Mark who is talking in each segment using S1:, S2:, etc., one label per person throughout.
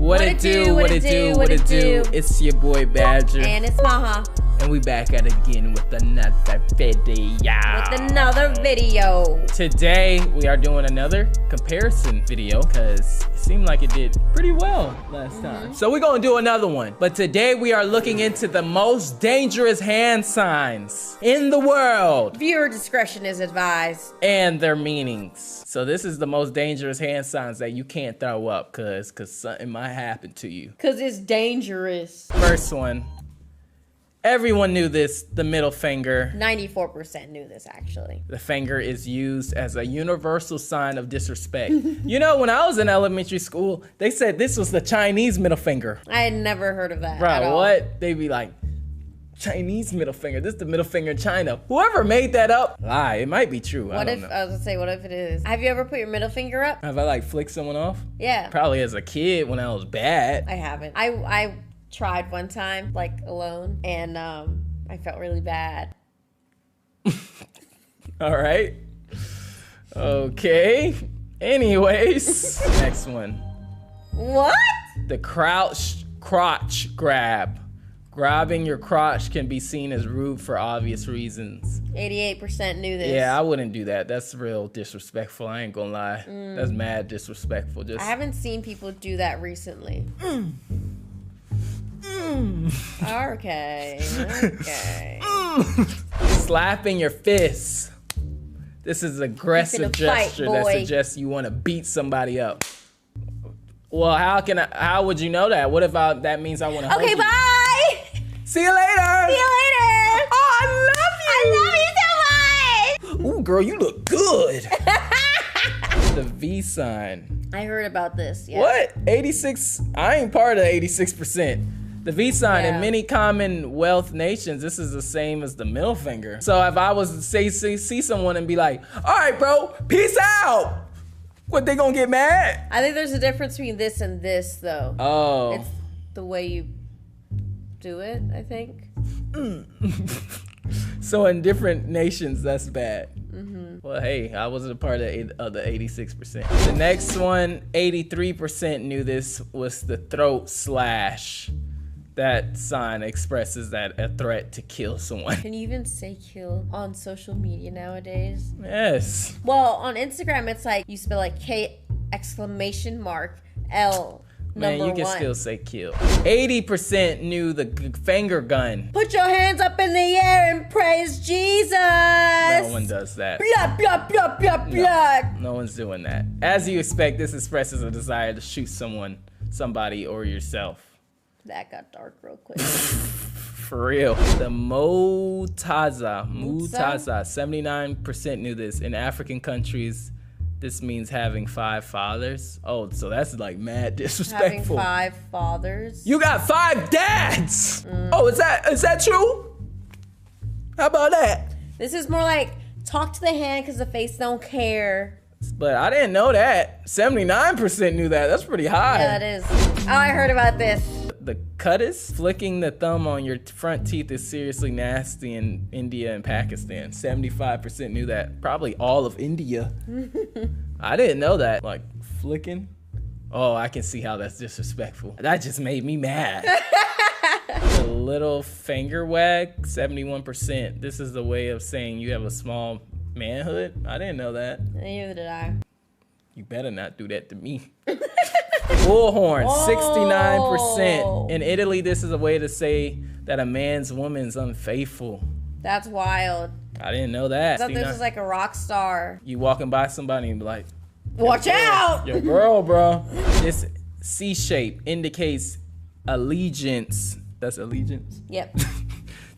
S1: What it do? It's your boy Badger.
S2: And it's Maha.
S1: And we back at it again with another video. Today we are doing another comparison video because it seemed like it did pretty well last time. So we're gonna do another one. But today we are looking into the most dangerous hand signs in the world.
S2: Viewer discretion is advised.
S1: And their meanings. So this is the most dangerous hand signs that you can't throw up cause something might happen to you.
S2: Cause it's dangerous.
S1: First one. Everyone knew this, the middle finger.
S2: 94% knew this, actually.
S1: The finger is used as a universal sign of disrespect. You know, when I was in elementary school, they said this was the Chinese middle finger.
S2: I had never heard of that.
S1: Bro, what? They'd be like, Chinese middle finger. This is the middle finger in China. Whoever made that up, lie. It might be true. I don't know.
S2: I was gonna say, what if it is? Have you ever put your middle finger up?
S1: Have I like flicked someone off?
S2: Yeah.
S1: Probably as a kid when I was bad.
S2: I haven't. I tried one time, like alone, and I felt really bad.
S1: All right. Okay. Anyways, next one.
S2: What?
S1: The crotch grab. Grabbing your crotch can be seen as rude for obvious reasons.
S2: 88% knew this.
S1: Yeah, I wouldn't do that. That's real disrespectful. I ain't gonna lie. That's mad disrespectful.
S2: I haven't seen people do that recently. Okay.
S1: Slapping your fists. This is aggressive gesture that suggests you want to beat somebody up. Well, how would you know that? What if that means I want to hug you?
S2: Okay, bye!
S1: See you later!
S2: See you later!
S1: Oh, I love you!
S2: I love you so much!
S1: Ooh, girl, you look good! The V sign.
S2: I heard about this, yeah.
S1: What? 86? I ain't part of the 86%. The V sign in many Commonwealth nations, this is the same as the middle finger. So if I was to see someone and be like, all right, bro, peace out. What, they gonna get mad?
S2: I think there's a difference between this and this, though.
S1: Oh.
S2: It's the way you do it, I think.
S1: So in different nations, that's bad. Well, hey, I wasn't a part of the 86%. The next one, 83% knew this, was the throat slash. That sign expresses a threat to kill someone. Can
S2: you even say kill on social media nowadays?
S1: Yes.
S2: Well, on Instagram, it's like you spell like K exclamation mark L
S1: Man, you can still say kill. 80% knew the finger gun.
S2: Put your hands up in the air and praise Jesus.
S1: No one does that.
S2: Blah, blah, blah, blah, blah.
S1: No one's doing that. As you expect, this expresses a desire to shoot somebody, or yourself.
S2: That got dark real quick.
S1: For real. The Mutaza, 79% knew this. In African countries, this means having 5 fathers. Oh, so that's like mad disrespectful.
S2: Having 5 fathers?
S1: You got 5 dads! Oh, is that true? How about that?
S2: This is more like talk to the hand because the face don't care.
S1: But I didn't know that. 79% knew that. That's pretty high.
S2: Yeah, it is. Oh, I heard about this.
S1: The cutis, flicking the thumb on your front teeth, is seriously nasty in India and Pakistan. 75% knew that. Probably all of India. I didn't know that. Like, flicking? Oh, I can see how that's disrespectful. That just made me mad. The little finger wag, 71%. This is the way of saying you have a small manhood. I didn't know that.
S2: Neither did I.
S1: You better not do that to me. Bullhorn, 69%. In Italy, this is a way to say that a man's woman's unfaithful.
S2: That's wild.
S1: I didn't know that.
S2: I thought this was like a rock star.
S1: You walking by somebody and be like,
S2: watch out!
S1: Your girl, bro. This C shape indicates allegiance. That's allegiance?
S2: Yep.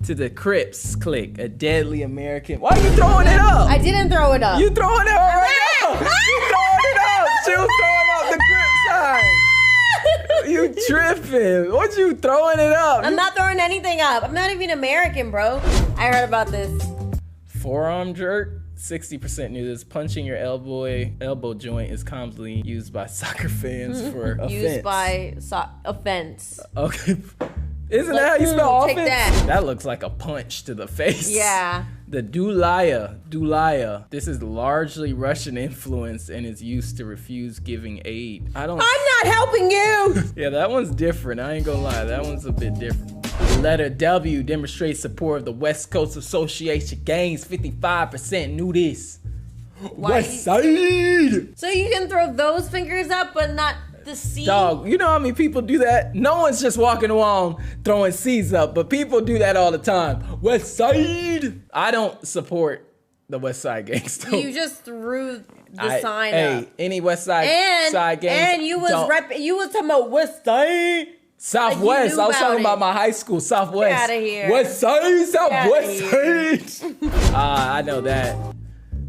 S1: To the Crips clique, a deadly American. Why are you throwing it up?
S2: I didn't throw it up.
S1: You throwing it up right now. You throwing it up. She was throwing up the Crip sign. You tripping. What you throwing it up?
S2: I'm not throwing anything up. I'm not even American, bro. I heard about this.
S1: Forearm jerk. 60% knew this. Punching your elbow joint is commonly used by soccer fans for offense.
S2: Used by offense.
S1: Okay. Isn't that how you spell offense?
S2: Take that.
S1: That looks like a punch to the face.
S2: Yeah.
S1: The Dulaya. This is largely Russian influence and is used to refuse giving aid.
S2: I'm not helping you.
S1: Yeah, that one's different. I ain't gonna lie. That one's a bit different. The letter W demonstrates support of the West Coast Association gangs. 55% knew this. West Side.
S2: So you can throw those fingers up, but not the C?
S1: Dog, you know how many people do that? No one's just walking around throwing C's up, but people do that all the time. West Side. I don't support the West Side gangs.
S2: You just threw the sign up.
S1: Hey, any West Side gangs.
S2: And you was talking about West Side.
S1: Southwest. I was talking about my high school. Southwest.
S2: Get out of here.
S1: West Side. Southwest Side. I know that.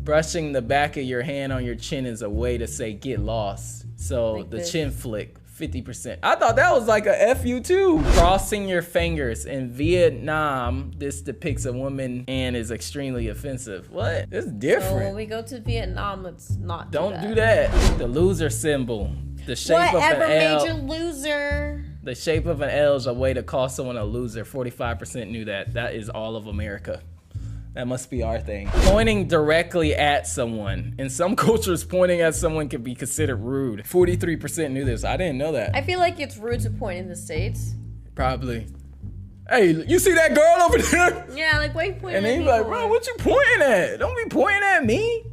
S1: Brushing the back of your hand on your chin is a way to say get lost. So like the chin flick, 50%. I thought that was like a FU too. Crossing your fingers. In Vietnam, this depicts a woman and is extremely offensive. What? It's different.
S2: So when we go to Vietnam, let's not
S1: do that. The loser symbol. The shape of an L.
S2: Major loser.
S1: The shape of an L is a way to call someone a loser. 45% knew that. That is all of America. That must be our thing. Pointing directly at someone. In some cultures, pointing at someone can be considered rude. 43% knew this. I didn't know that.
S2: I feel like it's rude to point in the States.
S1: Probably. Hey, you see that girl over there?
S2: Yeah, like, why are you pointing at me?
S1: And he's like, bro, what you pointing at? Don't be pointing at me.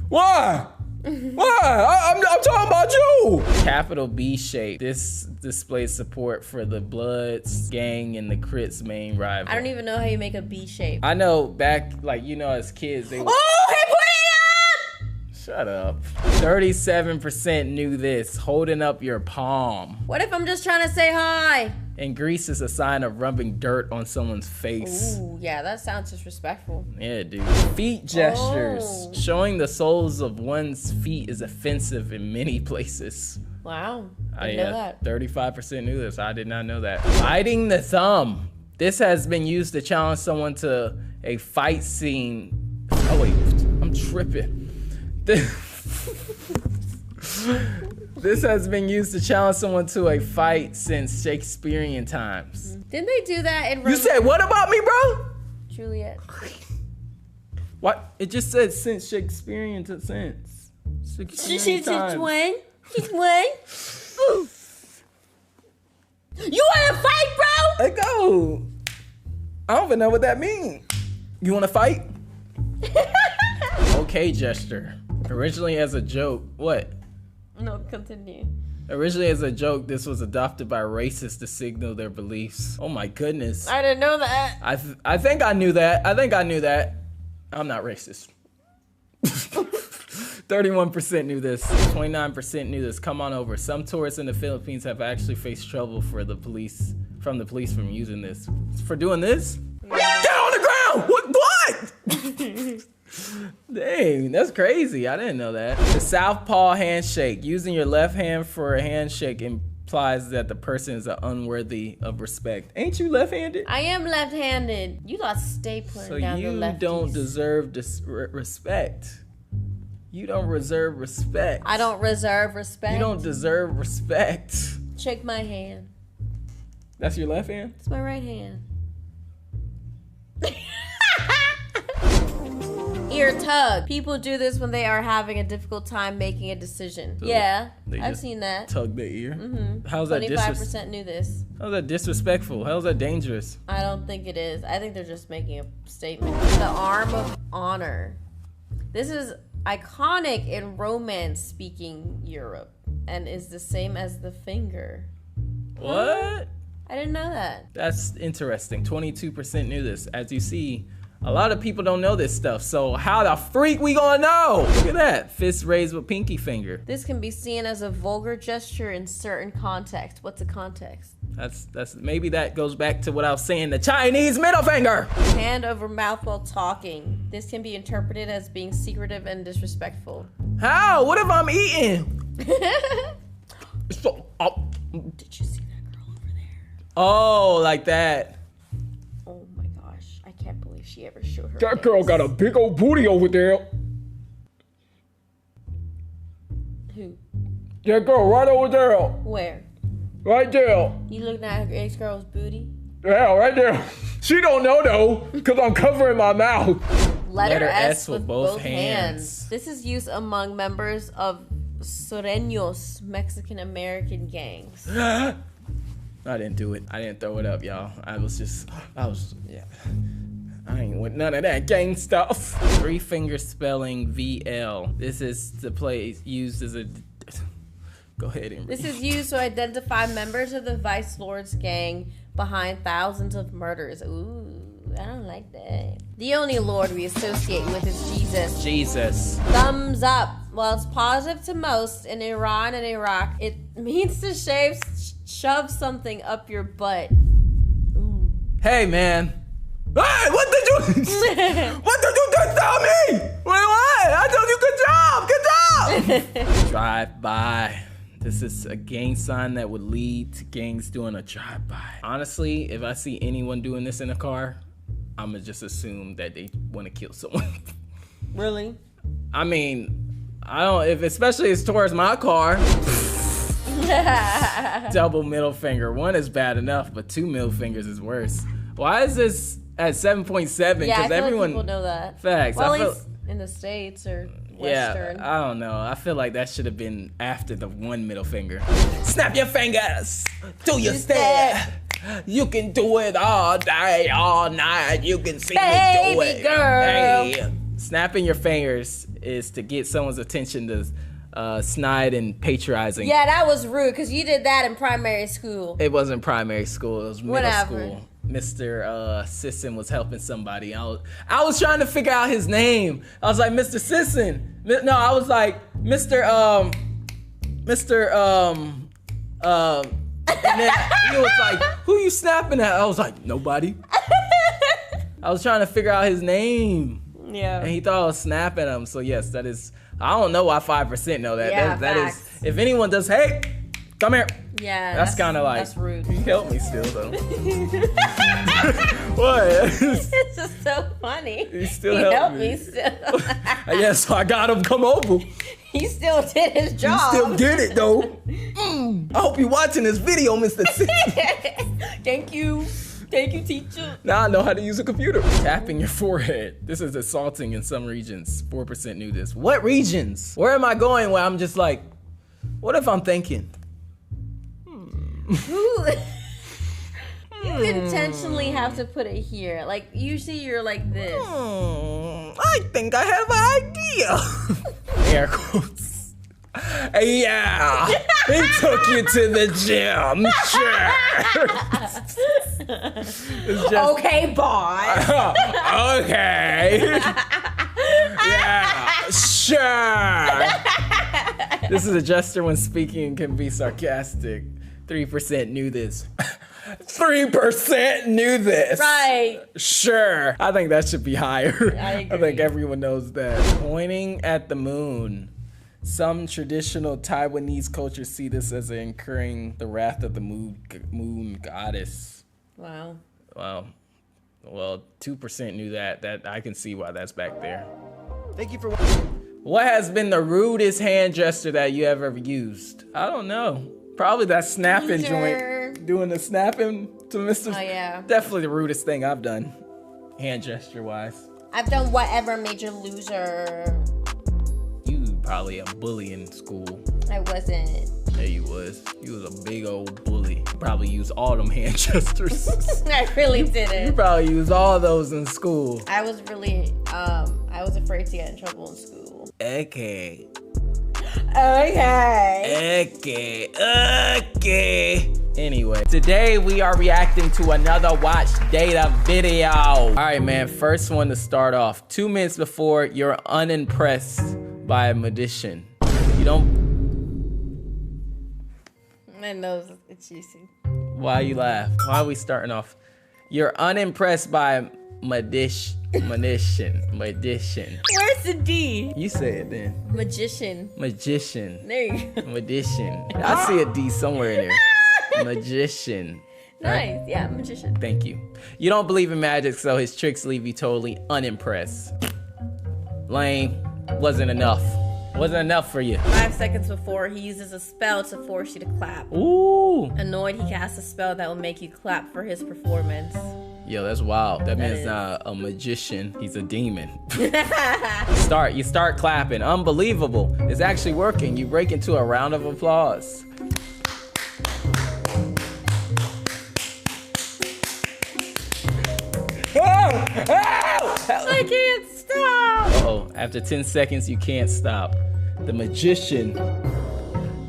S1: Why? Why? I'm talking about you. Capital B shape. This displays support for the Bloods gang and the Crits main rival.
S2: I don't even know how you make a B shape.
S1: I know back, like, you know, as kids, they.
S2: Oh, he put it up!
S1: Shut up. 37% knew this. Holding up your palm.
S2: What if I'm just trying to say hi?
S1: In Greece, it's a sign of rubbing dirt on someone's face.
S2: Ooh, yeah, that sounds disrespectful.
S1: Yeah, dude. Feet gestures.
S2: Oh.
S1: Showing the soles of one's feet is offensive in many places.
S2: Wow. I didn't know that.
S1: 35% knew this. I did not know that. Biting the thumb. This has been used to challenge someone to a fight scene. Oh, wait. I'm tripping. This has been used to challenge someone to a fight since Shakespearean times.
S2: Didn't they do that in
S1: You said what about me, bro?
S2: Juliet.
S1: What? It just said since Shakespearean to since. Shakespearean times.
S2: She's one. You wanna fight, bro?
S1: Let go. I don't even know what that means. You wanna fight? Okay gesture. Originally as a joke. What?
S2: No, continue.
S1: Originally as a joke, this was adopted by racists to signal their beliefs. Oh my goodness.
S2: I didn't know that.
S1: I think I knew that. I'm not racist. 31% knew this. 29% knew this. Come on over. Some tourists in the Philippines have actually faced trouble from the police from using this. For doing this? Get on the ground! What? Dang, that's crazy. I didn't know that. The southpaw handshake. Using your left hand for a handshake implies that the person is unworthy of respect. Ain't you left-handed?
S2: I am left-handed. You got stapling down the lefties.
S1: So you don't deserve respect. You don't reserve respect.
S2: I don't reserve respect.
S1: You don't deserve respect.
S2: Shake my hand.
S1: That's your left hand?
S2: It's my right hand. Ear tug. People do this when they are having a difficult time making a decision. So yeah, I've seen that.
S1: Tug their ear? Mm-hmm. How's that
S2: 25% knew this.
S1: How's that disrespectful? How's that dangerous?
S2: I don't think it is. I think they're just making a statement. The arm of honor. This is iconic in Romance-speaking Europe and is the same as the finger.
S1: What?
S2: I didn't know that.
S1: That's interesting. 22% knew this. As you see, a lot of people don't know this stuff. So how the freak we gonna know? Look at that. Fist raised with pinky finger.
S2: This can be seen as a vulgar gesture in certain context. What's a context?
S1: That's maybe that goes back to what I was saying, the Chinese middle finger.
S2: Hand over mouth while talking. This can be interpreted as being secretive and disrespectful.
S1: How? What if I'm eating?
S2: Did you see that girl over there?
S1: Oh, like that.
S2: Oh my gosh. I can't believe she ever showed her
S1: That
S2: face.
S1: girl got a big old booty over there.
S2: Who?
S1: That girl right over there.
S2: Where?
S1: Right there.
S2: You looking at her ex-girl's booty?
S1: Yeah, right there. She don't know though, because I'm covering my mouth.
S2: Letter S with both hands. This is used among members of Sureños Mexican American gangs.
S1: I didn't do it. I didn't throw it up, y'all. I ain't with none of that gang stuff. 3-finger spelling VL. This is the place used as a... Go ahead and read.
S2: This is used to identify members of the Vice Lord's gang behind thousands of murders. Ooh, I don't like that. The only Lord we associate with is Jesus.
S1: Jesus.
S2: Thumbs up. Well, it's positive to most. In Iran and Iraq, it means to shove something up your butt. Ooh.
S1: Hey, man. Hey, what did you just tell me? Wait, what? I told you good job. Drive by. This is a gang sign that would lead to gangs doing a drive-by. Honestly, if I see anyone doing this in a car, I'm gonna just assume that they want to kill someone.
S2: Really?
S1: I mean, I don't, if especially it's towards my car. Double middle finger. One is bad enough, but 2 middle fingers is worse. Why is this at 7.7?
S2: Yeah, I feel
S1: everyone,
S2: like people know that.
S1: Facts.
S2: Well, at least in the States or Western.
S1: Yeah, I don't know. I feel like that should have been after the 1 middle finger. Snap your fingers. Do your step. You can do it all day, all night. You can see me do it.
S2: Baby girl.
S1: Hey. Snapping your fingers is to get someone's attention to snide and patronizing.
S2: Yeah, that was rude because you did that in primary school.
S1: It wasn't primary school. It was middle
S2: Whatever.
S1: school. Mr. Sisson was helping somebody. I was trying to figure out his name. I was like, Mr. Sisson. No, I was like, Mr. And then he was like, who you snapping at? I was like, nobody. I was trying to figure out his name.
S2: Yeah.
S1: And he thought I was snapping him. So yes, that is, I don't know why 5% know that.
S2: Yeah,
S1: that is,
S2: facts.
S1: if anyone does, hey, come here.
S2: Yeah.
S1: That's kind of like,
S2: that's rude.
S1: He helped me still though. What?
S2: It's just so funny.
S1: He still
S2: He
S1: helped me.
S2: still.
S1: Yeah, so I got him come over.
S2: He still did his job.
S1: He still did it though. I hope you're watching this video, Mr. Sisson.
S2: Thank you. Thank you, teacher.
S1: Now I know how to use a computer. Tapping your forehead. This is assaulting in some regions. 4% knew this. What regions? Where am I going where I'm just like, what if I'm thinking?
S2: You intentionally have to put it here. Like, usually you're like this.
S1: I think I have an idea. Air quotes. Yeah, he took you to the gym. Sure.
S2: Okay, boss.
S1: Okay. Yeah, sure. This is a gesture when speaking can be sarcastic. 3% knew this. 3% knew this.
S2: Right.
S1: Sure. I think that should be higher.
S2: I agree.
S1: I think everyone knows that. Pointing at the moon. Some traditional Taiwanese cultures see this as incurring the wrath of the moon goddess.
S2: Wow.
S1: Wow. Well, 2% knew that. That I can see why that's back there.
S3: Thank you for
S1: What has been the rudest hand gesture that you ever used? I don't know. Probably that snapping
S2: Loser.
S1: joint. Doing the snapping to Mr.
S2: Oh, yeah.
S1: Definitely the rudest thing I've done. Hand gesture wise.
S2: I've done whatever made you loser.
S1: You probably a bully in school.
S2: I wasn't.
S1: Yeah, you was. You was a big old bully. You probably used all them hand gestures.
S2: I really
S1: You
S2: didn't.
S1: probably used all those in school.
S2: I was really, I was afraid to get in trouble in school.
S1: Okay.
S2: Okay.
S1: Okay. Anyway, today we are reacting to another WatchData video. All right, man. First one to start off. 2 minutes before you're unimpressed by a magician. You don't.
S2: My nose is itchy.
S1: Why you laugh? Why are we starting off? You're unimpressed by a magician.
S2: Where's the D?
S1: You say it then.
S2: Magician.
S1: Magician.
S2: There you go.
S1: Magician. I see a D somewhere in there. Magician.
S2: Nice. Yeah, magician.
S1: Thank you. You don't believe in magic, so his tricks leave you totally unimpressed. Lame. Wasn't enough. Wasn't enough for you.
S2: 5 seconds before, he uses a spell to force you to clap.
S1: Ooh.
S2: Annoyed, he casts a spell that will make you clap for his performance.
S1: Yo, that's wild. That man's not a magician. He's a demon. You start clapping. Unbelievable. It's actually working. You break into a round of applause.
S2: I can't stop.
S1: Uh-oh. After 10 seconds, you can't stop. The magician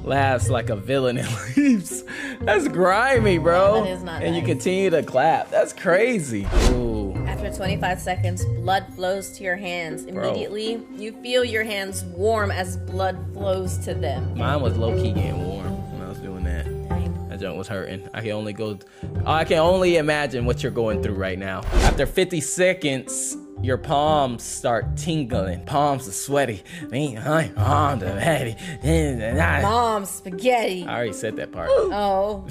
S1: laughs like a villain and leaves. That's grimy, bro.
S2: That is not
S1: and
S2: nice.
S1: you continue to clap. That's crazy. Ooh.
S2: After 25 seconds, blood flows to your hands. Immediately, you feel your hands warm as blood flows to them.
S1: Mine was low-key getting warm when I was doing that. That junk was hurting. I can only imagine what you're going through right now. After 50 seconds, your palms start tingling. Palms are sweaty.
S2: Mom, spaghetti.
S1: I already said that part.
S2: Oh.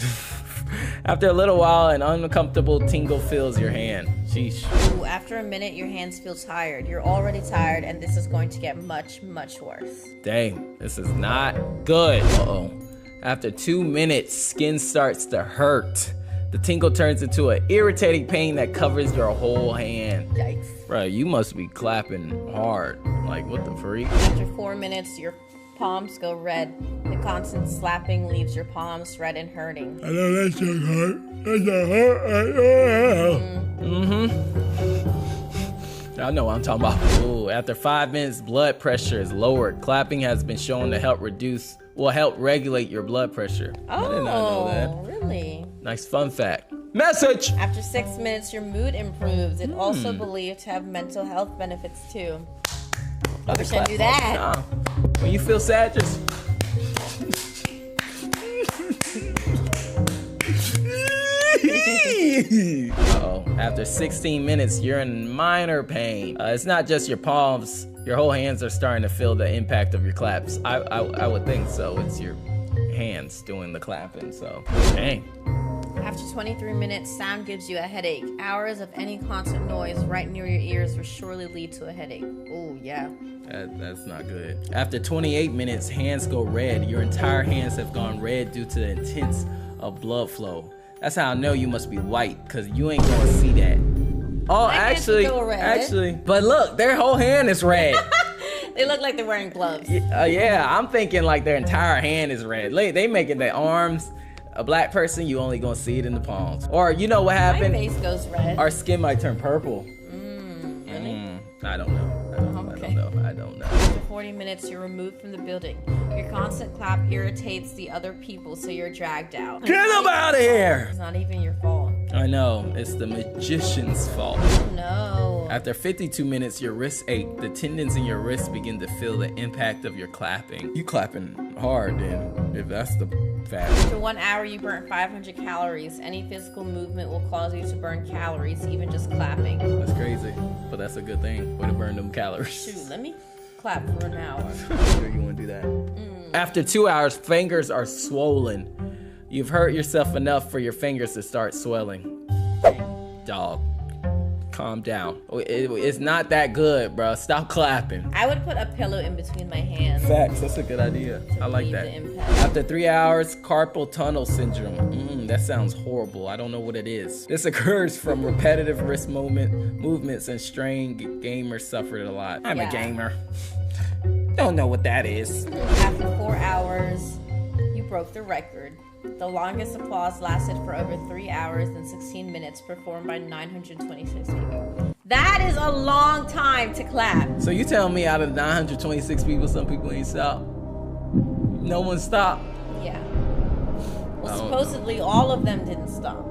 S1: After a little while, an uncomfortable tingle fills your hand. Sheesh.
S2: Ooh, after a minute, your hands feel tired. You're already tired, and this is going to get much, much worse.
S1: Dang, this is not good. Uh-oh. After 2 minutes, skin starts to hurt. The tingle turns into an irritating pain that covers your whole hand.
S2: Yikes.
S1: Bro, you must be clapping hard. Like, what the freak?
S2: After 4 minutes, your palms go red. The constant slapping leaves your palms red and hurting.
S1: I know that shit hurt. I know what I'm talking about. Ooh, after 5 minutes, blood pressure is lowered. Clapping has been shown to help regulate your blood pressure.
S2: Oh,
S1: I did not know that.
S2: Really?
S1: Nice fun fact. Message!
S2: After 6 minutes, your mood improves. It's also believed to have mental health benefits too. I wish I knew that.
S1: Nah. When you feel sad, just... Uh-oh. After 16 minutes, you're in minor pain. It's not just your palms. Your whole hands are starting to feel the impact of your claps. I would think so. It's your hands doing the clapping, so dang.
S2: After 23 minutes, sound gives you a headache. Hours of any constant noise right near your ears will surely lead to a headache. Oh, yeah.
S1: That's not good. After 28 minutes, hands go red. Your entire hands have gone red due to the intense of blood flow. That's how I know you must be white, because you ain't gonna see that. Oh,
S2: My hands go red.
S1: But look, their whole hand is red.
S2: They look like they're wearing gloves.
S1: Yeah, I'm thinking like their entire hand is red. They making their arms. A black person, you only gonna see it in the palms. Or you know what happened?
S2: My face goes red.
S1: Our skin might turn purple.
S2: Really?
S1: I don't know. I don't know.
S2: After 40 minutes, you're removed from the building. Your constant clap irritates the other people, so you're dragged out.
S1: Get them out of here!
S2: It's not even your fault.
S1: I know, it's the magician's fault.
S2: No.
S1: After 52 minutes, your wrists ache. The tendons in your wrists begin to feel the impact of your clapping. You clapping hard then, if that's the fact.
S2: After 1 hour, you burnt 500 calories. Any physical movement will cause you to burn calories, even just clapping.
S1: That's crazy, but that's a good thing. Way to burn them calories.
S2: Shoot, let me clap for an hour.
S1: Sure you want to do that. After 2 hours, fingers are swollen. You've hurt yourself enough for your fingers to start swelling. Dog, calm down. It's not that good, bro. Stop clapping.
S2: I would put a pillow in between my hands.
S1: Facts, that's a good idea. I like that.
S2: The impact.
S1: After 3 hours, carpal tunnel syndrome. That sounds horrible. I don't know what it is. This occurs from repetitive wrist movements and strain. Gamers suffered a lot. I'm a gamer. Don't know what that is.
S2: After 4 hours, you broke the record. The longest applause lasted for over 3 hours and 16 minutes, performed by 926 people. That is a long time to clap.
S1: So you telling me out of 926 people, some people ain't stopped? No one stopped?
S2: Yeah. Well, supposedly all of them didn't stop.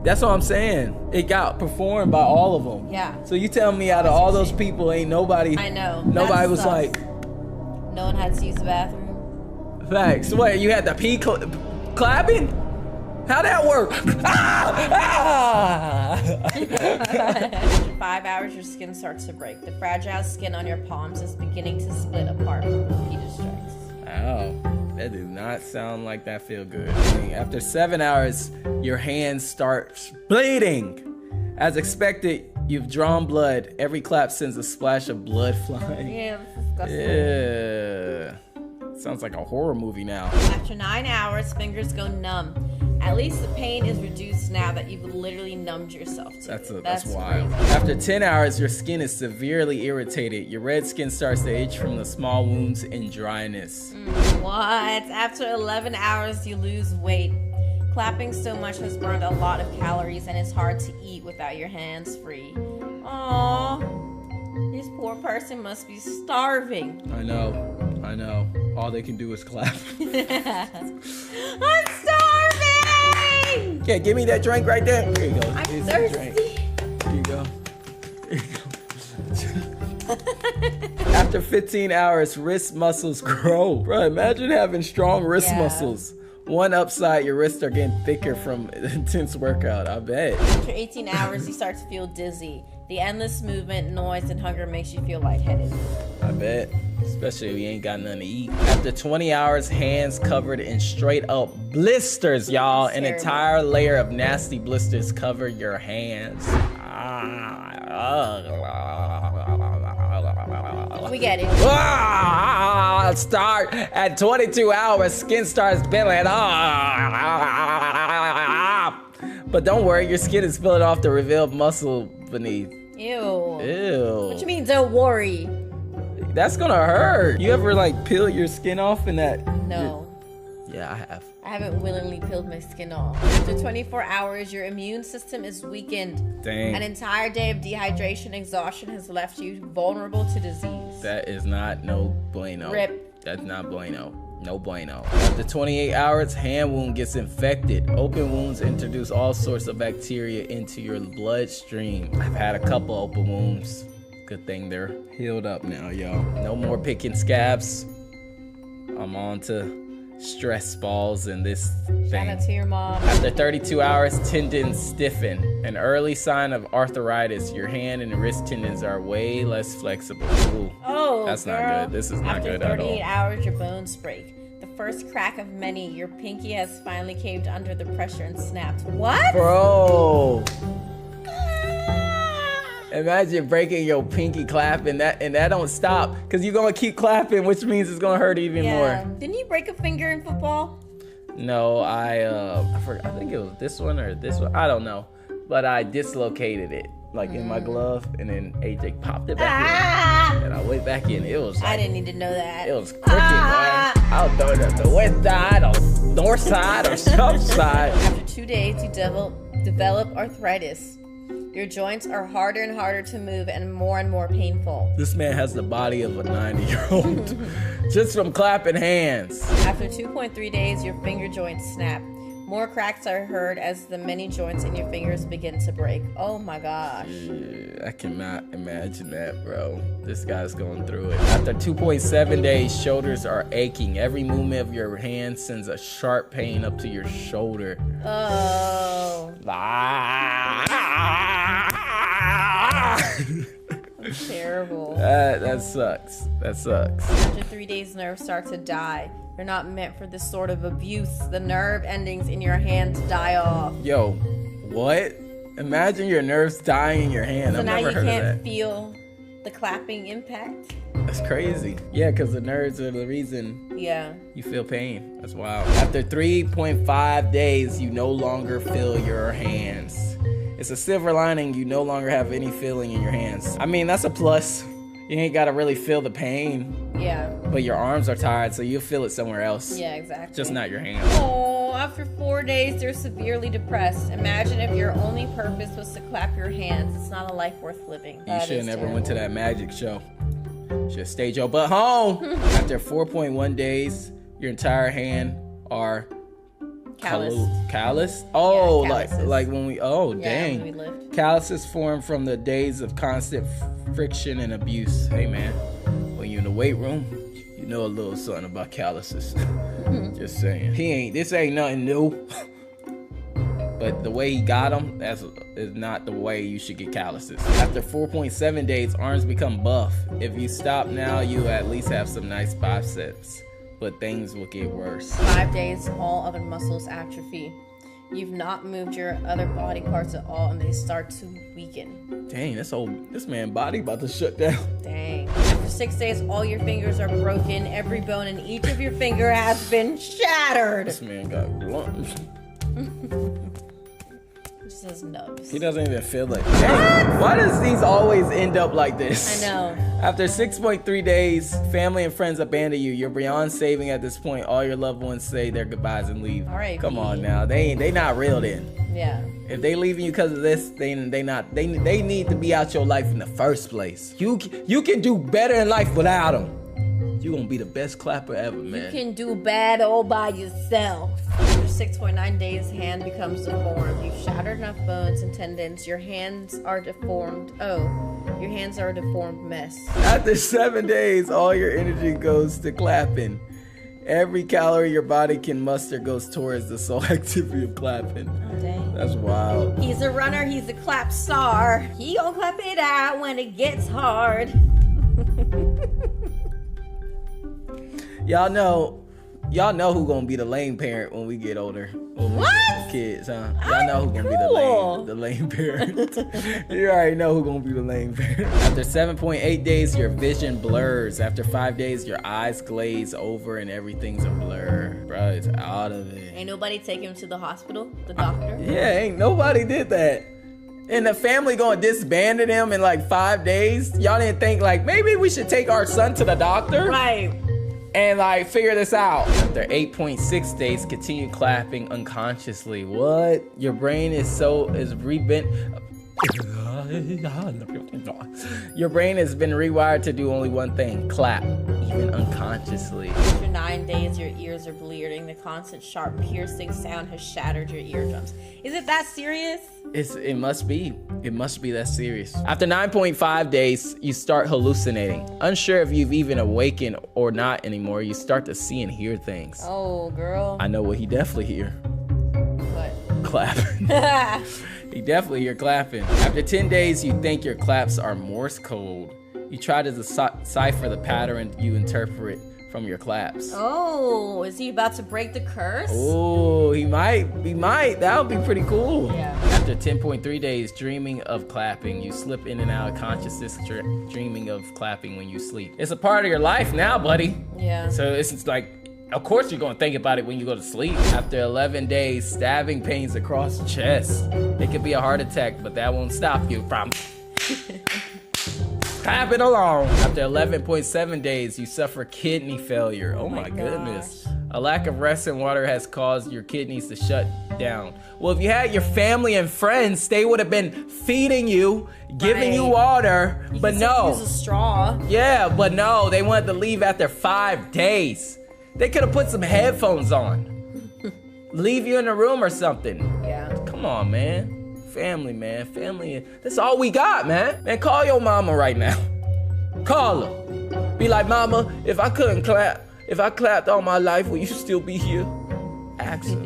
S1: That's what I'm saying. It got performed by all of them.
S2: Yeah.
S1: So you telling me out of all those people, ain't nobody...
S2: I know.
S1: Nobody was like...
S2: No one had to use the bathroom.
S1: Facts. What, you had the pee clapping? How'd that work?
S2: After 5 hours, your skin starts to break. The fragile skin on your palms is beginning to split apart from repeated strikes.
S1: Oh, that does not sound like that feel good. After 7 hours, your hands start bleeding. As expected, you've drawn blood. Every clap sends a splash of blood flying.
S2: Yeah, that's disgusting.
S1: Yeah. Sounds like a horror movie now.
S2: After 9 hours, fingers go numb. At least the pain is reduced now that you've literally numbed yourself to it.
S1: That's wild.
S2: crazy.
S1: After 10 hours, your skin is severely irritated. Your red skin starts to itch from the small wounds and dryness.
S2: What? After 11 hours, you lose weight. Clapping so much has burned a lot of calories, and it's hard to eat without your hands free. Aww. This poor person must be starving.
S1: I know. All they can do is clap.
S2: I'm starving!
S1: Yeah, give me that drink right there. Here you go.
S2: I'm
S1: Here's the drink.
S2: thirsty.
S1: Here you go. After 15 hours, wrist muscles grow. Bro, imagine having strong wrist muscles. One upside, your wrists are getting thicker from intense workout. I bet.
S2: After 18 hours, you start to feel dizzy. The endless movement, noise, and hunger makes you feel lightheaded.
S1: I bet. Especially if you ain't got nothing to eat. After 20 hours, hands covered in straight up blisters, y'all. An entire layer of nasty blisters cover your hands.
S2: We get it.
S1: Start at 22 hours, skin starts peeling off. But don't worry, your skin is peeling off the revealed muscle beneath.
S2: Ew.
S1: Ew.
S2: What you mean, don't worry?
S1: That's gonna hurt. You ever like peel your skin off in that?
S2: No.
S1: Yeah, I have.
S2: I haven't willingly peeled my skin off. After 24 hours, your immune system is weakened.
S1: Dang.
S2: An entire day of dehydration and exhaustion has left you vulnerable to disease.
S1: That is not no bueno.
S2: Rip.
S1: That's not bueno. No bueno. After 28 hours, hand wound gets infected. Open wounds introduce all sorts of bacteria into your bloodstream. I've had a couple open wounds. Good thing they're healed up now, y'all. No more picking scabs. I'm on to stress balls and this
S2: Shout
S1: thing.
S2: out to your mom.
S1: After 32 hours, tendons stiffen. An early sign of arthritis. Your hand and wrist tendons are way less flexible. Ooh,
S2: Oh,
S1: that's
S2: girl.
S1: not good. This is not good at
S2: After 38
S1: all.
S2: hours, your bones break. The first crack of many, your pinky has finally caved under the pressure and snapped. What?
S1: Bro. Imagine breaking your pinky clapping that don't stop because you're gonna keep clapping, which means it's gonna hurt even more.
S2: Didn't you break a finger in football?
S1: No, I forgot. I think it was this one or this one. I don't know, but I dislocated it like in my glove, and then AJ popped it back in, and I went back in. It was.
S2: I didn't need to know that.
S1: It was crooked, man. I'll throw it at the west side or north side or south side.
S2: After 2 days, you develop arthritis. Your joints are harder and harder to move and more painful.
S1: This man has the body of a 90-year-old just from clapping hands.
S2: After 2.3 days, your finger joints snap. More cracks are heard as the many joints in your fingers begin to break. Oh my gosh.
S1: Yeah, I cannot imagine that, bro. This guy's going through it. After 2.7 days, shoulders are aching. Every movement of your hand sends a sharp pain up to your shoulder.
S2: Oh. Terrible.
S1: That sucks. That sucks.
S2: After 3 days, nerves start to die. You're not meant for this sort of abuse. The nerve endings in your hands die off.
S1: Yo, what? Imagine your nerves dying in your hand.
S2: So
S1: I've
S2: now
S1: never
S2: you
S1: heard of
S2: can't
S1: that.
S2: feel the clapping impact.
S1: That's crazy. Yeah, because the nerves are the reason
S2: Yeah.
S1: you feel pain. That's wild. After 3.5 days, you no longer feel your hands. It's a silver lining. You no longer have any feeling in your hands. I mean, that's a plus. You ain't got to really feel the pain,
S2: Yeah.
S1: but your arms are tired, so you'll feel it somewhere else.
S2: Yeah, exactly.
S1: Just not your hands.
S2: Oh, after 4 days, they're severely depressed. Imagine if your only purpose was to clap your hands. It's not a life worth living.
S1: You should have never went to that magic show. Should have stayed your butt home. After 4.1 days, your entire hand are calloused. Oh,
S2: Yeah, calluses.
S1: like when we. Oh,
S2: Yeah,
S1: dang.
S2: when we lived.
S1: Calluses form from the days of constant friction and abuse. Hey man, when you're in the weight room, you know a little something about calluses. Just saying. This ain't nothing new. But the way he got them, is not the way you should get calluses. After 4.7 days, arms become buff. If you stop now, you at least have some nice biceps. But things will get worse.
S2: 5 days, all other muscles atrophy. You've not moved your other body parts at all, and they start to weaken.
S1: Dang, this man body about to shut down.
S2: Dang. After 6 days, all your fingers are broken. Every bone in each of your finger has been shattered.
S1: This man got blunt.
S2: Just says nubs.
S1: He doesn't even feel it. Dang, why does these always end up like this?
S2: I know.
S1: After 6.3 days, family and friends abandon you. You're beyond saving at this point. All your loved ones say their goodbyes and leave.
S2: R.I.P.
S1: Come on now, they not real then.
S2: Yeah.
S1: If they leaving you because of this, they need to be out your life in the first place. You can do better in life without them. You gonna be the best clapper ever, man.
S2: You can do bad all by yourself. After 6.9 days, hand becomes deformed. You've shattered enough bones and tendons. Your hands are deformed. Oh, your hands are a deformed mess.
S1: After 7 days, all your energy goes to clapping. Every calorie your body can muster goes towards the sole activity of clapping.
S2: Oh, dang.
S1: That's wild.
S2: He's a runner, he's a clap star. He gon' clap it out when it gets hard.
S1: Y'all know who gonna be the lame parent when we get older. When we get kids, huh? Y'all know who gonna be the lame parent. You already know who gonna be the lame parent. After 7.8 days, your vision blurs. After 5 days, your eyes glaze over and everything's a blur. Bro, it's out of it.
S2: Ain't nobody take him to the hospital, the doctor?
S1: Yeah, ain't nobody did that. And the family gonna disbanded him in like 5 days. Y'all didn't think like maybe we should take our son to the doctor?
S2: Right.
S1: And like figure this out. After 8.6 days, continue clapping unconsciously. What? Your brain is rebent. Your brain has been rewired to do only one thing: clap, even unconsciously.
S2: After 9 days, your ears are bleeding. The constant, sharp, piercing sound has shattered your eardrums. Is it that serious?
S1: It must be. It must be that serious. After 9.5 days, you start hallucinating. Unsure if you've even awakened or not anymore, you start to see and hear things.
S2: Oh, girl.
S1: I know what he definitely hear.
S2: What?
S1: Clapping. He definitely hear clapping. After 10 days, you think your claps are Morse code. You try to decipher the pattern you interpret from your claps.
S2: Oh, is he about to break the curse?
S1: Oh, he might. That would be pretty cool.
S2: Yeah.
S1: After 10.3 days, dreaming of clapping, you slip in and out of consciousness, dreaming of clapping when you sleep. It's a part of your life now, buddy.
S2: Yeah.
S1: So it's like, of course you're gonna think about it when you go to sleep. After 11 days, stabbing pains across the chest. It could be a heart attack, but that won't stop you from clapping along. After 11.7 days, you suffer kidney failure. Oh my goodness. A lack of rest and water has caused your kidneys to shut down. Well, if you had your family and friends, they would have been feeding you, giving you water, but no.
S2: Use a straw.
S1: Yeah, but no, they wanted to leave after 5 days. They could have put some headphones on. Leave you in a room or something.
S2: Yeah.
S1: Come on, man. Family, man. Family. That's all we got, man. Man, call your mama right now. Call her. Be like, Mama, if I couldn't clap, if I clapped all my life, will you still be here? Ask her.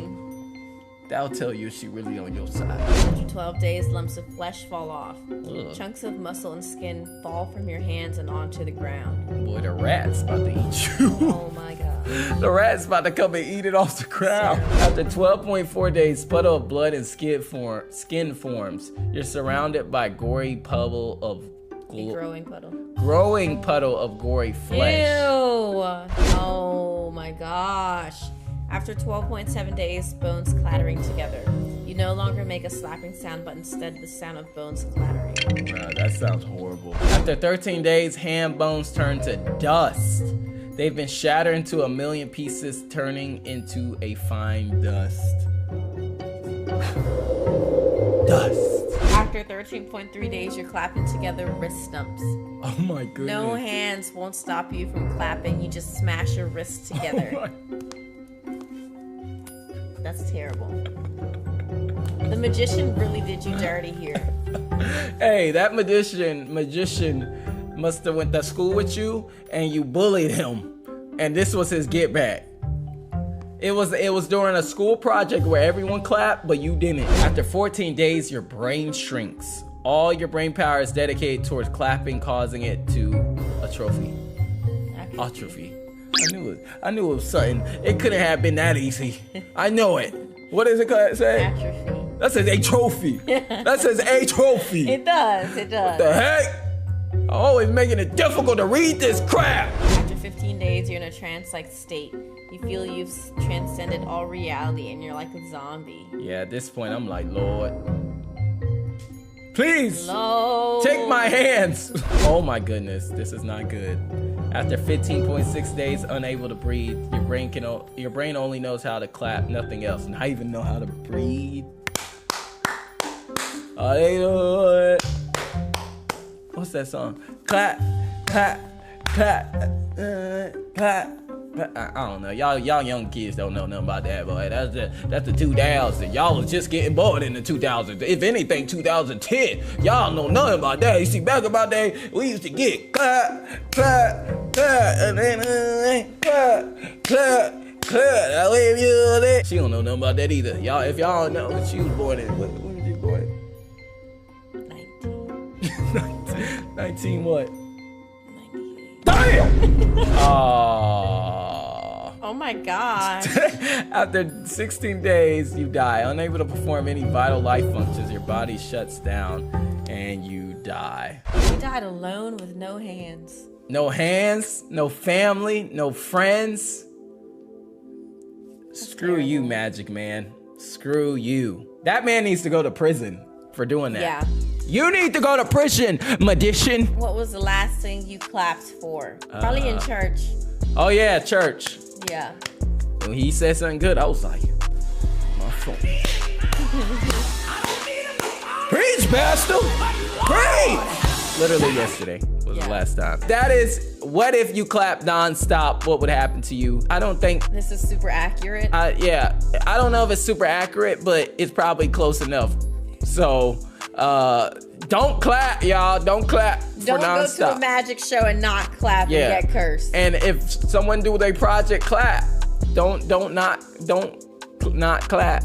S1: That'll tell you if she really on your side.
S2: After 12 days, lumps of flesh fall off.
S1: Ugh.
S2: Chunks of muscle and skin fall from your hands and onto the ground.
S1: Boy, the rat's about to eat you.
S2: Oh my God.
S1: The rat's about to come and eat it off the ground. After 12.4 days, puddle of blood and skin forms. You're surrounded by gory puddle of
S2: Growing puddle.
S1: growing puddle of gory flesh.
S2: Ew. Oh my gosh. After 12.7 days, bones clattering together. You no longer make a slapping sound, but instead the sound of bones clattering.
S1: Bro, that sounds horrible. After 13 days, hand bones turn to dust. They've been shattered into 1 million pieces, turning into a fine dust. Dust.
S2: After 13.3 days, you're clapping together wrist stumps.
S1: Oh my goodness.
S2: No hands won't stop you from clapping. You just smash your wrists together.
S1: Oh
S2: That's terrible. The magician really did you dirty here.
S1: Hey, that magician must have went to school with you and you bullied him. And this was his get back. It was during a school project where everyone clapped, but you didn't. After 14 days, your brain shrinks. All your brain power is dedicated towards clapping, causing it to atrophy. Atrophy. I knew it was something. It couldn't have been that easy. I know it. What does it say?
S2: Atrophy.
S1: That says a trophy. That says a trophy.
S2: It does. It does.
S1: What the heck? I'm always making it difficult to read this crap.
S2: After 15 days, you're in a trance-like state. You feel you've transcended all reality and you're like a zombie.
S1: Yeah, at this point, I'm like, Lord, please
S2: Lord.
S1: take my hands. Oh my goodness, this is not good. After 15.6 days unable to breathe, your brain only knows how to clap, nothing else. And I even know how to breathe. What's that song? Clap, clap, clap, clap. I don't know. Y'all young kids don't know nothing about that, boy. That's the 2000s. Y'all was just getting bored in the 2000s. If anything, 2010. Y'all know nothing about that. You see, back in my day, we used to get clap, clap, clap, and then clap, clap, clap. She don't know nothing about that either. Y'all, if y'all don't know what she was born in, what was you born? 19. 19 what?
S2: 98.
S1: Damn!
S2: Oh my god.
S1: After 16 days, you die. Unable to perform any vital life functions, your body shuts down and you die.
S2: You died alone with no hands.
S1: No hands, no family, no friends. Screw you, Magic Man. Screw you. That man needs to go to prison for doing that.
S2: Yeah.
S1: You need to go to prison, magician.
S2: What was the last thing you clapped for? Probably in church.
S1: Oh yeah, church.
S2: Yeah.
S1: When he said something good, I was like, my phone. Preach, Pastor! Preach! Literally yesterday was the last time. That is, what if you clap non-stop, what would happen to you? I don't think...
S2: This is super accurate.
S1: Yeah, I don't know if it's super accurate, but it's probably close enough. So, don't clap, y'all. Don't clap for non-stop.
S2: Don't go to a magic show and not clap and get cursed.
S1: And if someone do their project, clap. Don't not clap.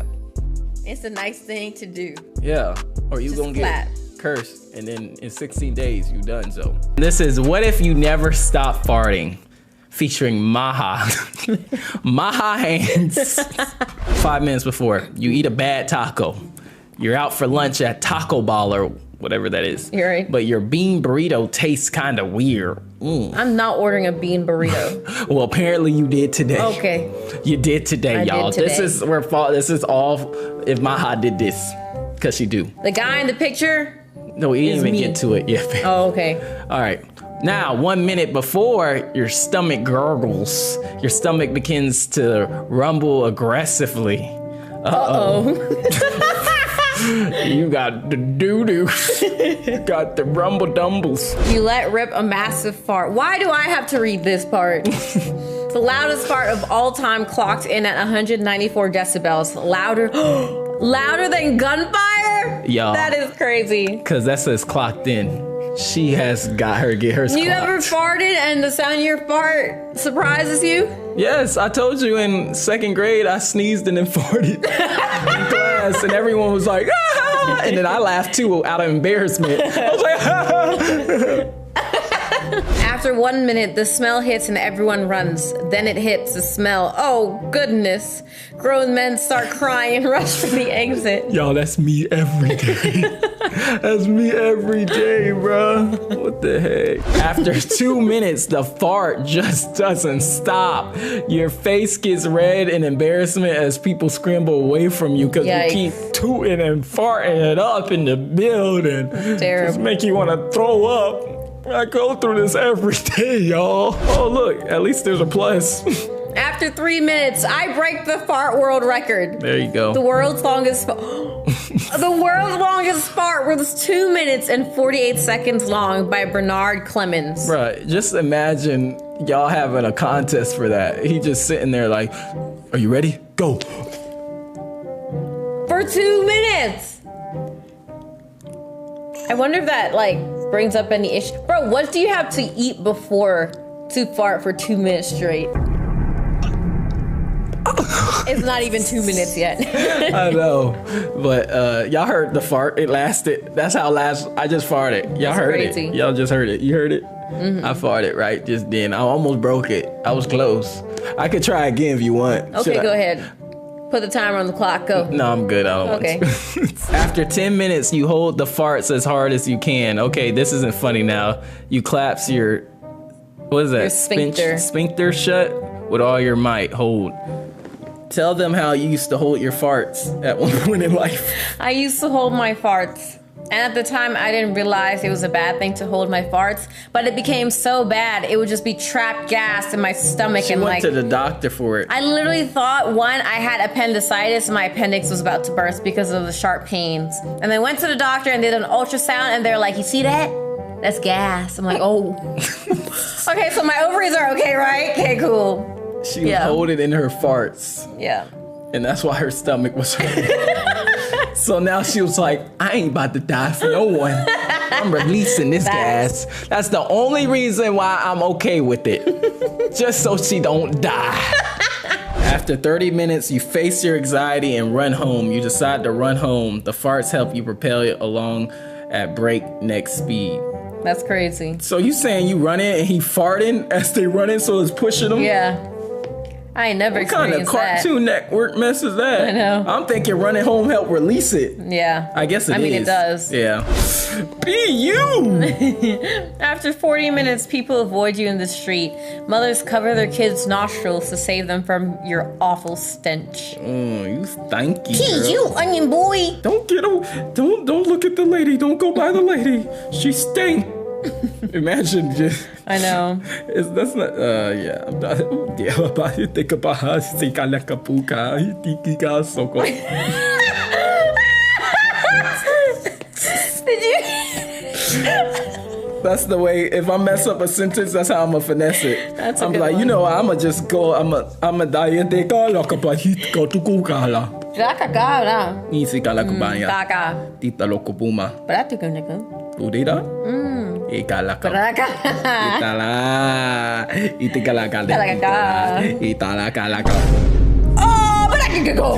S2: It's a nice thing to do.
S1: Yeah, or you
S2: Just
S1: gonna
S2: clap.
S1: get cursed, and then in 16 days you done so. This is What If You Never Stop Farting, featuring Maha. Maha hands. 5 minutes before you eat a bad taco. You're out for lunch at Taco Ball or whatever that is.
S2: You're right.
S1: But your bean burrito tastes kind of weird.
S2: I'm not ordering a bean burrito.
S1: Well, apparently you did today.
S2: Okay.
S1: You did today, y'all.
S2: Did today.
S1: This is all if Maha did this, cause she do.
S2: The guy in the picture?
S1: No, we didn't even
S2: me.
S1: get to it yet.
S2: Oh, okay.
S1: All right. Now, 1 minute before, your stomach gurgles. Your stomach begins to rumble aggressively.
S2: Uh-oh.
S1: You got the doo-doo. Got the rumble-dumbles.
S2: You let rip a massive fart. Why do I have to read this part? The loudest fart of all time clocked in at 194 decibels. Louder than gunfire?
S1: Y'all.
S2: That is crazy.
S1: Because that says clocked in. She has got her get hers
S2: You
S1: clocked.
S2: ever farted and the sound of your fart surprises you?
S1: Yes, I told you in 2nd grade I sneezed and then farted in class, and everyone was like, ah! And then I laughed too out of embarrassment. I was like, ah!
S2: After 1 minute, the smell hits and everyone runs. Then it hits the smell. Oh, goodness. Grown men start crying and rush for the exit.
S1: Y'all, that's me every day. That's me every day, bro. What the heck? After 2 minutes, the fart just doesn't stop. Your face gets red in embarrassment as people scramble away from you because you keep tooting and farting it up in the building.
S2: Terrible.
S1: Just make you want to throw up. I go through this every day, y'all. Oh, look, at least there's a plus.
S2: After 3 minutes, I break the fart world record.
S1: There you go.
S2: The world's longest The world's longest fart was 2 minutes and 48 seconds long by Bernard Clemens.
S1: Bruh, just imagine y'all having a contest for that. He just sitting there like, are you ready? Go.
S2: For 2 minutes. I wonder if that brings up any issue. Bro, what do you have to eat before to fart for 2 minutes straight? It's not even 2 minutes yet.
S1: I know, but y'all heard the fart. It lasted. That's how I just farted. Y'all heard
S2: crazy.
S1: it. Y'all just heard it. You heard it? Mm-hmm. I farted right just then. I almost broke it. I was close. I could try again if you want.
S2: Okay, go ahead. Put the timer on the clock. Go.
S1: No, I'm good. I don't want to. After 10 minutes, you hold the farts as hard as you can. Okay, this isn't funny now. You collapse your What is that?
S2: Your sphincter.
S1: Sphincter shut with all your might. Hold. Tell them how you used to hold your farts at one point in life.
S2: I used to hold my farts. And at the time, I didn't realize it was a bad thing to hold my farts. But it became so bad, it would just be trapped gas in my stomach.
S1: She went to the doctor for it.
S2: I literally thought, one, I had appendicitis and my appendix was about to burst because of the sharp pains. And then went to the doctor and did an ultrasound and they're like, you see that? That's gas. I'm like, oh. Okay, so my ovaries are okay, right? Okay, cool.
S1: She would hold it in her farts.
S2: Yeah.
S1: And that's why her stomach was hurt. So now she was like, I ain't about to die for no one. I'm releasing this gas. That's the only reason why I'm okay with it. Just so she don't die. After 30 minutes, you face your anxiety and run home. You decide to run home. The farts help you propel it along at breakneck speed.
S2: That's crazy.
S1: So you saying you running and he farting as they running, so it's pushing them?
S2: Yeah. I ain't never experienced that.
S1: What kind of Cartoon Network mess is that?
S2: I know.
S1: I'm thinking running home help release it.
S2: Yeah.
S1: I guess it is.
S2: I mean, it does.
S1: Yeah. Be you!
S2: After 40 minutes, people avoid you in the street. Mothers cover their kids' nostrils to save them from your awful stench.
S1: You stanky
S2: Hey,
S1: girl.
S2: you onion boy!
S1: Don't look at the lady. Don't go by the lady. She stink. Imagine just.
S2: I know.
S1: That's not. Yeah. I'm not. Yeah. About you think about how she got like a puka. Tiki got so cool.
S2: Did you?
S1: That's the way. If I mess up a sentence, that's how I'm gonna finesse it.
S2: That's a
S1: I'm
S2: good
S1: like,
S2: one.
S1: you know, I'ma just go. I'ma die. They call like a bahit go to kukala.
S2: Kaka.
S1: Nisi kala kubaya.
S2: Kaka.
S1: Tita loko puma.
S2: Berarti kan aku.
S1: Udida? Ikala ka.
S2: Kaka.
S1: Itala. Itikala ka. Itala kala ka.
S2: Oh, but I can go.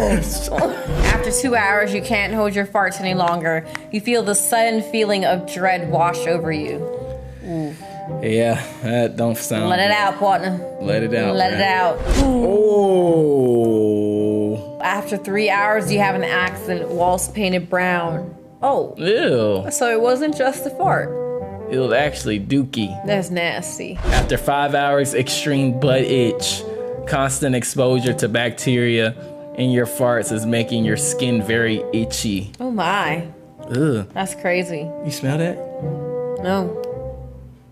S2: After 2 hours, you can't hold your farts any longer. You feel the sudden feeling of dread wash over you.
S1: Yeah, that don't sound.
S2: Let it out, partner.
S1: Let it out.
S2: Let it out.
S1: Oh.
S2: After 3 hours, you have an accident. Walls painted brown. Oh.
S1: Ew.
S2: So it wasn't just a fart.
S1: It was actually dookie.
S2: That's nasty.
S1: After 5 hours, extreme butt itch. Constant exposure to bacteria in your farts is making your skin very itchy.
S2: Oh my.
S1: Ugh.
S2: That's crazy.
S1: You smell that?
S2: No.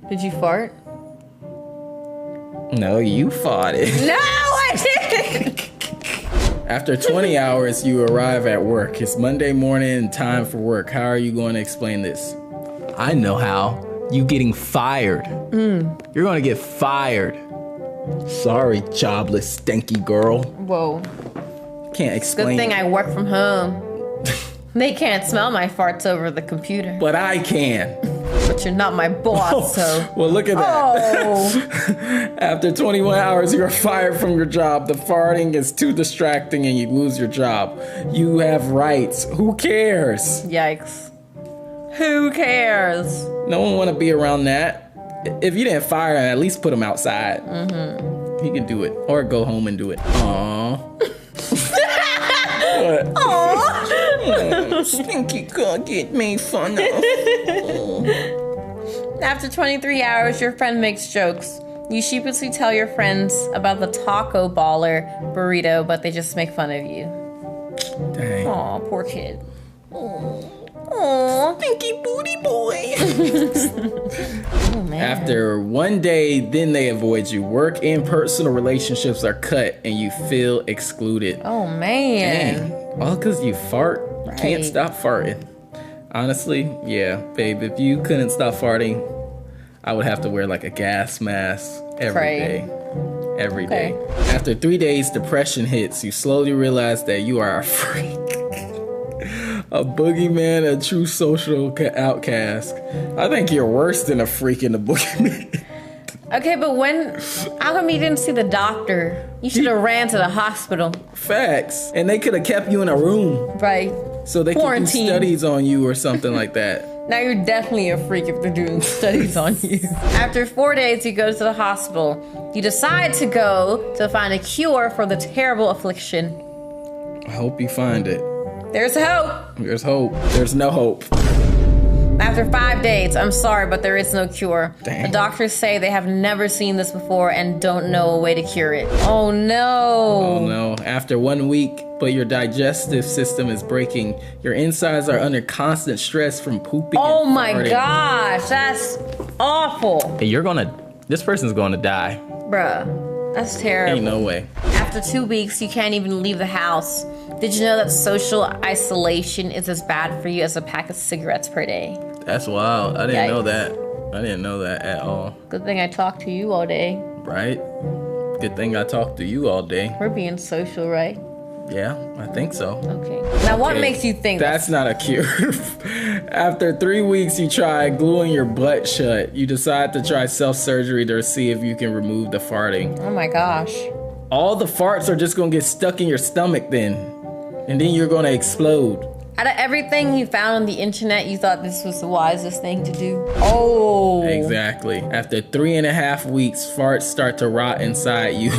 S2: Did you fart?
S1: No, you farted.
S2: No, I didn't.
S1: After 20 hours, you arrive at work. It's Monday morning, time for work. How are you going to explain this? I know how. You getting fired. You're going to get fired. Sorry, jobless, stinky girl.
S2: Whoa.
S1: Can't explain.
S2: Good thing I work from home. They can't smell my farts over the computer.
S1: But I can.
S2: But you're not my boss, so.
S1: Well, look at that.
S2: Oh.
S1: After 21 hours, you're fired from your job. The farting is too distracting and you lose your job. You have rights. Who cares?
S2: Yikes. Who cares?
S1: No one want to be around that. If you didn't fire him, at least put him outside. He can do it. Or go home and do it. Aww.
S2: Aww.
S1: Stinky girl get made fun of.
S2: After 23 hours, your friend makes jokes. You sheepishly tell your friends about the taco baller burrito, but they just make fun of you.
S1: Dang.
S2: Aw, poor kid. Aww.
S1: Stinky booty boy.
S2: Oh, man.
S1: After one day, then they avoid you. Work and personal relationships are cut and you feel excluded.
S2: Oh, man.
S1: Dang. All because you fart. You can't
S2: Right.
S1: stop farting. Honestly, yeah, babe, if you couldn't stop farting, I would have to wear like a gas mask every
S2: Right.
S1: day. Every day.
S2: Okay.
S1: After 3 days, depression hits. You slowly realize that you are a freak. A boogeyman, a true social outcast. I think you're worse than a freak in the boogeyman.
S2: Okay, but how come you didn't see the doctor? You should have ran to the hospital.
S1: Facts. And they could have kept you in a room
S2: Right.
S1: so they could do
S2: Quarantine.
S1: studies on you or something like that.
S2: Now you're definitely a freak if they're doing studies on you. After 4 days, you go to the hospital. You decide to go to find a cure for the terrible affliction.
S1: I hope you find it.
S2: There's hope.
S1: There's hope. There's no hope.
S2: After 5 days, I'm sorry, but there is no cure.
S1: Dang.
S2: The doctors say they have never seen this before and don't know a way to cure it. Oh no.
S1: Oh no. After 1 week, but your digestive system is breaking. Your insides are under constant stress from pooping.
S2: Oh
S1: and
S2: my
S1: farting.
S2: gosh, that's awful.
S1: Hey, this person's gonna die.
S2: Bruh, that's terrible.
S1: Ain't no way.
S2: After 2 weeks, you can't even leave the house. Did you know that social isolation is as bad for you as a pack of cigarettes per day?
S1: That's wild. I didn't know
S2: Yikes.
S1: that. I didn't know that at all.
S2: Good thing I talked to you all day.
S1: Right? Good thing I talked to you all day.
S2: We're being social, right?
S1: Yeah, I think so.
S2: Okay. Now, what
S1: Okay,
S2: makes you think
S1: that's not a cure? After 3 weeks, you try gluing your butt shut. You decide to try self-surgery to see if you can remove the farting.
S2: Oh my gosh.
S1: All the farts are just gonna get stuck in your stomach then. And then you're gonna explode.
S2: Out of everything you found on the internet, you thought this was the wisest thing to do? Oh.
S1: Exactly. After 3.5 weeks, farts start to rot inside you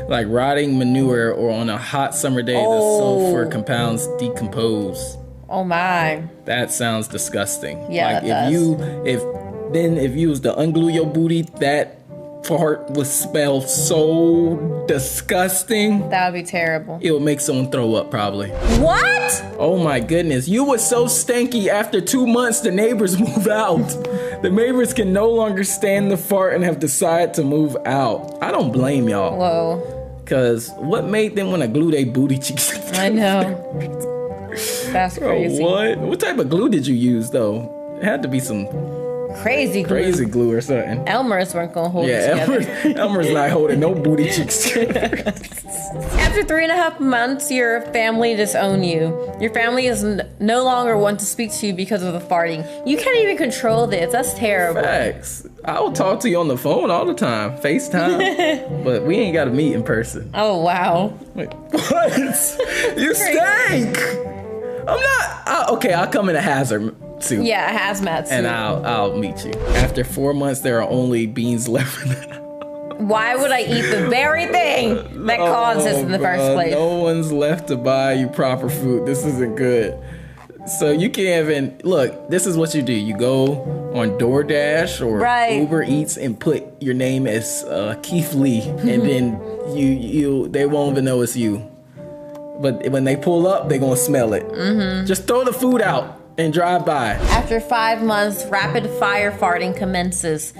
S1: like rotting manure, or on a hot summer day, the sulfur compounds decompose.
S2: Oh my.
S1: That sounds disgusting.
S2: Yeah,
S1: like
S2: it does.
S1: if you was to unglue your booty, that fart would smell so disgusting.
S2: That would be terrible.
S1: It would make someone throw up probably.
S2: What?
S1: Oh my goodness. You were so stanky after 2 months the neighbors moved out. The neighbors can no longer stand the fart and have decided to move out. I don't blame y'all.
S2: Whoa.
S1: Cause what made them want to glue their booty cheeks?
S2: I know. That's crazy.
S1: What? What type of glue did you use though? It had to be some
S2: Crazy glue.
S1: crazy glue or something.
S2: Elmer's weren't gonna hold it together.
S1: Elmer's not holding no booty cheeks together.
S2: After 3.5 months, your family disown you. Your family is no longer want to speak to you because of the farting. You can't even control this. That's terrible.
S1: Facts. I will talk to you on the phone all the time, FaceTime, but we ain't got to meet in person.
S2: Oh wow.
S1: Wait, what? You stink. I'm not. Okay, I'll come in a hazard suit.
S2: Yeah, hazmat suit.
S1: And I'll meet you. After 4 months, there are only beans left in the house.
S2: Why would I eat the very thing that caused this in the first place?
S1: No one's left to buy you proper food. This isn't good. So you can't even look. This is what you do. You go on DoorDash or Uber Eats and put your name as Keith Lee, and then they won't even know it's you. But when they pull up, they're gonna smell it. Mm-hmm. Just throw the food out and drive by.
S2: After 5 months, rapid fire farting commences.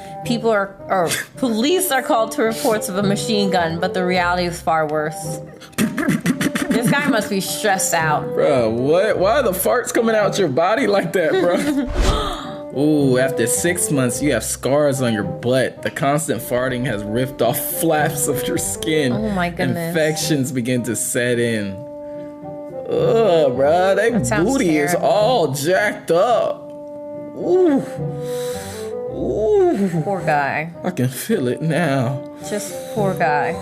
S2: Police are called to reports of a machine gun, but the reality is far worse. This guy must be stressed out.
S1: Bro, what? Why are the farts coming out your body like that, bro? Ooh, after 6 months, you have scars on your butt. The constant farting has ripped off flaps of your skin.
S2: Oh my goodness.
S1: Infections begin to set in. Ugh, bro, that booty is all jacked up. Ooh. Ooh.
S2: Poor guy.
S1: I can feel it now.
S2: Just poor guy.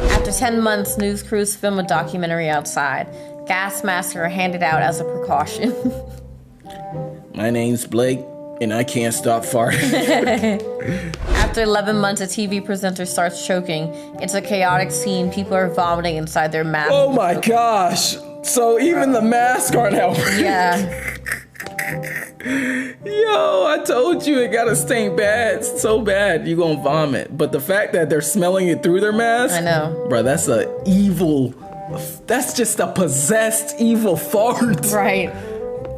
S2: After 10 months, news crews film a documentary outside. Gas masks are handed out as a precaution.
S1: My name's Blake, and I can't stop farting.
S2: After 11 months, a TV presenter starts choking. It's a chaotic scene. People are vomiting inside their masks.
S1: Oh my gosh. So even the masks aren't helping.
S2: Yeah.
S1: Yo, I told you it gotta stink bad, so bad you gonna vomit. But the fact that they're smelling it through their mask,
S2: I know.
S1: Bro, that's just a possessed evil fart.
S2: Right.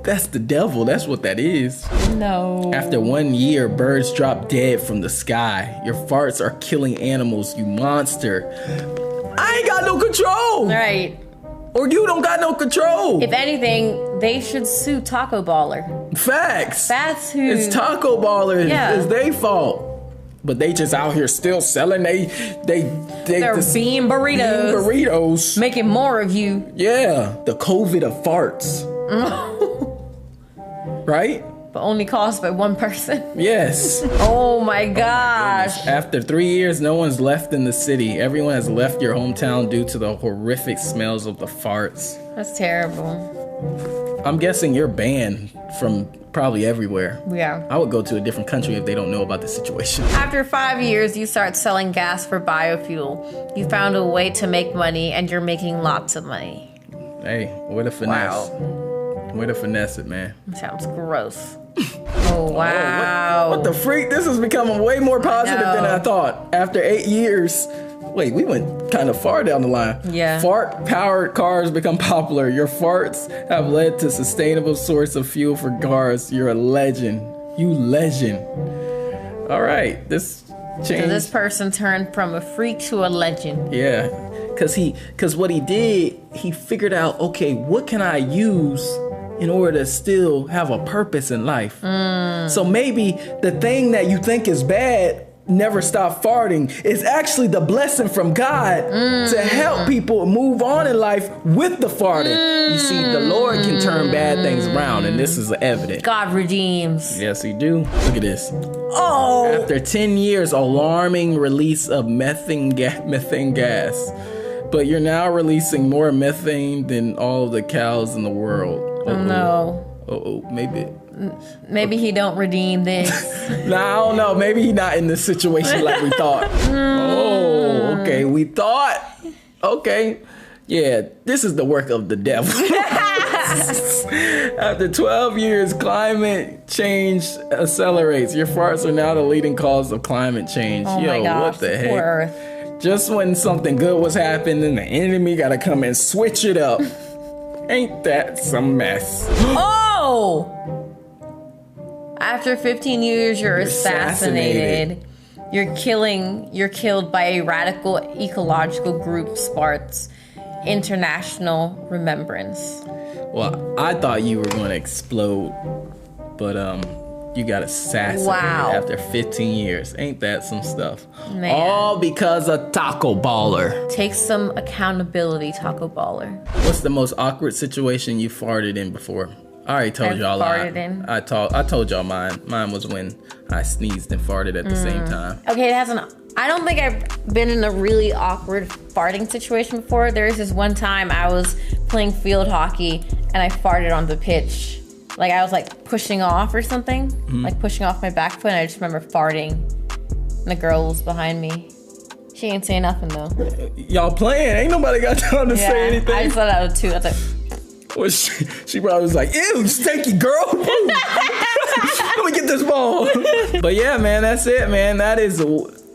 S1: That's the devil, that's what that is.
S2: No.
S1: After 1 year, birds drop dead from the sky. Your farts are killing animals, you monster. I ain't got no control.
S2: Right.
S1: Or you don't got no control.
S2: If anything, they should sue Taco Baller.
S1: Facts.
S2: That's who.
S1: It's Taco Baller.
S2: Yeah.
S1: It's their fault. But they just out here still selling
S2: They're bean burritos. Making more of you.
S1: Yeah. The COVID of farts. Right?
S2: But only caused by one person.
S1: Yes.
S2: Oh my gosh.
S1: After 3 years, no one's left in the city. Everyone has left your hometown due to the horrific smells of the farts.
S2: That's terrible.
S1: I'm guessing you're banned from probably everywhere.
S2: Yeah.
S1: I would go to a different country if they don't know about the situation.
S2: After 5 years, you start selling gas for biofuel. You found a way to make money, and you're making lots of money.
S1: Hey, what a finesse.
S2: Wow.
S1: Way to finesse it, man.
S2: Sounds gross. Oh, wow.
S1: What the freak? This is becoming way more positive than I thought. After 8 years. Wait, we went kind of far down the line.
S2: Yeah.
S1: Fart-powered cars become popular. Your farts have led to sustainable source of fuel for cars. You're a legend. You legend. All right, this changed.
S2: So this person turned from a freak to a legend.
S1: Yeah, because what he did, he figured out, okay, what can I use in order to still have a purpose in life? So maybe the thing that you think is bad, never stop farting, is actually the blessing from God to help people move on in life with the farting. You see, the Lord can turn bad things around, and this is evident.
S2: God redeems.
S1: Yes, he do. Look at this.
S2: Oh!
S1: After 10 years, alarming release of methane gas. But you're now releasing more methane than all the cows in the world.
S2: Oh, no.
S1: Maybe
S2: he don't redeem this.
S1: Nah, I don't know. Maybe he not in this situation like we thought. Oh, okay. We thought. Okay. Yeah, this is the work of the devil. After 12 years, climate change accelerates. Your farts are now the leading cause of climate change.
S2: Oh my gosh,
S1: what the heck?
S2: poor Earth.
S1: Just when something good was happening, the enemy gotta come and switch it up. Ain't that some mess?
S2: Oh! After 15 years, you're assassinated. You're killed by a radical ecological group, Sparks International Remembrance.
S1: Well, I thought you were gonna explode, but you got assassinated after 15 years. Ain't that some stuff?
S2: Man.
S1: All because of Taco Baller.
S2: Take some accountability, Taco Baller.
S1: What's the most awkward situation you farted in before? I already told y'all. I told y'all mine. Mine was when I sneezed and farted at the same time.
S2: Okay, I don't think I've been in a really awkward farting situation before. There was this one time I was playing field hockey and I farted on the pitch. Like I was like pushing off or something, like pushing off my back foot. And I just remember farting, and the girl was behind me. She ain't saying nothing though.
S1: Y'all playing? Ain't nobody got time to say anything.
S2: I just thought out of two. I was like,
S1: well, she probably was like, ew, stinky girl. Let me get this ball. But yeah, man, that's it, man. That is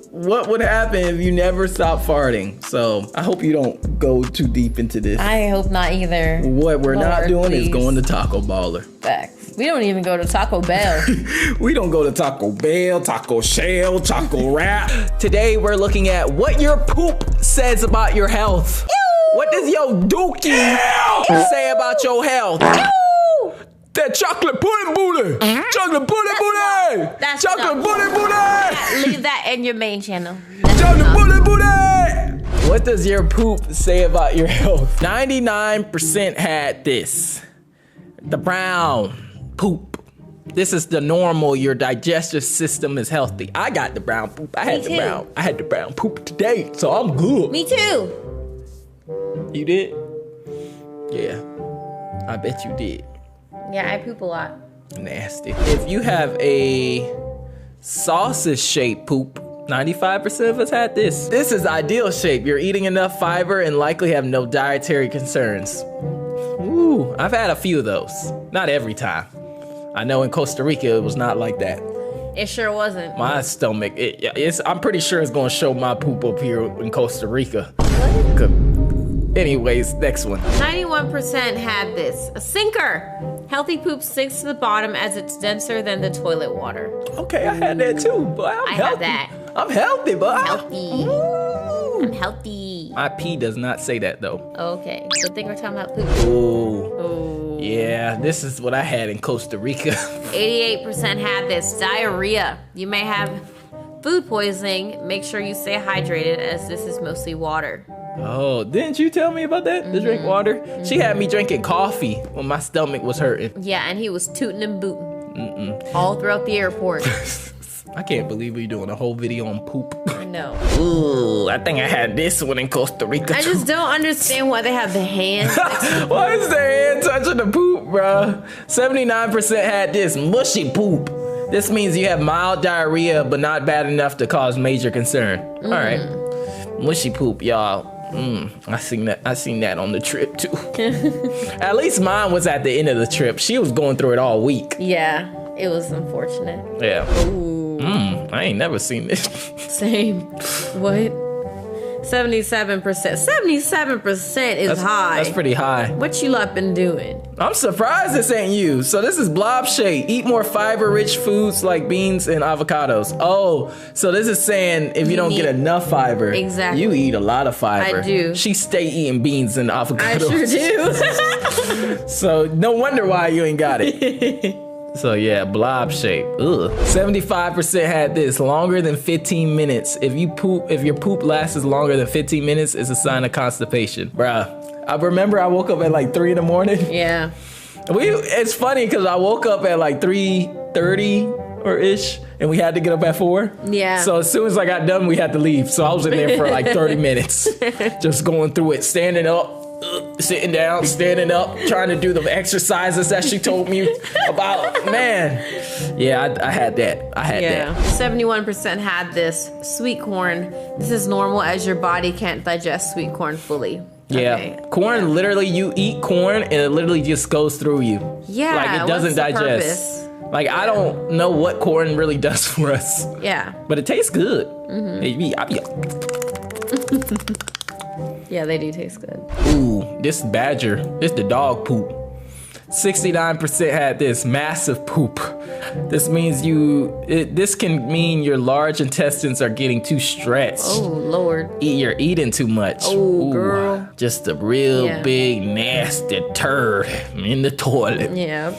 S1: what would happen if you never stopped farting. So I hope you don't go too deep into this.
S2: I hope not either.
S1: What we're not doing is going to Taco Baller.
S2: Facts. We don't even go to Taco Bell.
S1: We don't go to Taco Bell, Taco Shell, Taco Wrap. Today we're looking at what your poop says about your health. Ew. What does your dookie say about your health? Ew. That chocolate pudding booty. Chocolate pudding booty.
S2: That's
S1: chocolate pudding booty.
S2: Leave that in your main channel.
S1: Chocolate pudding booty. What does your poop say about your health? 99% had this. The brown poop. This is the normal. Your digestive system is healthy. I got the brown poop. I had the brown poop today, so I'm good.
S2: Me too.
S1: You did? Yeah. I bet you did.
S2: Yeah, I poop a lot.
S1: Nasty. If you have a sausage-shaped poop, 95% of us had this. This is ideal shape. You're eating enough fiber and likely have no dietary concerns. Ooh, I've had a few of those. Not every time. I know in Costa Rica it was not like that.
S2: It sure wasn't.
S1: My stomach, I'm pretty sure it's gonna show my poop up here in Costa Rica.
S2: What?
S1: Anyways, next one.
S2: 91% had this. A sinker. Healthy poop sinks to the bottom as it's denser than the toilet water.
S1: Okay, I had that too, but I'm healthy.
S2: Had that.
S1: I'm healthy, but
S2: I'm healthy. I'm healthy.
S1: My pee does not say that though.
S2: Okay, good thing we're talking about poop.
S1: Ooh. Yeah, this is what I had in Costa Rica.
S2: 88% had this. Diarrhea. You may have food poisoning. Make sure you stay hydrated as this is mostly water.
S1: Oh, didn't you tell me about that? To drink water? She had me drinking coffee when my stomach was hurting.
S2: Yeah, and he was tooting and booting. All throughout the airport.
S1: I can't believe we're doing a whole video on poop.
S2: I know.
S1: Ooh, I think I had this one in Costa Rica.
S2: I just don't understand why they have the hands.
S1: Why is their hand touching the poop, bruh? 79% had this mushy poop. This means you have mild diarrhea, but not bad enough to cause major concern. All right. Mushy poop, y'all. I seen that on the trip too. At least mine was at the end of the trip. She was going through it all week.
S2: Yeah, it was unfortunate.
S1: Yeah.
S2: Ooh.
S1: I ain't never seen this.
S2: Same. What? 77%. 77% is high.
S1: That's pretty high.
S2: What you lot been doing?
S1: I'm surprised this ain't you. So this is Blob Shake. Eat more fiber-rich foods like beans and avocados. Oh, so this is saying if you don't get enough fiber,
S2: exactly,
S1: you eat a lot of fiber.
S2: I do.
S1: She stay eating beans and avocados.
S2: I sure do.
S1: So no wonder why you ain't got it. So yeah, blob shape. Ugh. 75% had this. Longer than 15 minutes. If your poop lasts longer than 15 minutes, it's a sign of constipation. Bruh. I remember I woke up at like 3 in the morning.
S2: Yeah.
S1: It's funny because I woke up at like 3:30 or ish, and we had to get up at 4.
S2: Yeah.
S1: So as soon as I got done, we had to leave. So I was in there for like 30 minutes, just going through it, standing up, sitting down, standing up, trying to do the exercises that she told me about. Man, yeah, I had that. I had that.
S2: 71% had this. Sweet corn. This is normal as your body can't digest sweet corn fully.
S1: Yeah,
S2: okay.
S1: Corn, literally, you eat corn and it literally just goes through you.
S2: Yeah,
S1: like it doesn't digest. Like I don't know what corn really does for us.
S2: Yeah,
S1: but it tastes good.
S2: Yeah, they do taste good.
S1: Ooh, this badger, this the dog poop. 69% had this massive poop. This means this can mean your large intestines are getting too stretched.
S2: Oh, Lord.
S1: You're eating too much.
S2: Oh, girl.
S1: Just a real big, nasty turd in the toilet.
S2: Yeah.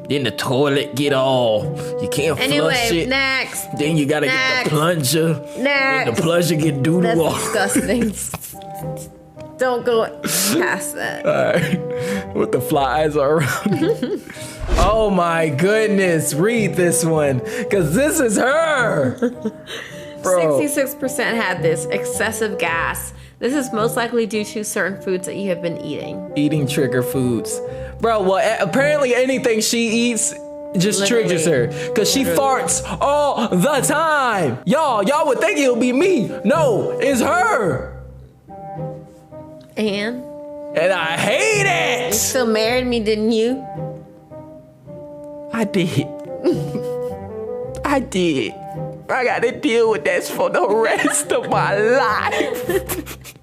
S1: Then the toilet get all, you can't flush it.
S2: Next.
S1: Then you gotta get the plunger.
S2: Next.
S1: Then the plunger get doo-doo off.
S2: That's disgusting. Don't go past that.
S1: All right. What the flies are around. Oh my goodness. Read this one. Because this is her. Bro.
S2: 66% had this. Excessive gas. This is most likely due to certain foods that you have been eating.
S1: Eating trigger foods. Bro, well, apparently anything she eats just triggers her. Because she farts all the time. Y'all would think it would be me. No, it's her.
S2: And
S1: I hate it.
S2: You still married me, didn't you?
S1: I did. I did. I got to deal with this for the rest of my life.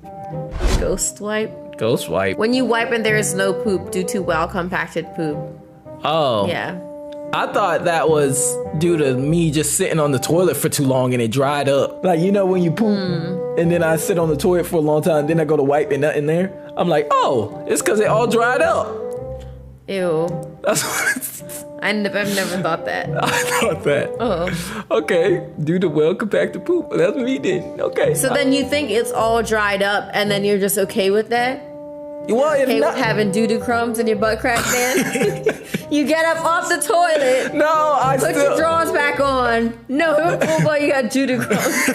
S2: Ghost wipe.
S1: Ghost wipe.
S2: When you wipe and there is no poop due to well compacted poop.
S1: Oh.
S2: Yeah.
S1: I thought that was due to me just sitting on the toilet for too long and it dried up. Like, you know, when you poop and then I sit on the toilet for a long time, then I go to wipe and nothing there. I'm like, oh, it's because it all dried up.
S2: Ew.
S1: That's what
S2: I've never thought that.
S1: I thought that.
S2: Oh.
S1: Okay, due to well compacted poop. That's what he did. Okay.
S2: So then you think it's all dried up and then you're just okay with that?
S1: Well, if
S2: Okay
S1: not,
S2: with having doo-doo crumbs in your butt crack then? You get up off the toilet.
S1: No, I
S2: put
S1: still...
S2: your drawers back on. No, oh boy, you got doo-doo crumbs.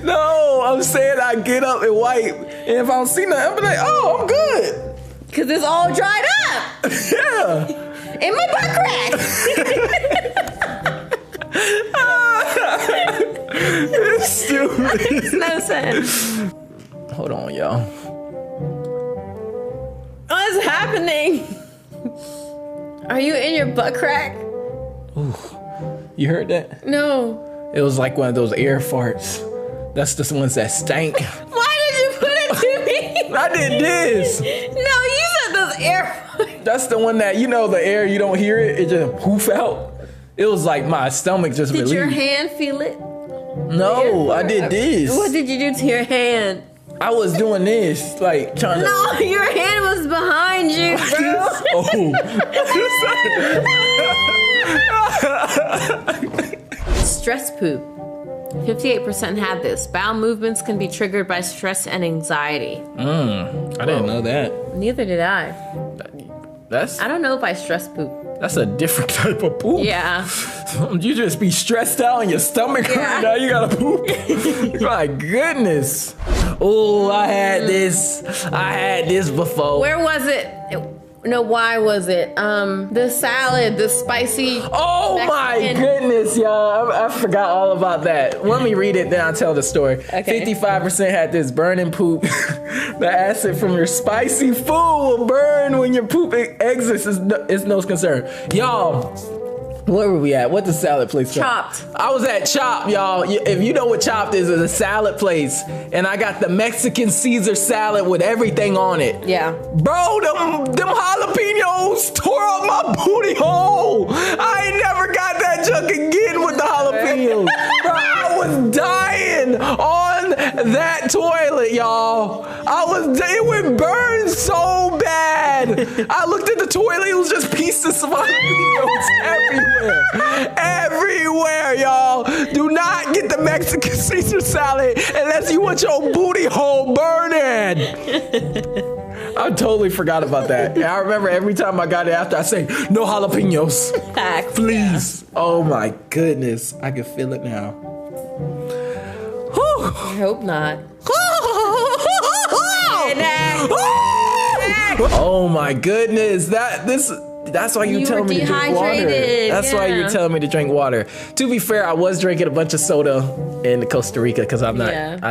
S1: No, I'm saying I get up and wipe. And if I don't see nothing, I'm like, oh, I'm good.
S2: Because it's all dried up.
S1: Yeah.
S2: In my butt crack.
S1: It's stupid.
S2: Makes no sense.
S1: Hold on, y'all.
S2: What's happening? Are you in your butt crack?
S1: Ooh. You heard that?
S2: No.
S1: It was like one of those air farts. That's the ones that stank.
S2: Why did you put it to me?
S1: I did this.
S2: No, you said those air farts.
S1: That's the one that, you know, the air, you don't hear it. It just poof out. It was like my stomach just
S2: Did
S1: relieved.
S2: your hand feel it?
S1: No, I did this.
S2: What did you do to your hand?
S1: I was doing this, like trying to.
S2: No, your hand was behind you, bro.
S1: Oh.
S2: Stress poop. 58% had this. Bowel movements can be triggered by stress and anxiety.
S1: I didn't know that.
S2: Neither did I.
S1: I
S2: don't know if I stress poop.
S1: That's a different type of poop.
S2: Yeah.
S1: You just be stressed out and your stomach hurt. Now you gotta poop. My goodness. Oh, I had this. I had this before.
S2: Where was it? No, why was it? The salad, the spicy.
S1: Oh
S2: Mexican.
S1: my goodness, y'all. I forgot all about that. Let me read it, then I'll tell the story.
S2: Okay.
S1: 55% had this burning poop. The acid from your spicy food will burn when your poop exits is no concern. Y'all, where were we at? What the salad place called?
S2: Chopped.
S1: I was at Chopped, y'all. If you know what Chopped is, it's a salad place. And I got the Mexican Caesar salad with everything on it.
S2: Yeah.
S1: Bro, them jalapenos tore up my booty hole. I ain't never got that junk again with the jalapenos. Bro, I was dying on that toilet, y'all. It would burn so bad. I looked at the toilet, it was just pieces of jalapenos everywhere. Everywhere, y'all. Do not get the Mexican Caesar salad unless you want your booty hole burning. I totally forgot about that. And I remember every time I got it after I say, no jalapenos.
S2: Facts,
S1: Please. Yeah. Oh my goodness. I can feel it now. Whew.
S2: I hope not.
S1: Oh my goodness. That's why you tell me to drink water. That's why you're telling me to drink water. To be fair, I was drinking a bunch of soda in Costa Rica because I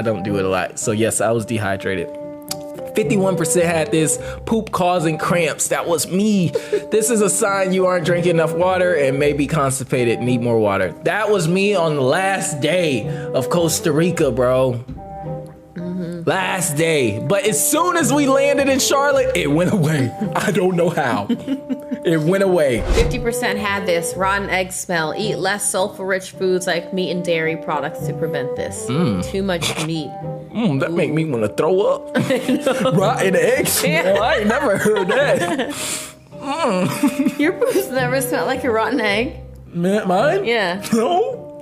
S1: don't do it a lot. So yes, I was dehydrated. 51% had this poop causing cramps. That was me. This is a sign you aren't drinking enough water and may be constipated, need more water. That was me on the last day of Costa Rica, bro. Last day. But as soon as we landed in Charlotte, it went away. I don't know how. It went away.
S2: 50% had this rotten egg smell. Eat less sulfur-rich foods like meat and dairy products to prevent this. Too much meat.
S1: That make me want to throw up. Rotten egg smell. I ain't never heard that.
S2: Your poop's never smelled like a rotten egg?
S1: Mine?
S2: Yeah.
S1: No?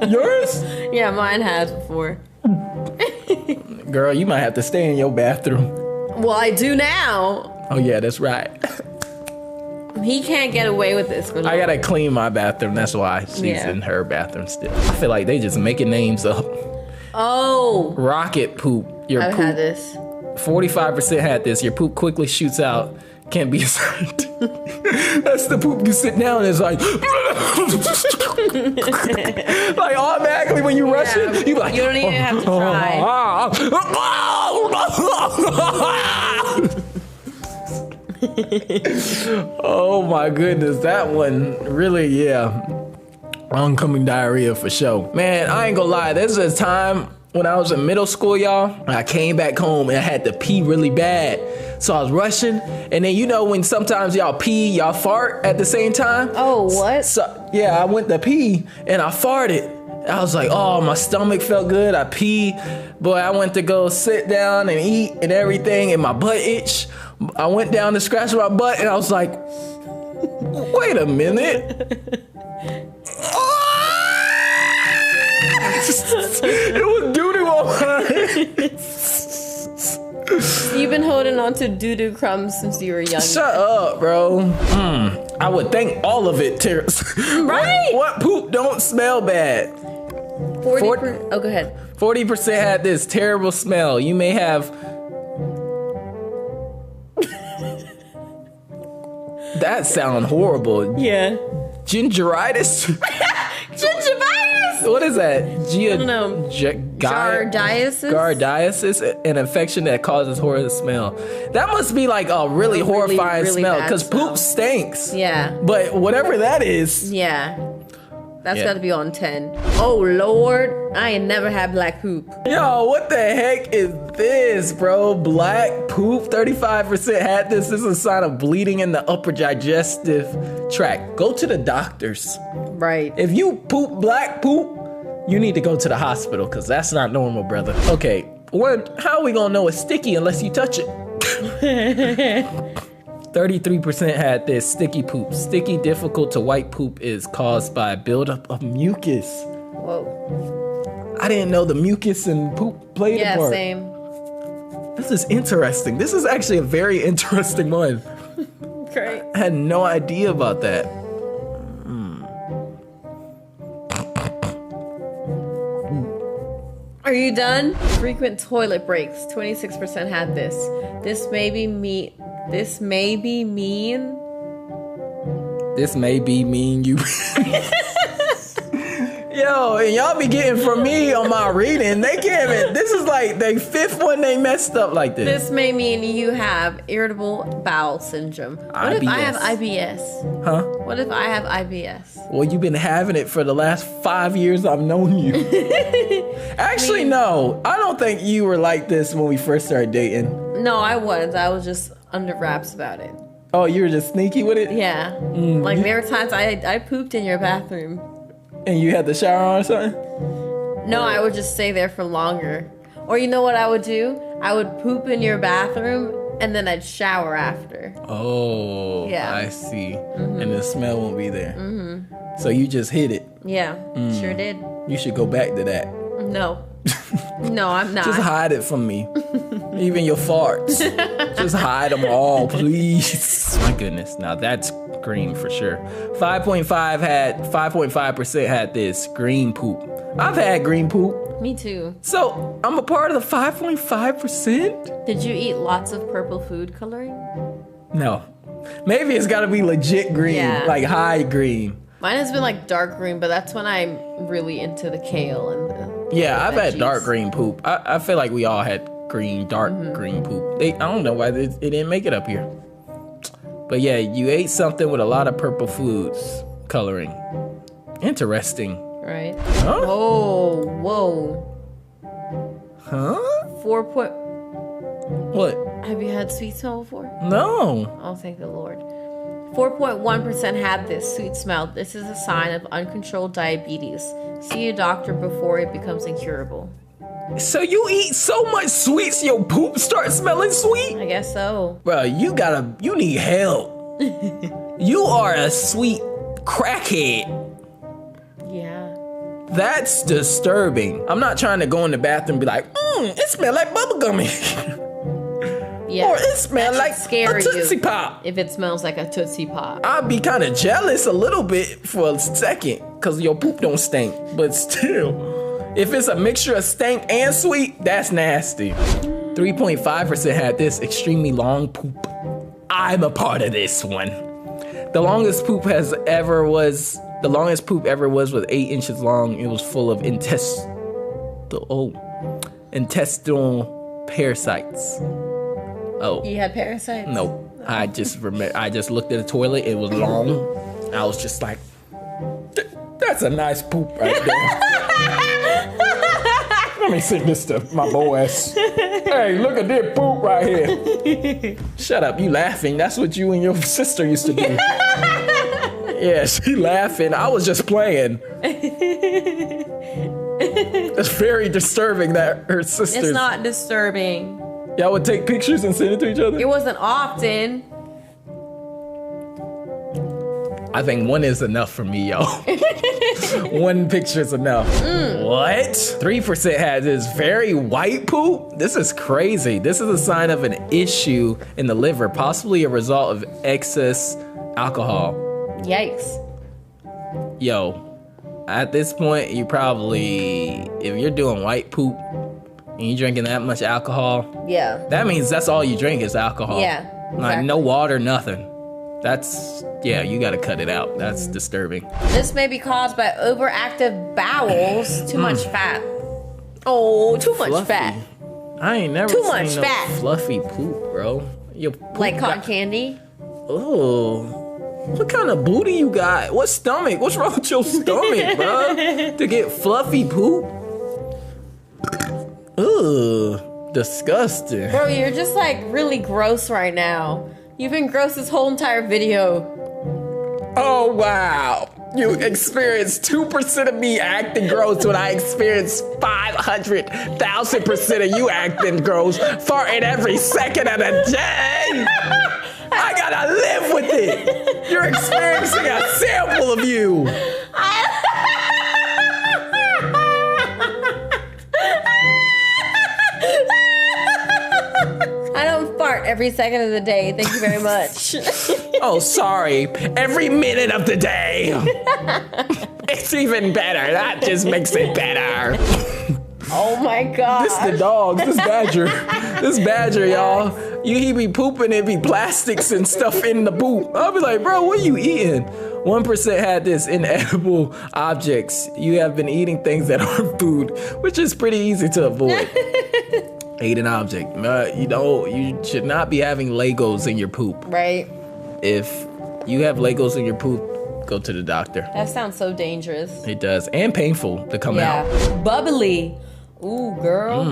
S1: Yours?
S2: Yeah, mine has before.
S1: Girl, you might have to stay in your bathroom.
S2: Well, I do now.
S1: Oh yeah, that's right.
S2: He can't get away with this.
S1: I gotta clean my bathroom. That's why she's in her bathroom still. I feel like they just making names up.
S2: Oh.
S1: Rocket poop.
S2: I've had this.
S1: 45% had this. Your poop quickly shoots out. Can't be discerned. That's the poop you sit down and it's like like automatically when you rush it, you like
S2: you don't even have to try.
S1: Oh my goodness, that one really, oncoming diarrhea for sure. Man, I ain't gonna lie, there's a time when I was in middle school, y'all, I came back home and I had to pee really bad. So I was rushing, and then you know when sometimes y'all pee, y'all fart at the same time?
S2: Oh, what?
S1: So, yeah, I went to pee, and I farted. I was like, oh, my stomach felt good, I peed. Boy, I went to go sit down and eat and everything, and my butt itched. I went down to scratch my butt, and I was like, wait a minute. It was doo-doo on my
S2: You've been holding on to doo-doo crumbs since you were young.
S1: Shut up, bro. I would think all of it,
S2: Right?
S1: What poop don't smell bad?
S2: 40%. Oh, go ahead.
S1: 40% had this terrible smell. You may have... That sound horrible.
S2: Yeah.
S1: Gingeritis?
S2: Gingivitis?
S1: What is that?
S2: I don't know. Giardiasis?
S1: Giardiasis, an infection that causes horrible smell. That must be like a really horrifying
S2: really
S1: smell,
S2: bad
S1: because
S2: smell.
S1: poop stinks.
S2: Yeah.
S1: But whatever that is.
S2: Yeah. That's got to be on 10. Oh, Lord. I ain't never had black poop.
S1: Yo, what the heck is this, bro? Black poop? 35% had this. This is a sign of bleeding in the upper digestive tract. Go to the doctors.
S2: Right.
S1: If you poop black poop, you need to go to the hospital, because that's not normal, brother. Okay, how are we going to know it's sticky unless you touch it? 33% had this sticky poop. Sticky, difficult to wipe poop is caused by buildup of mucus.
S2: Whoa.
S1: I didn't know the mucus and poop played a part.
S2: Yeah, same.
S1: This is interesting. This is actually a very interesting one.
S2: Great.
S1: I had no idea about that.
S2: Are you done? Frequent toilet breaks. 26% had this. This may be This may be mean.
S1: This may be mean you. Yo, and y'all be getting from me on my reading. They can't even. This is like the 5th one they messed up like this.
S2: This may mean you have irritable bowel syndrome. What if I have IBS?
S1: Huh?
S2: What if I have IBS?
S1: Well, you've been having it for the last 5 years I've known you. Actually, no. I don't think you were like this when we first started dating.
S2: No, I was. I was just under wraps about it.
S1: Oh, you were just sneaky with it?
S2: Yeah. Like there were times I pooped in your bathroom.
S1: And you had the shower on or something?
S2: No, I would just stay there for longer. Or you know what I would do? I would poop in your bathroom and then I'd shower after.
S1: Oh,
S2: yeah.
S1: I see. And the smell won't be there. So you just hid it.
S2: Yeah, sure did.
S1: You should go back to that.
S2: No. No, I'm not.
S1: Just hide it from me. Even your farts. Just hide them all, please. My goodness. Now that's green for sure. 5.5% had this green poop. I've had green poop.
S2: Me too.
S1: So I'm a part of the 5.5%?
S2: Did you eat lots of purple food coloring?
S1: No. Maybe it's gotta be legit green, like high green.
S2: Mine has been like dark green, but that's when I'm really into the kale and the
S1: I've had
S2: veggies.
S1: dark green poop. I feel like we all had dark green poop. I don't know why it didn't make it up here. But yeah, you ate something with a lot of purple foods coloring. Interesting.
S2: Right.
S1: Huh?
S2: Oh, whoa.
S1: Huh?
S2: 4.
S1: What?
S2: Have you had sweet smell before?
S1: No.
S2: Oh, thank the Lord. 4.1% had this sweet smell. This is a sign of uncontrolled diabetes. See a doctor before it becomes incurable.
S1: So you eat so much sweets, your poop starts smelling sweet?
S2: I guess so.
S1: Bro, you need help. You are a sweet crackhead.
S2: Yeah.
S1: That's disturbing. I'm not trying to go in the bathroom and be like, it smells like bubblegum.
S2: Yeah.
S1: Or it smells like
S2: scare
S1: a Tootsie
S2: you
S1: Pop.
S2: if it smells like a Tootsie Pop.
S1: I'd be kind of jealous a little bit for a second because your poop don't stink. But still, if it's a mixture of stank and sweet, that's nasty. 3.5% had this extremely long poop. I'm a part of this one. The longest poop ever was with 8 inches long. It was full of intestinal parasites. Oh.
S2: You had parasites?
S1: No. I just looked at the toilet. It was long. I was just like, that's a nice poop right there. Let me sing this to my boys. Hey, look at this poop right here. Shut up, you laughing. That's what you and your sister used to do. Yeah, she laughing. I was just playing. It's very disturbing that her sisters.
S2: It's not disturbing.
S1: Y'all would take pictures and send it to each other?
S2: It wasn't often.
S1: I think one is enough for me, yo. One picture is enough. What? 3% had this very white poop? This is crazy. This is a sign of an issue in the liver, possibly a result of excess alcohol.
S2: Yikes.
S1: Yo, at this point, you probably, if you're doing white poop and you drinking that much alcohol,
S2: Yeah.
S1: that means that's all you drink is alcohol.
S2: Yeah.
S1: Like
S2: Exactly.
S1: no water, nothing. You gotta cut it out. That's disturbing.
S2: This may be caused by overactive bowels, too much fat. Oh, too much
S1: Fluffy.
S2: fat.
S1: I ain't never
S2: Too
S1: seen
S2: much
S1: no
S2: fat.
S1: fluffy poop, bro. Your poop
S2: Like cotton candy.
S1: Oh, what kind of booty you got? What stomach? What's wrong with your stomach, bro? To get fluffy poop? Ugh, disgusting.
S2: Bro, you're just like really gross right now. You've been gross this whole entire video.
S1: Oh, wow. You experienced 2% of me acting gross when I experienced 500,000% of you acting gross farting every second of the day. I gotta live with it. You're experiencing a sample of you.
S2: I don't fart every second of the day. Thank you very much.
S1: Oh, sorry. Every minute of the day. It's even better. That just makes it better.
S2: Oh my god.
S1: This the dogs. This badger. This badger, y'all. He be pooping. It be plastics and stuff in the poop. I'll be like, bro, what are you eating? 1% had this: inedible objects. You have been eating things that aren't food, which is pretty easy to avoid. Ate an object. You should not be having Legos in your poop.
S2: Right.
S1: If you have Legos in your poop, go to the doctor.
S2: That sounds so dangerous.
S1: It does. And painful to come out.
S2: Bubbly. Ooh, girl.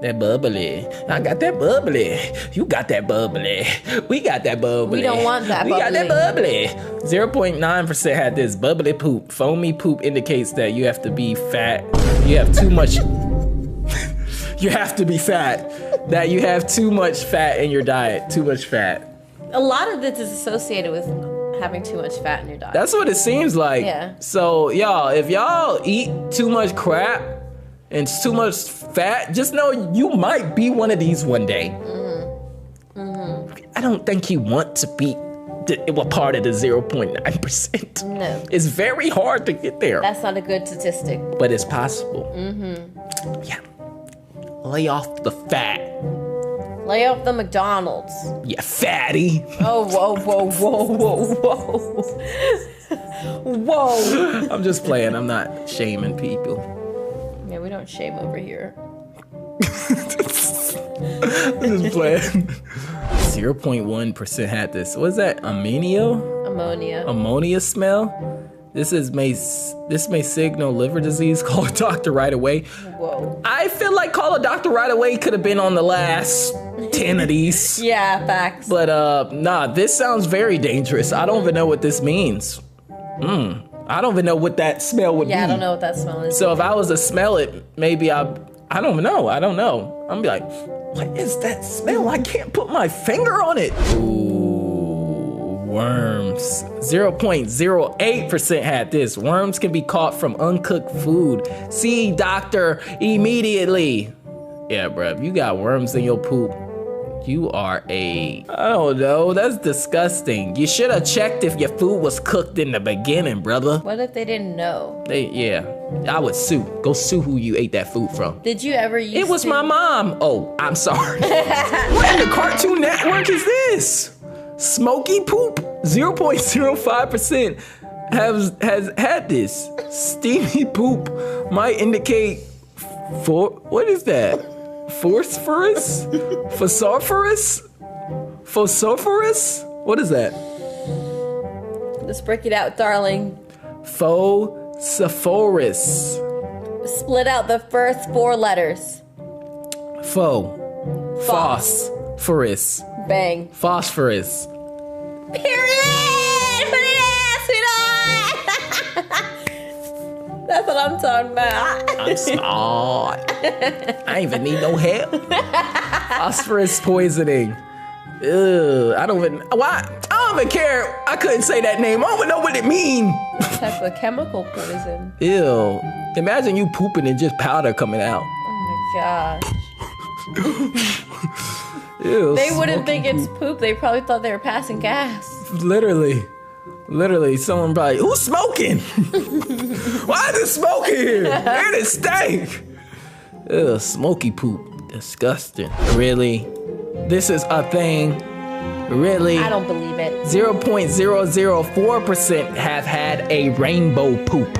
S1: That bubbly. I got that bubbly. You got that bubbly. We got that bubbly.
S2: We don't want that
S1: bubbly. We got that bubbly. 0.9% had this: bubbly poop. Foamy poop indicates that you have to be fat. You have too much. You have to be fat. That you have too much fat in your diet. Too much fat.
S2: A lot of this is associated with having too much fat in your diet.
S1: That's what it seems like.
S2: Yeah.
S1: So, y'all, if y'all eat too much crap and too much fat, just know you might be one of these one day. I don't think you want to be a part of the 0.9%.
S2: No.
S1: It's very hard to get there.
S2: That's not a good statistic.
S1: But it's possible. Yeah. Lay off the fat.
S2: Lay off the McDonald's.
S1: Yeah, fatty.
S2: Oh, whoa, whoa, whoa, whoa, whoa. Whoa.
S1: I'm just playing. I'm not shaming people.
S2: Yeah, we don't shame over here.
S1: I'm just playing. 0.1% had this. What's that? Ammonia smell? This may signal liver disease. Call a doctor right away.
S2: Whoa.
S1: I feel like call a doctor right away could have been on the last 10 of these.
S2: Yeah, facts.
S1: But nah, this sounds very dangerous. I don't even know what this means. I don't even know what that smell would be.
S2: Yeah, I don't know what that smell is.
S1: So if I was to smell it, maybe I don't know. I'm be like, what is that smell? I can't put my finger on it. Ooh. Worms. 0.08% had this. Worms can be caught from uncooked food. See doctor immediately. Yeah, bruh, you got worms in your poop. You are I don't know, that's disgusting. You should have checked if your food was cooked in the beginning, brother.
S2: What if they didn't know?
S1: I would sue. Go sue who you ate that food from.
S2: Did you ever use
S1: It was my mom. Oh, I'm sorry. What in the Cartoon Network is this? Smoky poop. 0.05% has had this. Steamy poop might indicate what is that? Phosphorus? Phosphorus? What is that?
S2: Let's break it out, darling.
S1: Phosphorus.
S2: Split out the first 4 letters.
S1: Phosphorus.
S2: Bang.
S1: Phosphorus.
S2: Period! Put it in, sweetheart! That's what I'm talking about.
S1: I'm smart. I ain't even need no help. Phosphorus poisoning. Ew, I don't even care. I couldn't say that name. I don't even know what it means.
S2: What type of chemical poison?
S1: Ew. Imagine you pooping and just powder coming out.
S2: Oh my gosh.
S1: Ew,
S2: They wouldn't think it's poop. They probably thought they were passing gas.
S1: Literally, someone probably, who's smoking? Why is it smoking here? And it stank. Ugh, smoky poop. Disgusting. Really? This is a thing? Really?
S2: I don't believe it.
S1: 0.004% have had a rainbow poop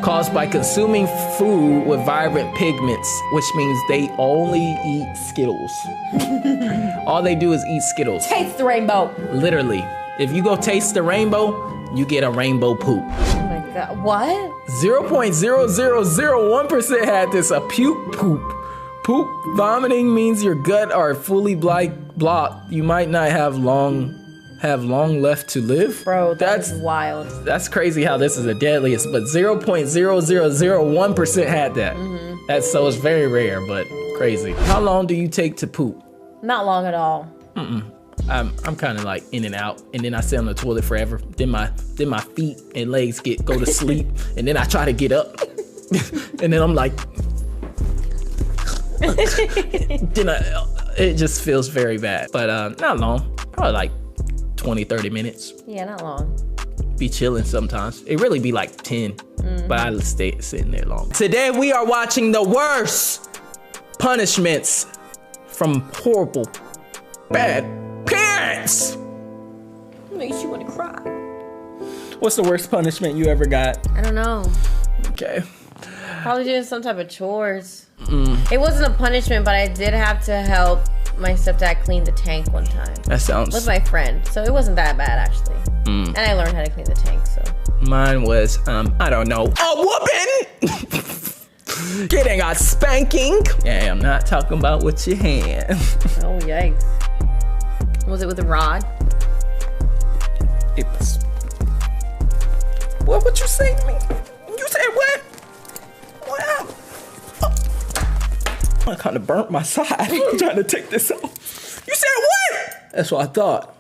S1: caused by consuming food with vibrant pigments, which means they only eat Skittles. All they do is eat Skittles.
S2: Taste the rainbow.
S1: Literally. If you go taste the rainbow, you get a rainbow poop.
S2: Oh my god. What?
S1: 0.0001% had this, a puke poop. Poop vomiting means your gut are fully blocked. You might not have long left to live.
S2: Bro, that's wild.
S1: That's crazy how this is the deadliest, but 0.0001% had that. That's so it's very rare, but crazy. How long do you take to poop?
S2: Not long at all.
S1: I'm kind of like in and out, and then I sit on the toilet forever. Then my feet and legs go to sleep, and then I try to get up, and then I'm like, it just feels very bad. But not long, probably like 20-30 minutes.
S2: Yeah, not long.
S1: Be chilling sometimes. It really be like 10. but I stayed sitting there long. Today we are watching the worst punishments from horrible, bad parents.
S2: Makes you want to cry.
S1: What's the worst punishment you ever got?
S2: I don't know.
S1: Okay.
S2: Probably doing some type of chores. It wasn't a punishment, but I did have to help my stepdad clean the tank one time.
S1: That sounds...
S2: With my friend. So it wasn't that bad, actually. And I learned how to clean the tank, so.
S1: Mine was, I don't know, a whooping! Kid ain't got spanking. Yeah, I'm not talking about with your hand.
S2: Oh, yikes. Was it with a rod?
S1: It was... What you say to me? You said what? Wow. Oh. I kind of burnt my side. I'm trying to take this off. You said what? That's what I thought.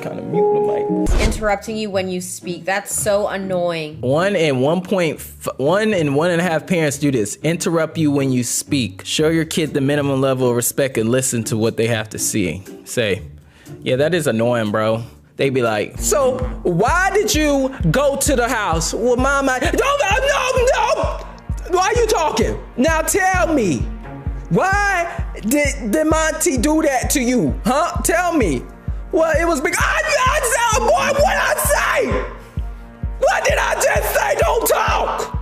S1: Kind of mute the mic.
S2: Interrupting you when you speak. That's so annoying.
S1: 1 and 1.5 parents do this. Interrupt you when you speak. Show your kid the minimum level of respect and listen to what they have to say. Yeah, that is annoying, bro. They be like, so why did you go to the house? Well, mama, no. Why are you talking? Now tell me, why did Monty do that to you? Huh? Tell me. Well, it was because what I say? What did I just say? Don't talk.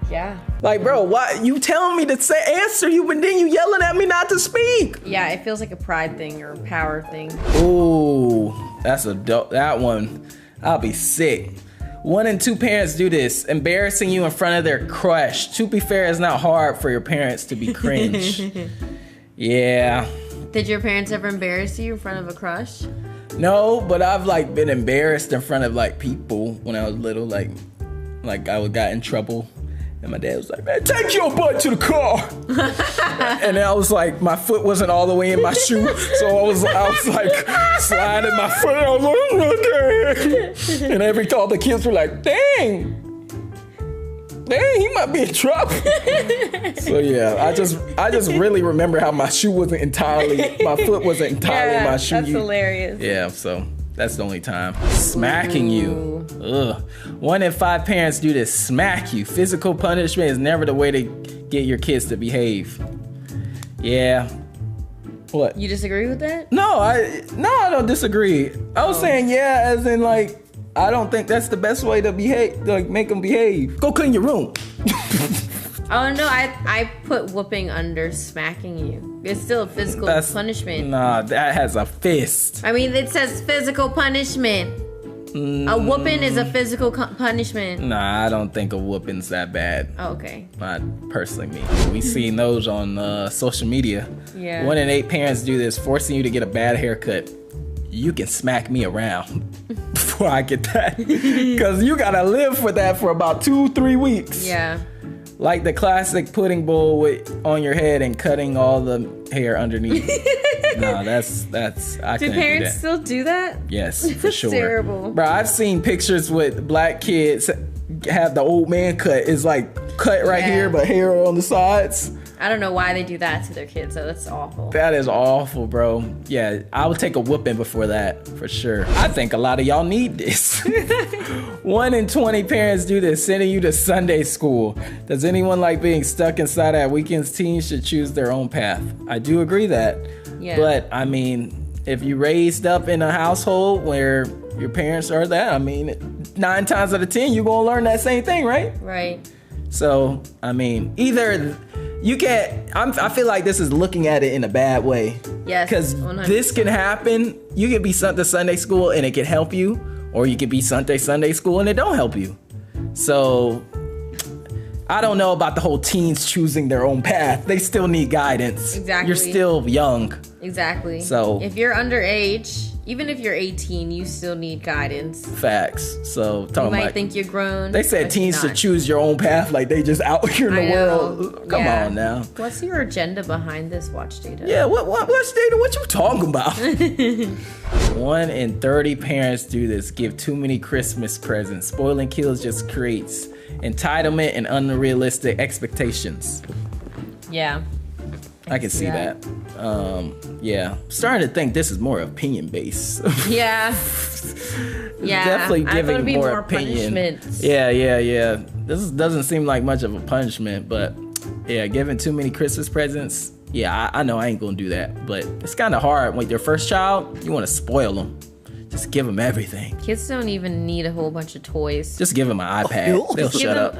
S2: Yeah.
S1: Like, bro, why you telling me to answer you, but then you yelling at me not to speak?
S2: Yeah, it feels like a pride thing or a power thing.
S1: Ooh, that's that one. I'll be sick. 1 and 2 parents do this, embarrassing you in front of their crush. To be fair, it's not hard for your parents to be cringe. Yeah.
S2: Did your parents ever embarrass you in front of a crush?
S1: No, but I've like been embarrassed in front of like people when I was little, like I got in trouble. And my dad was like, man, take your butt to the car. And then I was like, my foot wasn't all the way in my shoe. So I was like sliding my foot. I was like, okay. And all the kids were like, dang, he might be in trouble. So yeah, I just really remember how my foot wasn't entirely in my shoe.
S2: That's hilarious.
S1: Yeah, so that's the only time. Smacking you. Ugh. 1 in 5 parents do this. Smack you. Physical punishment is never the way to get your kids to behave. Yeah. What?
S2: You disagree with that?
S1: No, I don't disagree. I was saying yeah, as in like, I don't think that's the best way to behave, like make them behave. Go clean your room.
S2: Oh no, I put whooping under smacking you. It's still a physical punishment.
S1: Nah, that has a fist.
S2: I mean, it says physical punishment. A whooping is a physical punishment.
S1: Nah, I don't think a whooping's that bad.
S2: Oh, okay.
S1: I personally mean. We seen those on social media.
S2: Yeah.
S1: 1 in 8 parents do this, forcing you to get a bad haircut. You can smack me around before I get that. Because you gotta live for that for about 2-3 weeks.
S2: Yeah.
S1: Like the classic pudding bowl on your head and cutting all the hair underneath. No, that's I
S2: do parents still do that?
S1: Yes, for sure.
S2: Terrible.
S1: Bro, I've seen pictures with black kids have the old man cut. It's like cut right here, but hair on the sides.
S2: I don't know why they do that to their kids, so that's awful.
S1: That is awful, bro. Yeah, I would take a whooping before that, for sure. I think a lot of y'all need this. 1 in 20 parents do this, sending you to Sunday school. Does anyone like being stuck inside at weekends? Teens should choose their own path. I do agree that. Yeah. But, I mean, if you raised up in a household where your parents are that, I mean, 9 times out of 10, you're going to learn that same thing, right?
S2: Right.
S1: So, I mean, either... You can't, I feel like this is looking at it in a bad way.
S2: Yes.
S1: Because this can happen. You can be sent to Sunday school and it can help you. Or you can be sent to Sunday school and it don't help you. So, I don't know about the whole teens choosing their own path. They still need guidance.
S2: Exactly.
S1: You're still young.
S2: Exactly.
S1: So,
S2: if you're underage, even if you're 18, you still need guidance.
S1: Facts. So,
S2: you might think you're grown.
S1: They said teens should choose your own path, like they just out here in the world. Come on now.
S2: What's your agenda behind this WatchData?
S1: Yeah, what WatchData? What you talking about? 1 in 30 parents do this. Give too many Christmas presents. Spoiling kids just creates entitlement and unrealistic expectations.
S2: Yeah.
S1: I can see that. Yeah. Starting to think this is more opinion based.
S2: Yeah. Yeah.
S1: Definitely
S2: I thought it'd
S1: giving
S2: be
S1: more opinion.
S2: punishments.
S1: Yeah. This doesn't seem like much of a punishment, but yeah, giving too many Christmas presents. Yeah, I know I ain't gonna do that, but it's kind of hard with your first child. You want to spoil them. Just give them everything.
S2: Kids don't even need a whole bunch of toys.
S1: Just give them an iPad. They'll shut up.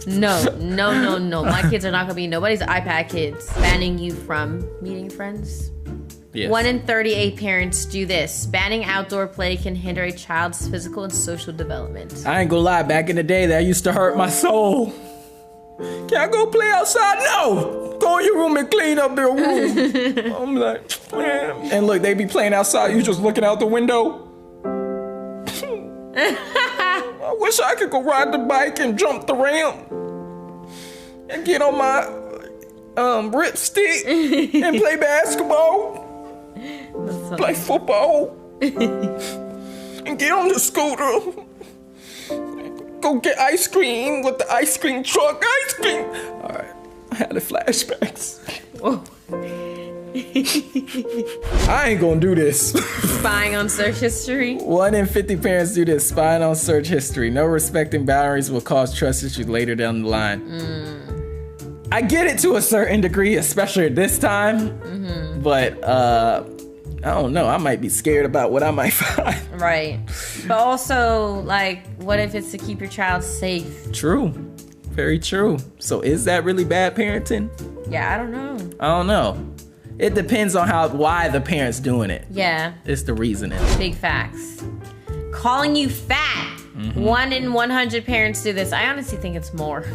S2: No. My kids are not gonna be nobody's iPad kids. Banning you from meeting friends.
S1: Yes.
S2: 1 in 38 parents do this. Banning outdoor play can hinder a child's physical and social development.
S1: I ain't gonna lie, back in the day, that used to hurt my soul. Can I go play outside? No! Go in your room and clean up your room. I'm like, man. And look, they be playing outside, you just looking out the window. I wish I could go ride the bike and jump the ramp. And get on my rip stick and play basketball. Play football. And get on the scooter. Go get ice cream with the ice cream truck. Ice cream. All right. I had the flashbacks.
S2: Whoa.
S1: I ain't gonna do this.
S2: Spying on search history.
S1: 1 in 50 parents do this. Spying on search history. No respecting boundaries will cause trust issues later down the line. I get it to a certain degree, especially at this time. But I don't know. I might be scared about what I might find.
S2: Right. But also, like, what if it's to keep your child safe?
S1: True. Very true. So is that really bad parenting?
S2: Yeah, I don't know. It
S1: depends on why the parent's doing it.
S2: Yeah.
S1: It's the reasoning.
S2: Big facts. Calling you fat. 1 in 100 parents do this. I honestly think it's more.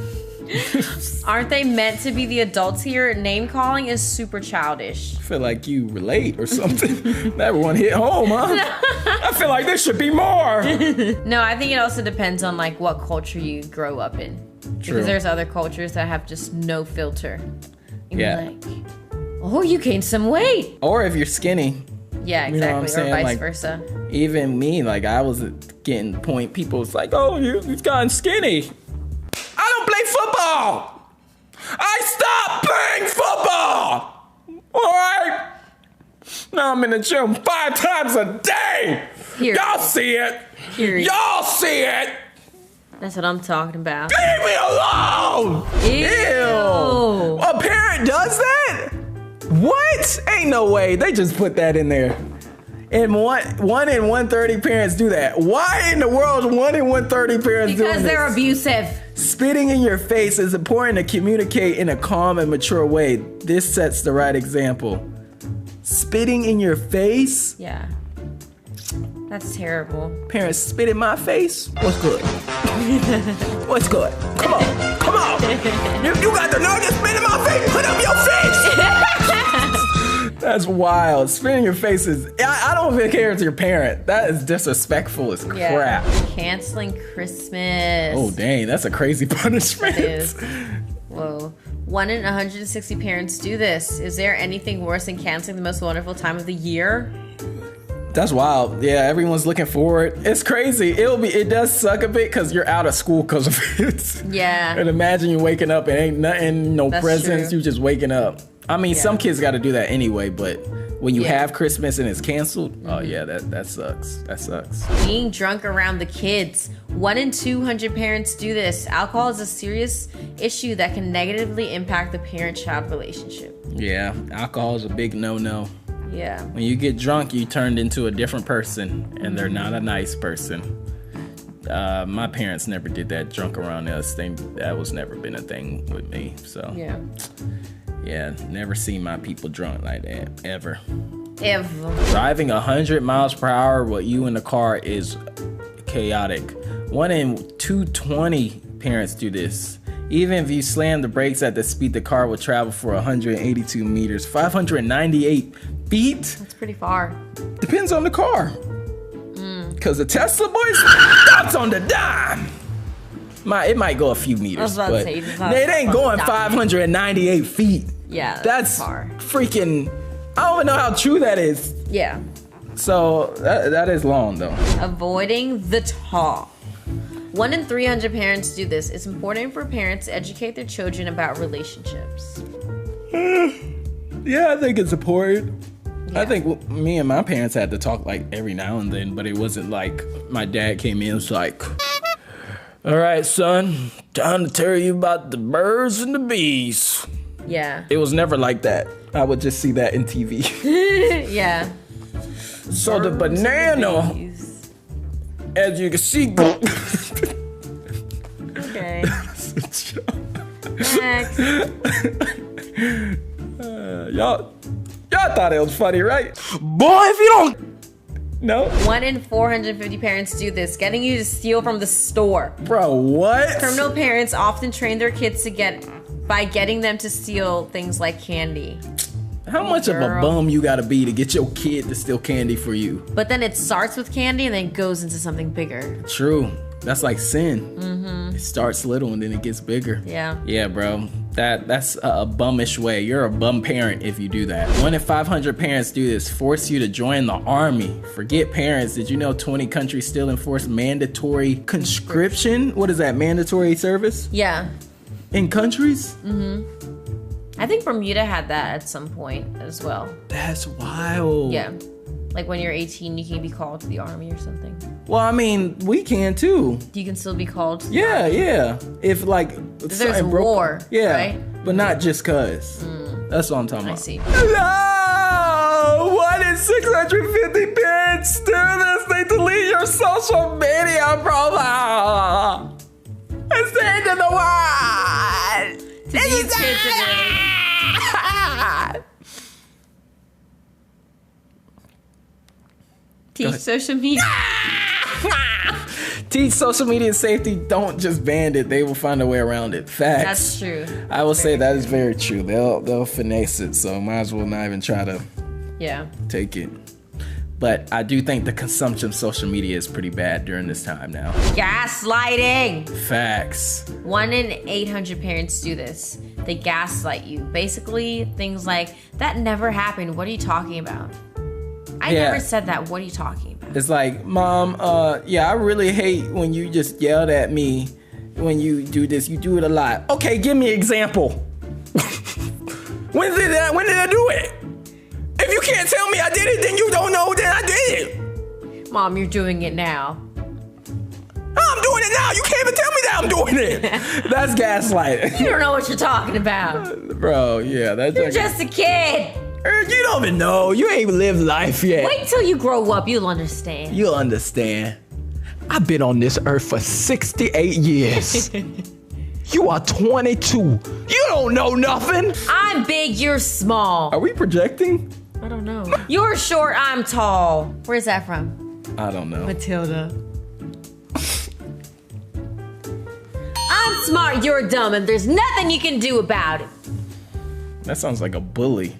S2: Aren't they meant to be the adults here? Name calling is super childish.
S1: I feel like you relate or something. That one hit home, huh? I feel like there should be more.
S2: No, I think it also depends on like what culture you grow up in.
S1: True.
S2: Because there's other cultures that have just no filter. And
S1: Yeah.
S2: you're like, oh, you gained some weight.
S1: Or if you're skinny.
S2: Yeah, exactly.
S1: You know what I'm saying?
S2: Or vice
S1: Like,
S2: versa.
S1: Even me, like I was getting point. People was like, oh, you've gotten skinny. I don't play football. I stopped playing football. All right. Now I'm in the gym 5 times a day.
S2: Period.
S1: Y'all see it.
S2: Period.
S1: Y'all see it.
S2: That's what I'm talking about.
S1: Leave me alone.
S2: Ew.
S1: A parent does that? What? Ain't no way. They just put that in there. And 1 in 130 parents do that. Why in the world 1 in 130 parents do this?
S2: Because they're abusive.
S1: Spitting in your face is important to communicate in a calm and mature way. This sets the right example. Spitting in your face?
S2: Yeah. That's terrible.
S1: Parents spit in my face? What's good? What's good? Come on. Come on. You got the nerve to spit in my face? Put up your face. That's wild. Spit in your face is... I don't even care if it's your parent. That is disrespectful as crap.
S2: Canceling Christmas.
S1: Oh, dang. That's a crazy punishment.
S2: It is. Whoa. 1 in 160 parents do this. Is there anything worse than canceling the most wonderful time of the year?
S1: That's wild. Yeah, everyone's looking forward. It's crazy. It does suck a bit because you're out of school because of it.
S2: Yeah.
S1: And imagine you waking up and ain't nothing, no
S2: That's
S1: presents.
S2: true.
S1: You just waking up. I mean, some kids got to do that anyway, but when you have Christmas and it's canceled, oh yeah, that sucks. That sucks.
S2: Being drunk around the kids. 1 in 200 parents do this. Alcohol is a serious issue that can negatively impact the parent-child relationship.
S1: Yeah, alcohol is a big no-no.
S2: Yeah.
S1: When you get drunk, you turned into a different person, and they're not a nice person. My parents never did that, drunk around us. That was never been a thing with me. So yeah, never seen my people drunk like that ever. Driving 100 miles per hour with you in the car is chaotic. 1 in 220 parents do this. Even if you slam the brakes at the speed, the car will travel for 182 meters, 598 feet.
S2: That's pretty far.
S1: Depends on the car. Because the Tesla boys, that's on the dime. It might go a few meters, but it ain't going 598 feet.
S2: Yeah,
S1: that's
S2: far.
S1: Freaking, I don't even know how true that is.
S2: Yeah.
S1: So that is long though.
S2: Avoiding the talk. 1 in 300 parents do this. It's important for parents to educate their children about relationships.
S1: Yeah, I think it's important.
S2: Yeah.
S1: I think me and my parents had to talk like every now and then, but it wasn't like my dad came in and was like, all right, son, time to tell you about the birds and the bees.
S2: Yeah.
S1: It was never like that. I would just see that in TV.
S2: Yeah.
S1: So the banana, as you can see,
S2: Okay. Next.
S1: y'all thought it was funny, right? Boy, if you don't, no,
S2: 1 in 450 parents do this, getting you to steal from the store.
S1: bro, what?
S2: Criminal parents often train their kids by getting them to steal things like candy.
S1: How much of a
S2: Girl.
S1: bum you gotta be to get your kid to steal candy for you?
S2: But then it starts with candy and then goes into something bigger.
S1: True. That's like sin. It starts little and then it gets bigger.
S2: Yeah.
S1: Yeah, bro. That's a bummish way. You're a bum parent if you do that. 1 in 500 parents do this. Force you to join the army. Forget parents. Did you know 20 countries still enforce mandatory conscription? What is that? Mandatory service?
S2: Yeah.
S1: In countries?
S2: I think Bermuda had that at some point as well.
S1: That's wild.
S2: Yeah. Like when you're 18, you can be called to the army or something.
S1: Well, I mean, we can too.
S2: You can still be called to the
S1: Yeah,
S2: army.
S1: yeah. If like
S2: There's
S1: something broke-
S2: war,
S1: yeah,
S2: right?
S1: but not just cause. That's what I'm talking
S2: I
S1: about.
S2: see.
S1: No! 1 in 650 parents do this. They delete your social media profile. It's the end of the world.
S2: These kids today. Teach social media.
S1: Teach social media safety. Don't just ban it. They will find a way around it. Facts.
S2: That's true.
S1: I will say that is very true. They'll finesse it. So might as well not even try to
S2: Yeah.
S1: take it. But I do think the consumption of social media is pretty bad during this time now.
S2: Gaslighting.
S1: Facts.
S2: 1 in 800 parents do this. They gaslight you. Basically, things like, that never happened. What are you talking about? I
S1: Yeah.
S2: never said that. What are you talking about?
S1: It's like, Mom, yeah, I really hate when you just yelled at me when you do this. You do it a lot. Okay, give me an example. When did I do it? If you can't tell me I did it, then you don't know that I did it.
S2: Mom, you're doing it now.
S1: I'm doing it now. You can't even tell me that I'm doing it. That's gaslighting.
S2: You don't know what you're talking about.
S1: Bro, yeah, that's
S2: You're just a kid.
S1: You don't even know. You ain't even lived life yet.
S2: Wait till you grow up. You'll understand.
S1: You'll understand. I've been on this earth for 68 years. You are 22. You don't know nothing.
S2: I'm big, you're small.
S1: Are we projecting?
S2: I don't know. You're short, I'm tall. Where's that from?
S1: I don't know.
S2: Matilda. I'm smart, you're dumb, and there's nothing you can do about it.
S1: That sounds like a bully.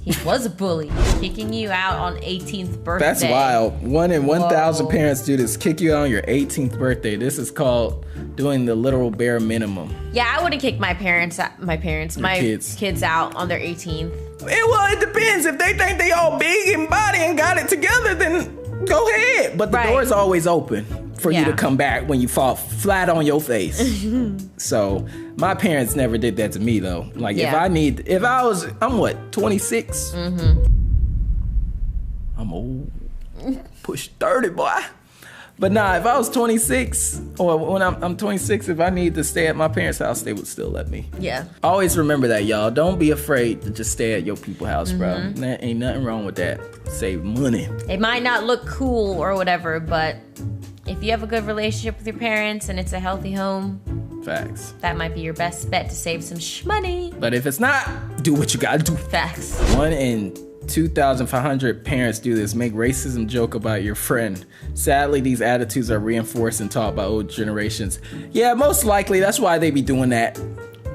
S2: He was a bully, kicking you out on 18th birthday.
S1: That's wild. 1 in 1,000
S2: Whoa.
S1: parents do this. Kick you out on your 18th birthday. This is called doing the literal bare minimum.
S2: Yeah, I wouldn't kick my kids out on their 18th.
S1: Well, it depends. If they think they all big and body and got it together, then go ahead. But the
S2: Right.
S1: door's always open for you
S2: Yeah.
S1: to come back when you fall flat on your face. So my parents never did that to me though. Like
S2: Yeah.
S1: I'm what, 26? I'm old. Push 30, boy. But nah, if I was 26, or when I'm 26, if I need to stay at my parents' house, they would still let me.
S2: Yeah.
S1: Always remember that, y'all. Don't be afraid to just stay at your people's house, bro. There ain't nothing wrong with that. Save money.
S2: It might not look cool or whatever, but if you have a good relationship with your parents and it's a healthy home,
S1: Facts.
S2: that might be your best bet to save some money.
S1: But if it's not, do what you gotta do.
S2: Facts.
S1: 1 in 2,500 parents do this. Make racism joke about your friend. Sadly, these attitudes are reinforced and taught by old generations. Yeah, most likely that's why they be doing that.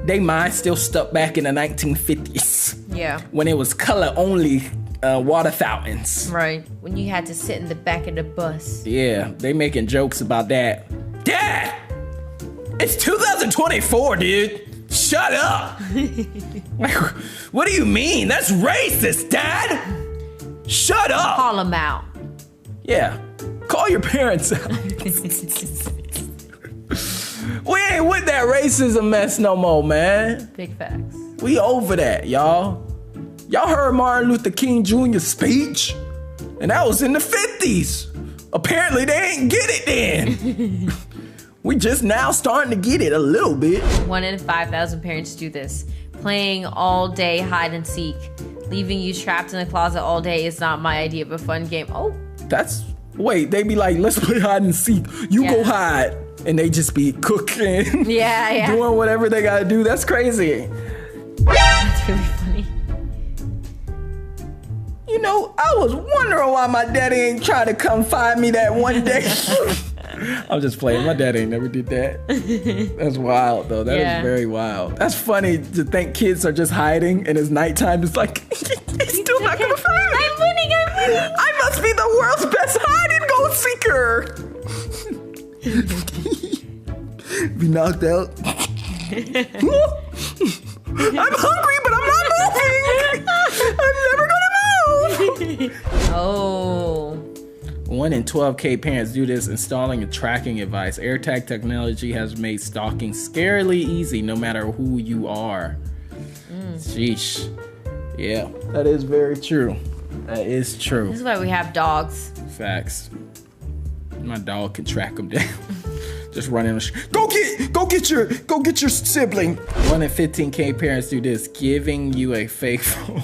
S1: They mind still stuck back in the 1950s
S2: Yeah.
S1: when it was color only water fountains.
S2: Right. When you had to sit in the back of the bus.
S1: Yeah, they making jokes about that. Dad, it's 2024, dude. Shut up. Like, what do you mean? That's racist, Dad. Shut up.
S2: Call them out.
S1: Yeah, call your parents out. We ain't with that racism mess no more, man.
S2: Big facts.
S1: We over that, y'all. Y'all heard Martin Luther King Jr.'s speech? And that was in the 50s. Apparently they ain't get it then. We just now starting to get it a little bit.
S2: 1 in 5,000 parents do this. Playing all day hide and seek. Leaving you trapped in the closet all day is not my idea of a fun game. Oh.
S1: Wait, they be like, let's play hide and seek. You go hide. And they just be cooking.
S2: Yeah.
S1: Doing whatever they gotta do. That's crazy.
S2: That's really funny.
S1: You know, I was wondering why my daddy ain't try to come find me that one day. I'm just playing. My dad ain't never did that. That's wild, though. That is very wild. That's funny to think kids are just hiding and it's nighttime. It's like, he's still not gonna find me.
S2: I'm winning.
S1: I must be the world's best hide and go seeker. Be knocked out. I'm hungry, but I'm not moving. I'm never gonna move.
S2: Oh.
S1: 1 in 12K parents do this, installing a tracking advice. AirTag technology has made stalking scarily easy, no matter who you are. Sheesh. Yeah, that is very true. That is true.
S2: This is why we have dogs.
S1: Facts. My dog can track them down. Just running. Go get your sibling. 1 in 15K parents do this, giving you a fake phone.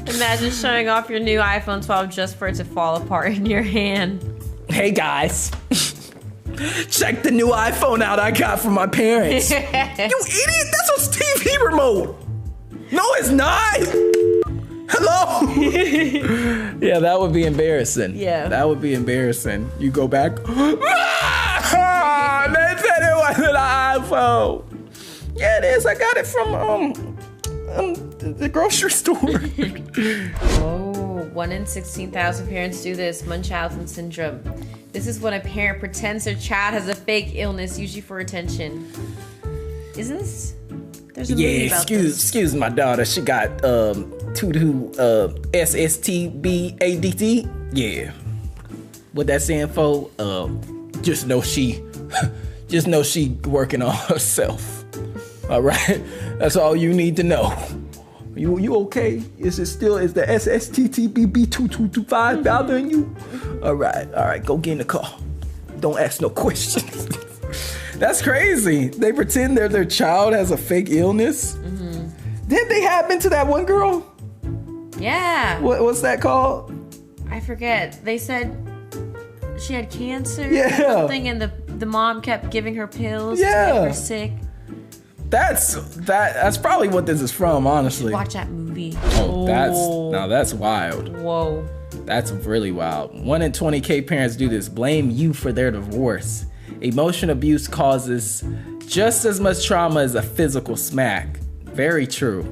S2: Imagine showing off your new iPhone 12 just for it to fall apart in your hand.
S1: Hey guys, check the new iPhone out I got from my parents. You idiot, that's a TV remote. No, it's not. Hello. Yeah, that would be embarrassing.
S2: Yeah.
S1: That would be embarrassing. You go back. They said it wasn't an iPhone. Yeah, it is. I got it from the grocery store.
S2: Oh, 1 in 16,000 parents do this. Munchausen syndrome. This is when a parent pretends their child has a fake illness, usually for attention. Isn't this? There's a movie about this.
S1: Excuse my daughter. She got SSTBADT. Yeah. What that stand for? Just know she working on herself. All right, that's all you need to know. You okay? Is the SSTTBB2225 bothering you? All right, go get in the car. Don't ask no questions. That's crazy. They pretend their child has a fake illness. Didn't they happen to that one girl?
S2: Yeah.
S1: What's that called?
S2: I forget. They said she had cancer or
S1: Yeah.
S2: something, and the mom kept giving her pills to make her sick.
S1: That's probably what this is from, honestly.
S2: Watch that movie.
S1: That's wild.
S2: Whoa.
S1: That's really wild. 1 in 20K parents do this. Blame you for their divorce. Emotional abuse causes just as much trauma as a physical smack. Very true.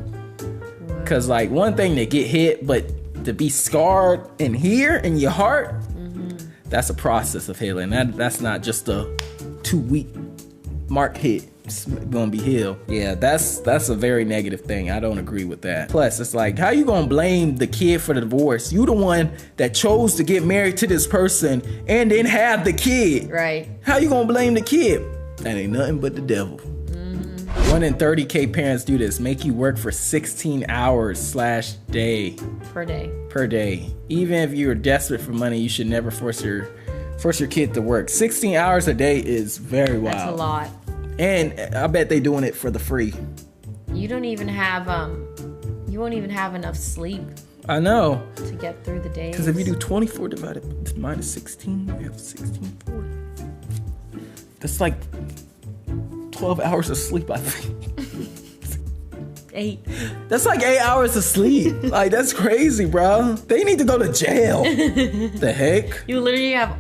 S1: Because, like, one thing to get hit, but to be scarred in here, in your heart, that's a process of healing. That's not just a 2-week mark hit. It's gonna be healed. Yeah, that's a very negative thing. I don't agree with that. Plus, it's like, how you gonna blame the kid for the divorce? You the one that chose to get married to this person and then have the kid.
S2: Right.
S1: How you gonna blame the kid? That ain't nothing but the devil. 1 in 30K parents do this. Make you work for 16 hours /day. Per day. Even if you're desperate for money, you should never force your kid to work. 16 hours a day is very wild.
S2: That's a lot.
S1: And I bet they doing it for the free.
S2: You don't even have you won't even have enough sleep.
S1: I know.
S2: To get through the days.
S1: Because if you do 24 divided minus 16, you have 1640. That's like 12 hours of sleep, I think.
S2: 8.
S1: That's like 8 hours of sleep. Like, that's crazy, bro. They need to go to jail. The heck?
S2: You literally have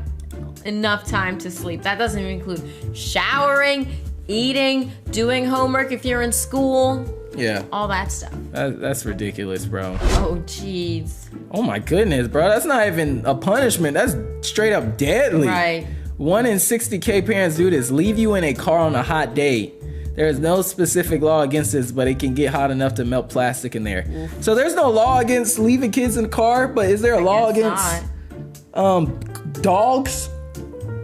S2: enough time to sleep. That doesn't even include showering, eating, doing homework if you're in school.
S1: Yeah.
S2: All that stuff.
S1: That's ridiculous, bro.
S2: Oh, jeez.
S1: Oh, my goodness, bro. That's not even a punishment. That's straight up deadly.
S2: Right.
S1: 1 in 60K parents do this. Leave you in a car on a hot day. There is no specific law against this, but it can get hot enough to melt plastic in there. Oof. So there's no law against leaving kids in the car, but is there a law against dogs?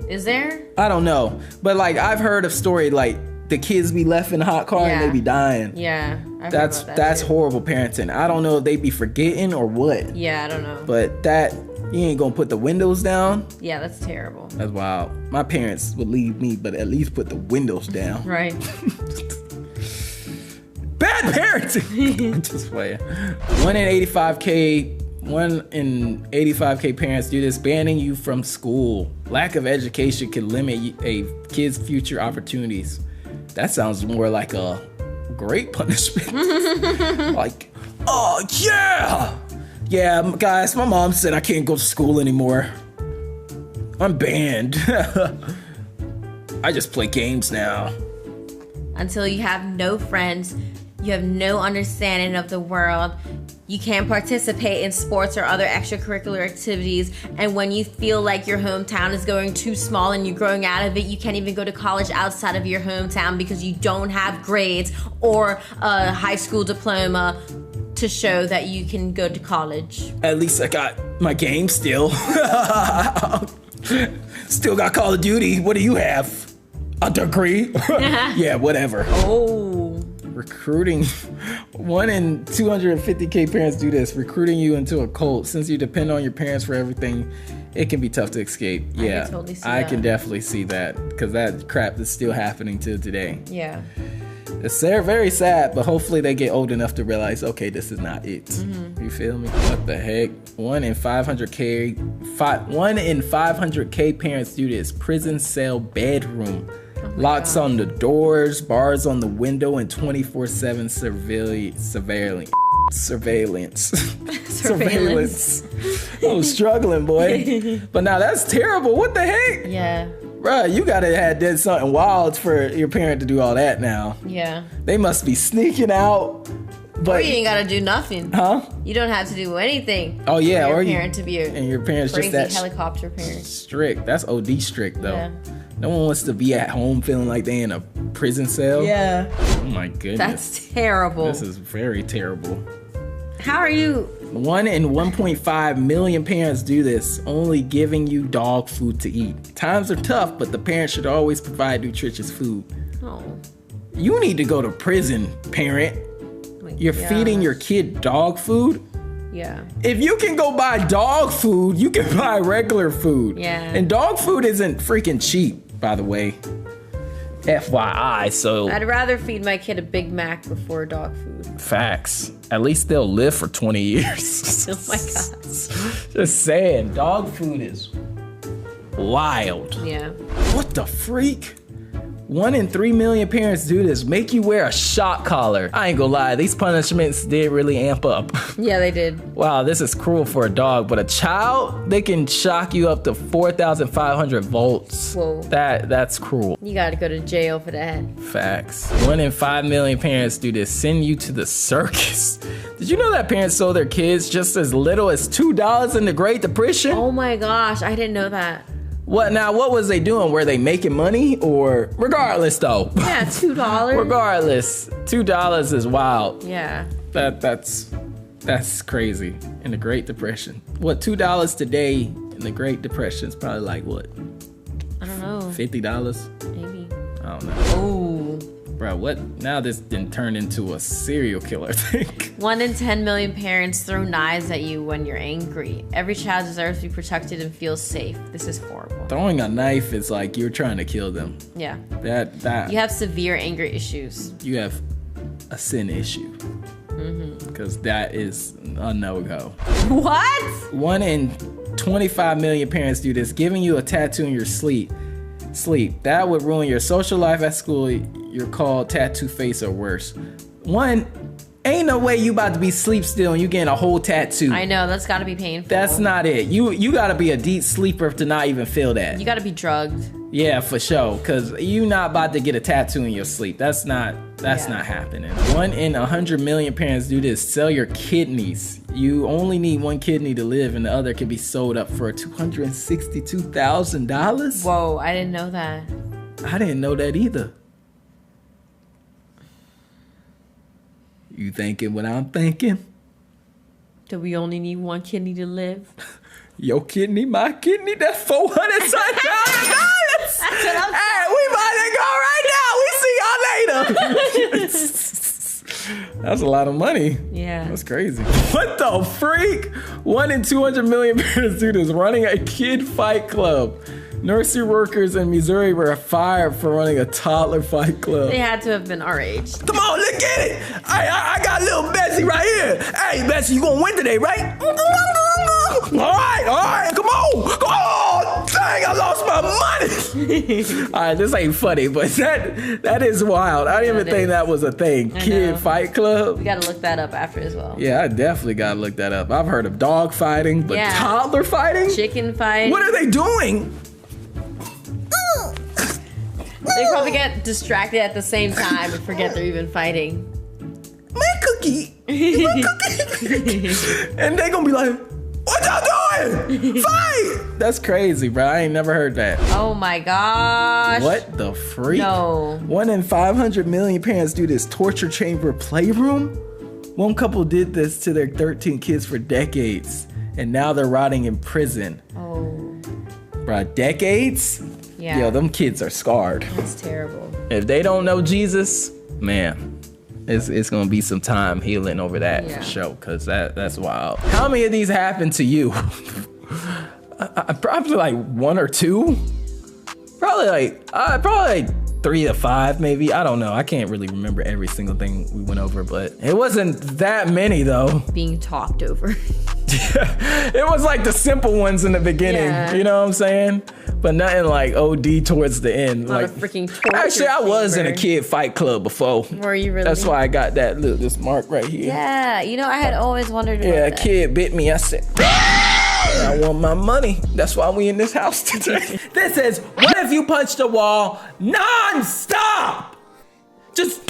S2: Is there?
S1: I don't know. But like, I've heard of story like the kids be left in the hot car and they be dying.
S2: Yeah.
S1: That's horrible parenting. I don't know if they be forgetting or what.
S2: Yeah, I don't know.
S1: But that, you ain't gonna put the windows down?
S2: Yeah, that's terrible.
S1: That's wild. My parents would leave me, but at least put the windows down.
S2: Right.
S1: Bad parenting. Just playing. 1 in 85K parents do this, banning you from school. Lack of education can limit a kid's future opportunities. That sounds more like a great punishment. Like, oh yeah! Yeah, guys, my mom said I can't go to school anymore. I'm banned. I just play games now.
S2: Until you have no friends, you have no understanding of the world, you can't participate in sports or other extracurricular activities, and when you feel like your hometown is going too small and you're growing out of it, you can't even go to college outside of your hometown because you don't have grades or a high school diploma to show that you can go to college.
S1: At least I got my game still. Still got Call of Duty. What do you have? A degree? Yeah, whatever.
S2: Oh.
S1: Recruiting. 1 in 250K parents do this. Recruiting you into a cult. Since you depend on your parents for everything, it can be tough to escape. Yeah, I can definitely see that, because that crap is still happening to today.
S2: Yeah.
S1: It's very sad, but hopefully they get old enough to realize, okay, this is not it. You feel me? What the heck? 1 in 500K parents do this. Prison cell bedroom. Locks on the doors, bars on the window, and 24/7 surveillance. I was struggling, boy. But now that's terrible. What the heck?
S2: Yeah.
S1: Bruh, you gotta have did something wild for your parent to do all that now.
S2: Yeah.
S1: They must be sneaking out. But
S2: or you ain't gotta do nothing.
S1: Huh?
S2: You don't have to do anything.
S1: Oh yeah,
S2: for your parent to be
S1: and your parents
S2: crazy
S1: just that
S2: helicopter parent.
S1: Strict. That's OD strict though.
S2: Yeah.
S1: No one wants to be at home feeling like they in a prison cell.
S2: Yeah.
S1: Oh my goodness.
S2: That's terrible.
S1: This is very terrible.
S2: How are you?
S1: 1 in 1.5 million parents do this, only giving you dog food to eat. Times are tough, but the parents should always provide nutritious food.
S2: Oh.
S1: You need to go to prison, parent. You're feeding your kid dog food?
S2: Yeah.
S1: If you can go buy dog food, you can buy regular food.
S2: Yeah.
S1: And dog food isn't freaking cheap, by the way. FYI, so.
S2: I'd rather feed my kid a Big Mac before dog food.
S1: Facts. At least they'll live for 20 years.
S2: Oh my God.
S1: Just saying, dog food is wild.
S2: Yeah.
S1: What the freak? 1 in 3 million parents do this. Make you wear a shock collar. I ain't gonna lie, these punishments did really amp up.
S2: Yeah, they did.
S1: Wow, this is cruel for a dog, but a child, they can shock you up to 4,500 volts.
S2: Whoa.
S1: That's cruel.
S2: You gotta go to jail for that.
S1: Facts. 1 in 5 million parents do this. Send you to the circus. Did you know that parents sold their kids just as little as $2 in the Great Depression?
S2: Oh my gosh, I didn't know that.
S1: What was they doing? Were they making money? Or regardless though.
S2: Yeah, $2.
S1: Regardless, $2 is wild.
S2: Yeah.
S1: That's crazy. In the Great Depression. What, $2 today in the Great Depression is probably like what?
S2: I don't know.
S1: $50?
S2: Maybe.
S1: I don't know.
S2: Oh.
S1: Bro, what? Now this didn't turn into a serial killer thing.
S2: 1 in 10 million parents throw knives at you when you're angry. Every child deserves to be protected and feel safe. This is horrible.
S1: Throwing a knife is like you're trying to kill them.
S2: Yeah.
S1: That
S2: You have severe anger issues.
S1: You have a sin issue. Because that is a no-go.
S2: What?
S1: 1 in 25 million parents do this, giving you a tattoo in your sleep. That would ruin your social life at school. You're called tattoo face or worse. Ain't no way you about to be sleep still and you getting a whole tattoo.
S2: I know, that's gotta be painful.
S1: That's not it. You gotta be a deep sleeper to not even feel that.
S2: You gotta be drugged.
S1: Yeah, for sure. Cause you not about to get a tattoo in your sleep. That's not happening. 1 in 100 million parents do this. Sell your kidneys. You only need one kidney to live and the other can be sold up for $262,000.
S2: Whoa, I didn't know that.
S1: I didn't know that either. You thinking what I'm thinking?
S2: Do we only need one kidney to live?
S1: Your kidney, my kidney, that's $400,000.
S2: That's what I'm saying.
S1: Hey, we about to go right now. We see y'all later. That's a lot of money.
S2: Yeah.
S1: That's crazy. What the freak? 1 in 200 million parents do this. Running a kid fight club. Nursery workers in Missouri were fired for running a toddler fight club.
S2: They had to have been our age.
S1: Come on, look at it. I got little Bessie right here. Hey, Bessie, you gonna win today, right? All right, come on. Dang, I lost my money. All right, this ain't funny, but that is wild. I didn't even think that was a thing. Kid fight club.
S2: We gotta look that up after as well.
S1: Yeah, I definitely gotta look that up. I've heard of dog fighting, but toddler fighting?
S2: Chicken fight.
S1: What are they doing?
S2: They probably get distracted at the same time and forget they're even fighting.
S1: My cookie. And they gonna be like, what y'all doing? Fight! That's crazy, bro. I ain't never heard that.
S2: Oh my gosh.
S1: What the freak?
S2: No.
S1: 1 in 500 million parents do this torture chamber playroom. One couple did this to their 13 kids for decades, and now they're rotting in prison.
S2: Oh.
S1: Bro, decades?
S2: Yeah.
S1: Yo, them kids are scarred.
S2: That's terrible.
S1: If they don't know Jesus, man, it's gonna be some time healing over that for sure, because that's wild. How many of these happened to you? Probably like 1 or 2. Probably like 3 to 5 maybe. I don't know. I can't really remember every single thing we went over, but it wasn't that many though.
S2: Being talked over.
S1: It was like the simple ones in the beginning, you know what I'm saying? But nothing like OD towards the end.
S2: Not
S1: like
S2: a freaking torture
S1: actually, I was
S2: chamber.
S1: in a kid fight club before.
S2: Were you really?
S1: That's why I got that this mark right here.
S2: Yeah, you know, I had always wondered about that.
S1: A kid bit me. I said, I want my money. That's why we in this house today. This is, what if you punched a wall non-stop? Just,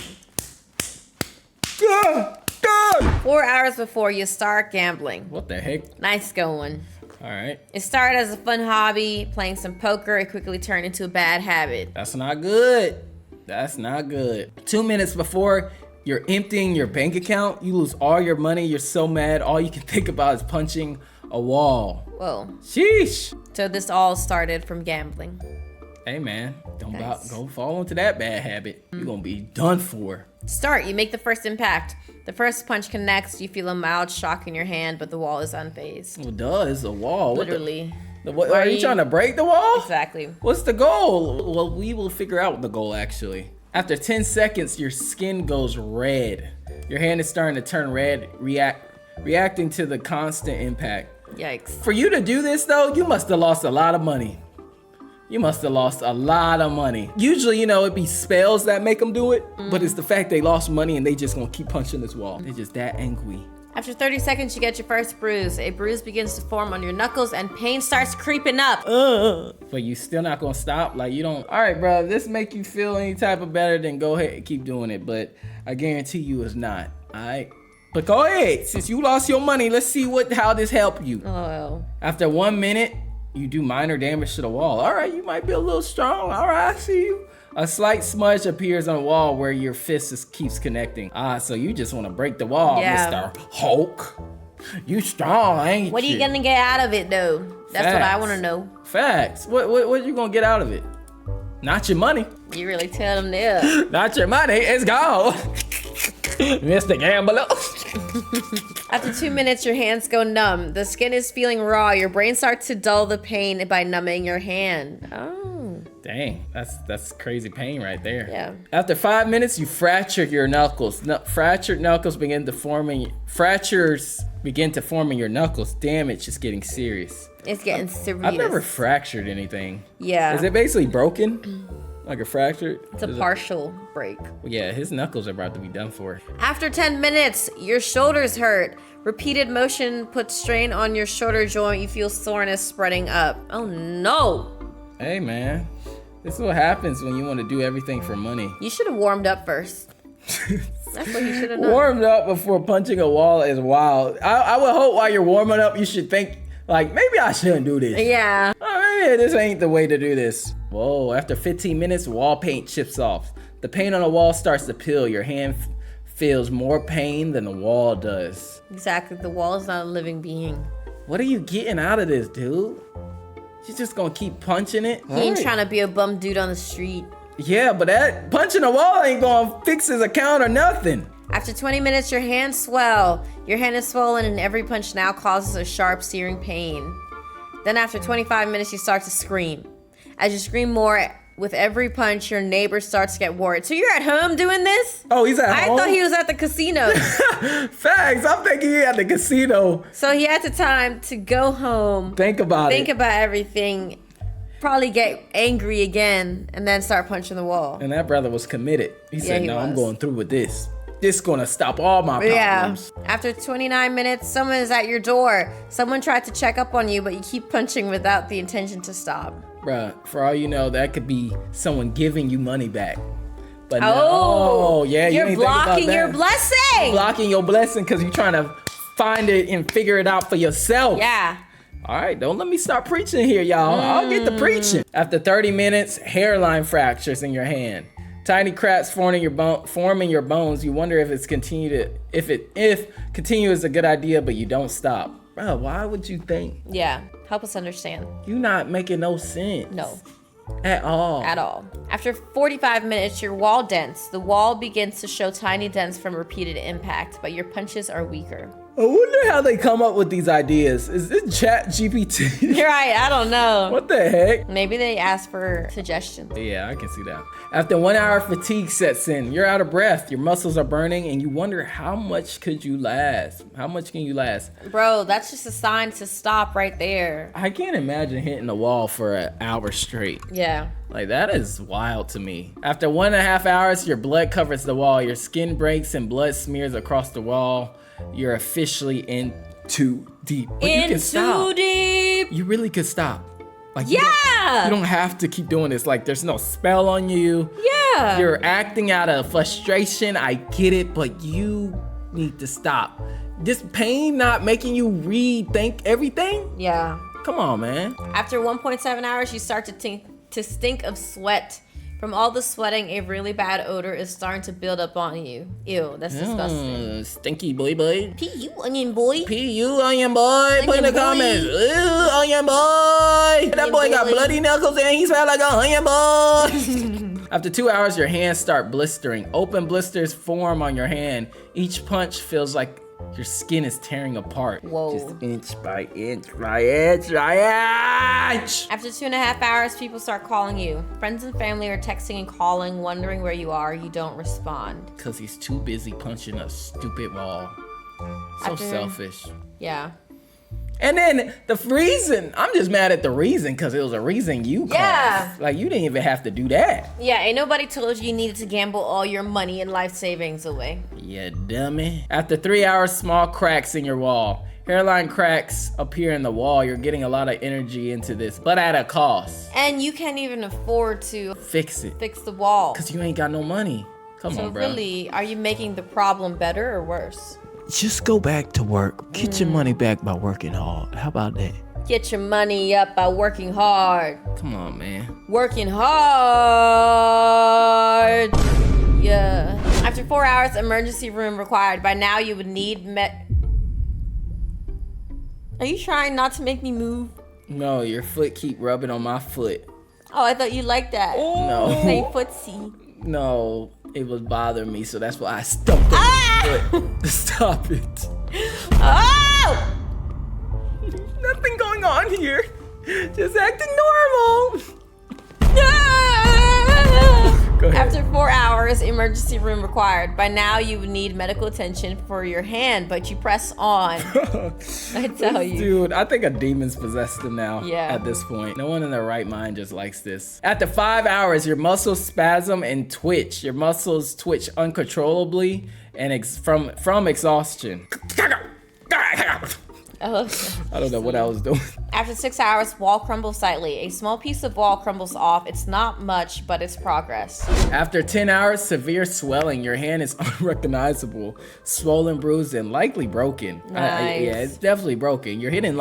S2: 4 hours before you start gambling.
S1: What the heck?
S2: Nice going.
S1: All right.
S2: It started as a fun hobby, playing some poker. It quickly turned into a bad habit.
S1: That's not good. That's not good. 2 minutes before you're emptying your bank account, you lose all your money. You're so mad. All you can think about is punching a wall.
S2: Whoa.
S1: Sheesh.
S2: So this all started from gambling.
S1: Hey man, don't go fall into that bad habit. You're gonna be done for.
S2: Start, you make the first impact. The first punch connects, you feel a mild shock in your hand, but the wall is unfazed.
S1: Well, duh, it's a wall.
S2: Literally.
S1: What are you trying to break the wall?
S2: Exactly.
S1: What's the goal? Well, we will figure out the goal actually. After 10 seconds, your skin goes red. Your hand is starting to turn red, reacting to the constant impact.
S2: Yikes.
S1: For you to do this though, you must have lost a lot of money. You must have lost a lot of money. Usually, you know, it'd be spells that make them do it, but it's the fact they lost money and they just gonna keep punching this wall. They're just that angry.
S2: After 30 seconds, you get your first bruise. A bruise begins to form on your knuckles and pain starts creeping up.
S1: But you still not gonna stop? Like you don't, all right, bro, if this make you feel any type of better, then go ahead and keep doing it. But I guarantee you it's not, all right? But go ahead, since you lost your money, let's see how this helped you.
S2: Oh.
S1: After 1 minute, you do minor damage to the wall. All right, you might be a little strong. All right, I see you. A slight smudge appears on the wall where your fist keeps connecting. So you just want to break the wall, Mr. Hulk. You strong, ain't you?
S2: What are you gonna get out of it, though? That's what I want to know.
S1: Facts. What are you gonna get out of it? Not your money.
S2: You really tell them there.
S1: Not your money. It's gone. Mr. Gambler.
S2: After 2 minutes, your hands go numb. The skin is feeling raw. Your brain starts to dull the pain by numbing your hand. Oh.
S1: Dang, that's crazy pain right there.
S2: Yeah.
S1: After 5 minutes, you fracture your knuckles. Fractured knuckles begin to form in your knuckles. Damage is getting serious.
S2: It's getting serious.
S1: I've never fractured anything.
S2: Yeah.
S1: Is it basically broken? Like a fracture?
S2: It's a partial break.
S1: Yeah, his knuckles are about to be done for.
S2: After 10 minutes, your shoulders hurt. Repeated motion puts strain on your shoulder joint. You feel soreness spreading up. Oh no.
S1: Hey man, this is what happens when you want to do everything for money.
S2: You should have warmed up first. That's what you should have done.
S1: Warmed up before punching a wall is wild. I would hope while you're warming up, you should think, like, maybe I shouldn't do this.
S2: Yeah.
S1: Maybe this ain't the way to do this. Whoa, after 15 minutes, wall paint chips off. The paint on the wall starts to peel. Your hand feels more pain than the wall does.
S2: Exactly. The wall is not a living being.
S1: What are you getting out of this, dude? She's just gonna keep punching it?
S2: He ain't trying to be a bum dude on the street.
S1: Yeah, but that punching the wall ain't gonna fix his account or nothing.
S2: After 20 minutes, your hands swell. Your hand is swollen and every punch now causes a sharp, searing pain. Then after 25 minutes, you start to scream. As you scream more, with every punch, your neighbor starts to get worried. So you're at home doing this?
S1: Oh, he's at home?
S2: I thought he was at the casino.
S1: Facts. I'm thinking he at the casino.
S2: So he had the time to go home.
S1: Think about
S2: everything. Probably get angry again and then start punching the wall.
S1: And that brother was committed. He said,
S2: he
S1: no,
S2: was.
S1: I'm going through with this. This gonna stop all my problems.
S2: Yeah. After 29 minutes, someone is at your door. Someone tried to check up on you, but you keep punching without the intention to stop.
S1: Bruh, for all you know, that could be someone giving you money back. But
S2: Oh,
S1: no, yeah,
S2: you're
S1: you ain't think about
S2: blocking
S1: that.
S2: your blessing.
S1: Blocking your blessing because you're trying to find it and figure it out for yourself.
S2: Yeah.
S1: All right, don't let me start preaching here, y'all. I'll get the preaching. After 30 minutes, hairline fractures in your hand. Tiny cracks forming your bones. You wonder if continue is a good idea, but you don't stop. Bro, why would you think?
S2: Yeah. Help us understand.
S1: You not making no sense.
S2: No.
S1: At all.
S2: At all. After 45 minutes, your wall dents. The wall begins to show tiny dents from repeated impact, but your punches are weaker.
S1: I wonder how they come up with these ideas. Is this Chat GPT?
S2: You're right. I don't know.
S1: What the heck?
S2: Maybe they ask for suggestions.
S1: Yeah, I can see that. After 1 hour, fatigue sets in. You're out of breath. Your muscles are burning, and you wonder how much could you last? How much can you last?
S2: Bro, that's just a sign to stop right there.
S1: I can't imagine hitting the wall for an hour straight.
S2: Yeah.
S1: Like, that is wild to me. After 1.5 hours, your blood covers the wall. Your skin breaks and blood smears across the wall. You're officially in too deep. But you can stop.
S2: Too deep.
S1: You really could stop. Like,
S2: Yeah.
S1: you don't have to keep doing this. Like, there's no spell on you.
S2: Yeah.
S1: You're acting out of frustration. I get it, but you need to stop. This pain not making you rethink everything?
S2: Yeah.
S1: Come on, man.
S2: After 1.7 hours, you start to stink of sweat. From all the sweating, a really bad odor is starting to build up on you. Ew, that's disgusting.
S1: Stinky boy.
S2: P.U. onion boy.
S1: P.U. onion boy. Put in the
S2: Onion boy.
S1: comments. Ew, onion boy. That boy got
S2: boy.
S1: bloody knuckles and he smelled like a onion boy. After 2 hours, your hands start blistering. Open blisters form on your hand. Each punch feels like your skin is tearing apart.
S2: Whoa.
S1: Just inch by inch by inch by inch.
S2: After 2.5 hours, people start calling you. Friends and family are texting and calling, wondering where you are. You don't respond.
S1: Because he's too busy punching a stupid wall. So
S2: After-
S1: selfish.
S2: Yeah.
S1: And then the reason, I'm just mad at the reason because it was a reason you caused.
S2: Yeah.
S1: Like, you didn't even have to do that.
S2: Yeah, ain't nobody told you needed to gamble all your money and life savings away.
S1: Yeah, dummy. After 3 hours, small cracks in your wall. Hairline cracks appear in the wall. You're getting a lot of energy into this, but at a cost.
S2: And you can't even afford to
S1: Fix it.
S2: fix the wall.
S1: Because you ain't got no money. Come
S2: So
S1: on, bro.
S2: really, are you making the problem better or worse?
S1: Just go back to work. Get your money back by working hard. How about that?
S2: Get your money up by working hard.
S1: Come on, man.
S2: Working hard. Yeah. After 4 hours, emergency room required. By now, you would need Are you trying not to make me move?
S1: No, your foot keep rubbing on my foot.
S2: Oh, I thought you liked that.
S1: No.
S2: Say footsie.
S1: No, it was bothering me, so that's why I stumped on my foot. Stop it.
S2: Oh!
S1: Nothing going on here. Just acting normal. Go ahead.
S2: After 4 hours, emergency room required. By now, you would need medical attention for your hand, but you press on. I tell you.
S1: Dude, I think a demon's possessed him now.
S2: Yeah.
S1: At this point. No one in their right mind just likes this. After 5 hours, your muscles spasm and twitch. Your muscles twitch uncontrollably and from exhaustion.
S2: Oh.
S1: I don't know what I was doing.
S2: After 6 hours, wall crumbles slightly. A small piece of wall crumbles off. It's not much, but it's progress.
S1: After 10 hours, severe swelling. Your hand is unrecognizable, swollen, bruised, and likely broken.
S2: Nice.
S1: Yeah, it's definitely broken. You're hitting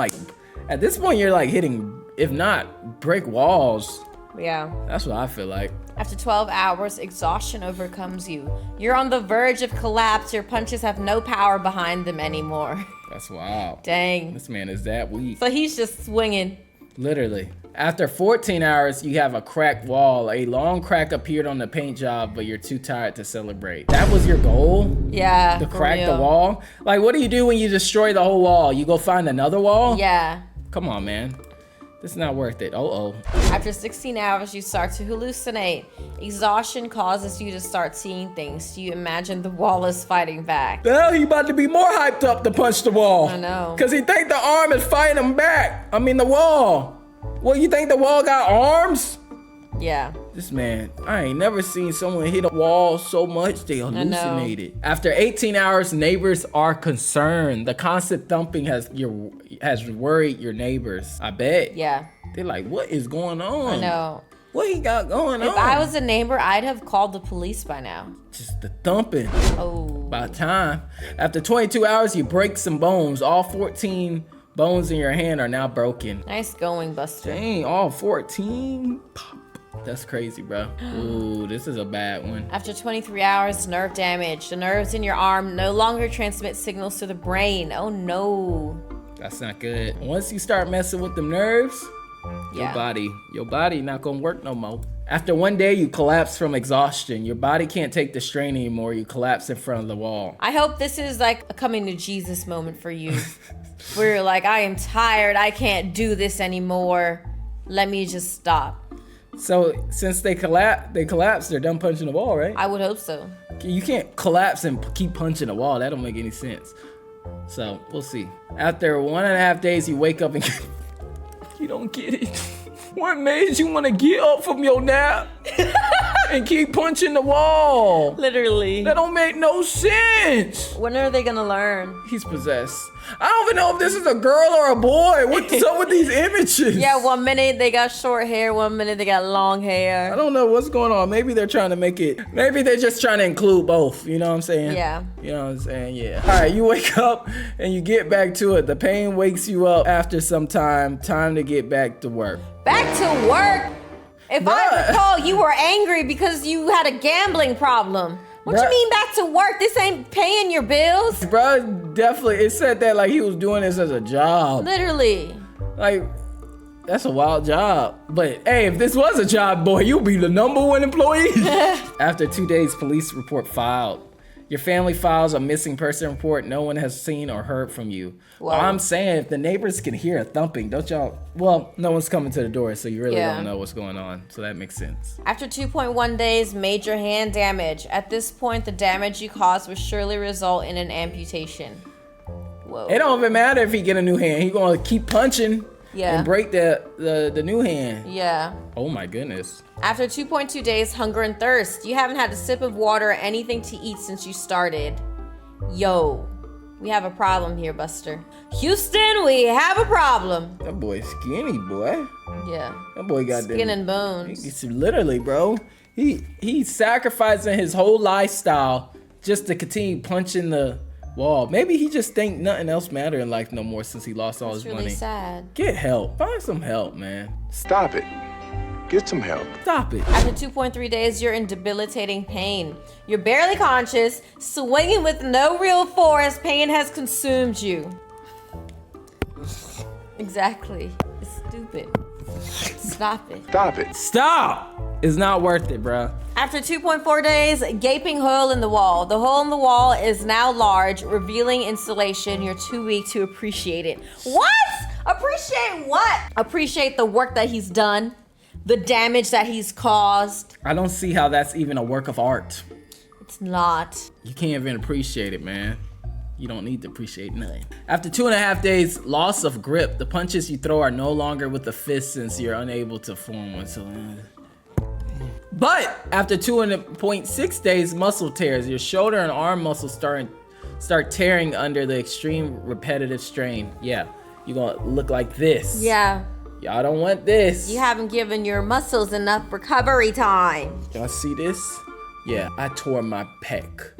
S1: at this point, you're like hitting, if not brick walls.
S2: Yeah.
S1: That's what I feel like.
S2: After 12 hours, exhaustion overcomes you. You're on the verge of collapse. Your punches have no power behind them anymore.
S1: That's wild.
S2: Dang.
S1: This man is that weak.
S2: So he's just swinging.
S1: Literally. After 14 hours, you have a cracked wall. A long crack appeared on the paint job, but you're too tired to celebrate. That was your goal?
S2: Yeah.
S1: To crack the wall? Like, what do you do when you destroy the whole wall? You go find another wall?
S2: Yeah.
S1: Come on, man. It's not worth it. Oh.
S2: After 16 hours, you start to hallucinate. Exhaustion causes you to start seeing things. You imagine the wall is fighting back.
S1: The hell, he about to be more hyped up to punch the wall.
S2: I know.
S1: Because he think the arm is fighting him back. I mean, the wall. Well, you think the wall got arms?
S2: Yeah.
S1: This man, I ain't never seen someone hit a wall so much they hallucinated. After 18 hours, neighbors are concerned. The constant thumping has worried your neighbors. I bet.
S2: Yeah.
S1: They're like, what is going on?
S2: I know.
S1: What he got going on?
S2: If I was a neighbor, I'd have called the police by now.
S1: Just the thumping.
S2: Oh.
S1: About time. After 22 hours, you break some bones. All 14 bones in your hand are now broken.
S2: Nice going, Buster.
S1: Dang, all 14? That's crazy, bro. Ooh, this is a bad one.
S2: After 23 hours, nerve damage. The nerves in your arm no longer transmit signals to the brain. Oh no.
S1: That's not good. Once you start messing with the nerves, your body not gonna work no more. After 1 day, you collapse from exhaustion. Your body can't take the strain anymore. You collapse in front of the wall.
S2: I hope this is like a coming to Jesus moment for you. Where you're like, I am tired. I can't do this anymore. Let me just stop.
S1: So since they collapse, they're done punching the wall, right?
S2: I would hope so.
S1: You can't collapse and keep punching the wall. That don't make any sense. So we'll see. After 1.5 days, you wake up and you don't get it. What made you want to get up from your nap and keep punching the wall?
S2: Literally.
S1: That don't make no sense.
S2: When are they gonna learn?
S1: He's possessed. I don't even know if this is a girl or a boy. What's up with these images?
S2: Yeah, 1 minute they got short hair, 1 minute they got long hair.
S1: I don't know what's going on. Maybe they're trying to make it, maybe they're just trying to include both. You know what I'm saying?
S2: Yeah.
S1: You know what I'm saying? Yeah. All right, you wake up and you get back to it. The pain wakes you up after some time. Time to get back to work.
S2: Back to work? If I recall, you were angry because you had a gambling problem. What you mean back to work? This ain't paying your bills?
S1: Bro, definitely, it said that like he was doing this as a job.
S2: Literally.
S1: Like, that's a wild job. But hey, if this was a job, boy, you'll be the #1 employee. After 2 days, police report filed. Your family files a missing person report. No one has seen or heard from you. Well, I'm saying if the neighbors can hear a thumping, don't y'all? Well, no one's coming to the door, so you really don't know what's going on. So that makes sense.
S2: After 2.1 days, major hand damage. At this point, the damage you caused will surely result in an amputation. Whoa.
S1: It don't even matter if he get a new hand. He gonna keep punching and break the new hand.
S2: Yeah.
S1: Oh my goodness.
S2: After 2.2 days, hunger and thirst. You haven't had a sip of water or anything to eat since you started. Yo, we have a problem here, Buster. Houston, we have a problem.
S1: That boy's skinny, boy.
S2: Yeah.
S1: That boy got
S2: skin and bones.
S1: It's literally, bro. He's sacrificing his whole lifestyle just to continue punching the wall. Maybe he just think nothing else matter in life no more since he lost all his money.
S2: It's really sad.
S1: Get help. Find some help, man.
S3: Stop it. Get some help.
S1: Stop it.
S2: After 2.3 days, you're in debilitating pain. You're barely conscious, swinging with no real force. Pain has consumed you. Exactly. It's stupid. Stop it.
S3: Stop it.
S1: Stop. It's not worth it, bro.
S2: After 2.4 days, gaping hole in the wall. The hole in the wall is now large, revealing insulation. You're too weak to appreciate it. What? Appreciate what? Appreciate the work that he's done. The damage that he's caused.
S1: I don't see how that's even a work of art.
S2: It's not.
S1: You can't even appreciate it, man. You don't need to appreciate nothing. After 2.5 days, loss of grip. The punches you throw are no longer with the fist since you're unable to form one. So, but after 2.6 days, muscle tears. Your shoulder and arm muscles start tearing under the extreme repetitive strain. Yeah, you're gonna look like this.
S2: Yeah.
S1: Y'all don't want this.
S2: You haven't given your muscles enough recovery time.
S1: Y'all see this? Yeah, I tore my pec.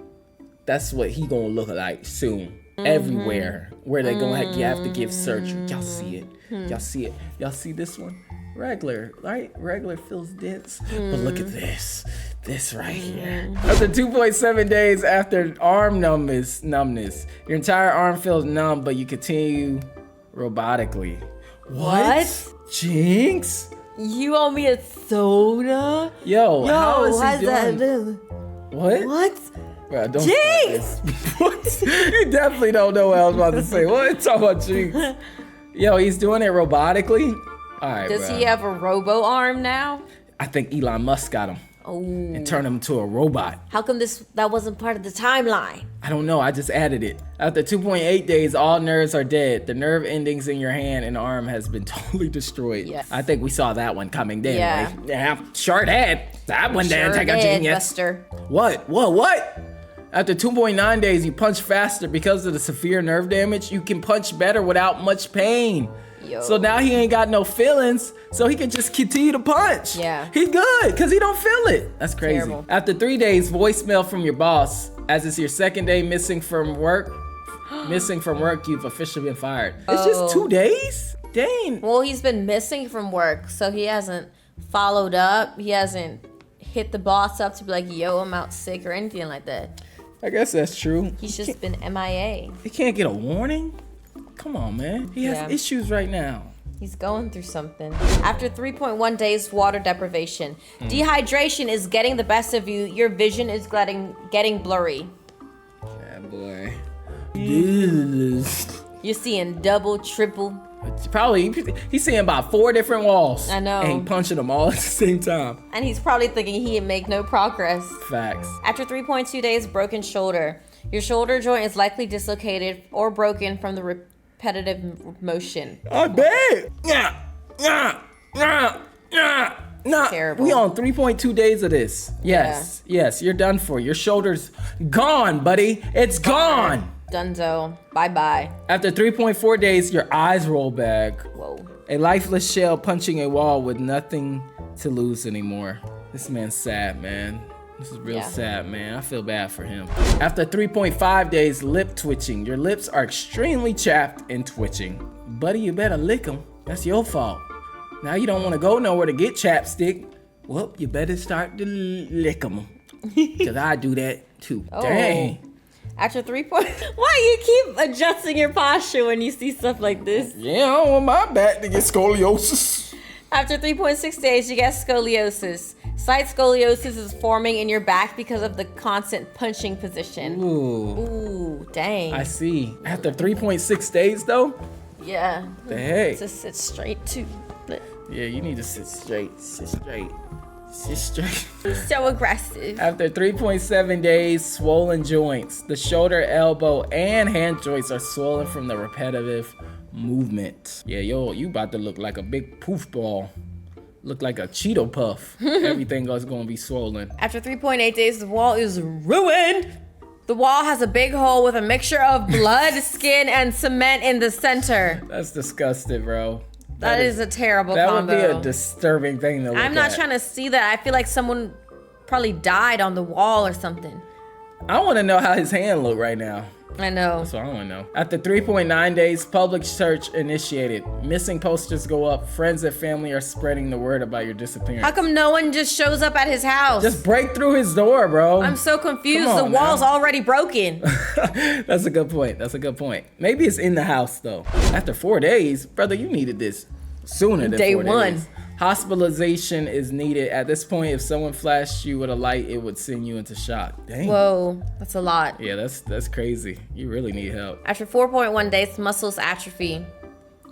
S1: That's what he gonna look like soon. Everywhere where they gonna have to give surgery. Y'all see it. Y'all see it. Y'all see this one? Regular, right? Regular feels dense. But look at this. This right here. After 2.7 days after arm numbness, your entire arm feels numb, but you continue robotically.
S2: What?
S1: Jinx?
S2: You owe me a soda?
S1: Yo, how is
S2: how's
S1: he
S2: that
S1: doing? What?
S2: What?
S1: Bro, don't
S2: Jinx!
S1: start this. What? You definitely don't know what I was about to say. What? Talk about Jinx. Yo, he's doing it robotically? All right,
S2: Does
S1: bro.
S2: he have a robo arm now?
S1: I think Elon Musk got him
S2: Oh.
S1: and turned him into a robot.
S2: How come that wasn't part of the timeline?
S1: I don't know. I just added it. After 2.8 days, all nerves are dead. The nerve endings in your hand and arm has been totally destroyed.
S2: Yes.
S1: I think we saw that one coming, didn't
S2: Yeah.
S1: we? Yeah, sure did. That one didn't take a
S2: did,
S1: genius.
S2: Buster.
S1: What? After 2.9 days, you punch faster because of the severe nerve damage. You can punch better without much pain.
S2: Yo.
S1: So now he ain't got no feelings, so he can just continue to punch.
S2: Yeah.
S1: He good, because he don't feel it. That's crazy.
S2: Terrible.
S1: After 3 days, voicemail from your boss. As it's your second day missing from work, you've officially been fired. It's just 2 days? Dang.
S2: Well, he's been missing from work, so he hasn't followed up. He hasn't hit the boss up to be like, yo, I'm out sick or anything like that.
S1: I guess that's true.
S2: He's just been MIA.
S1: He can't get a warning? Come on, man. He has
S2: Yeah.
S1: issues right now.
S2: He's going through something. After 3.1 days water deprivation, dehydration is getting the best of you. Your vision is getting blurry.
S1: Yeah, boy.
S2: You're seeing double, triple.
S1: Probably, he's seeing about 4 different walls.
S2: I know.
S1: And he punching them all at the same time.
S2: And he's probably thinking he can make no progress.
S1: Facts.
S2: After 3.2 days, broken shoulder. Your shoulder joint is likely dislocated or broken from the repetitive motion.
S1: I bet. Nah.
S2: Terrible.
S1: We on 3.2 days of this. Yes, you're done for. Your shoulder's gone, buddy. It's gone.
S2: Dunzo. Bye-bye.
S1: After 3.4 days, your eyes roll back.
S2: Whoa.
S1: A lifeless shell punching a wall with nothing to lose anymore. This man's sad, man. This is real sad, man. I feel bad for him. After 3.5 days, lip twitching. Your lips are extremely chapped and twitching. Buddy, you better lick them. That's your fault. Now you don't want to go nowhere to get chapstick. Well, you better start to lick them. Because I do that too.
S2: Oh.
S1: Dang.
S2: After 3. Why you keep adjusting your posture when you see stuff like this?
S1: Yeah, I don't want my back to get scoliosis.
S2: After 3.6 days, you get scoliosis. Slight scoliosis is forming in your back because of the constant punching position. Ooh, dang.
S1: I see. After 3.6 days though?
S2: Yeah.
S1: The heck?
S2: To sit straight too. But
S1: Yeah, you need to sit straight.
S2: so aggressive.
S1: After 3.7 days, swollen joints. The shoulder, elbow, and hand joints are swollen from the repetitive movement. Yeah, you about to look like a big poof ball. Look like a Cheeto Puff. Everything is gonna be swollen.
S2: After 3.8 days, the wall is ruined. The wall has a big hole with a mixture of blood, skin, and cement in the center.
S1: That's disgusting, bro.
S2: That is a terrible
S1: That
S2: combo.
S1: would be a disturbing thing to look at.
S2: I'm not trying to see that. I feel like someone probably died on the wall or something.
S1: I want to know how his hand look right now.
S2: I know.
S1: So I want to know. After 3.9 days, public search initiated. Missing posters go up. Friends and family are spreading the word about your disappearance.
S2: How come no one just shows up at his house?
S1: Just break through his door, bro.
S2: I'm so confused.
S1: Come
S2: The
S1: on
S2: wall's
S1: now.
S2: already broken.
S1: That's a good point. Maybe it's in the house though. After 4 days, brother, you needed this sooner than
S2: Day
S1: 4
S2: one.
S1: days. Hospitalization is needed. At this point, if someone flashed you with a light, it would send you into shock. Dang.
S2: Whoa, that's a lot.
S1: Yeah, that's crazy. You really need help.
S2: After 4.1 days, muscles atrophy.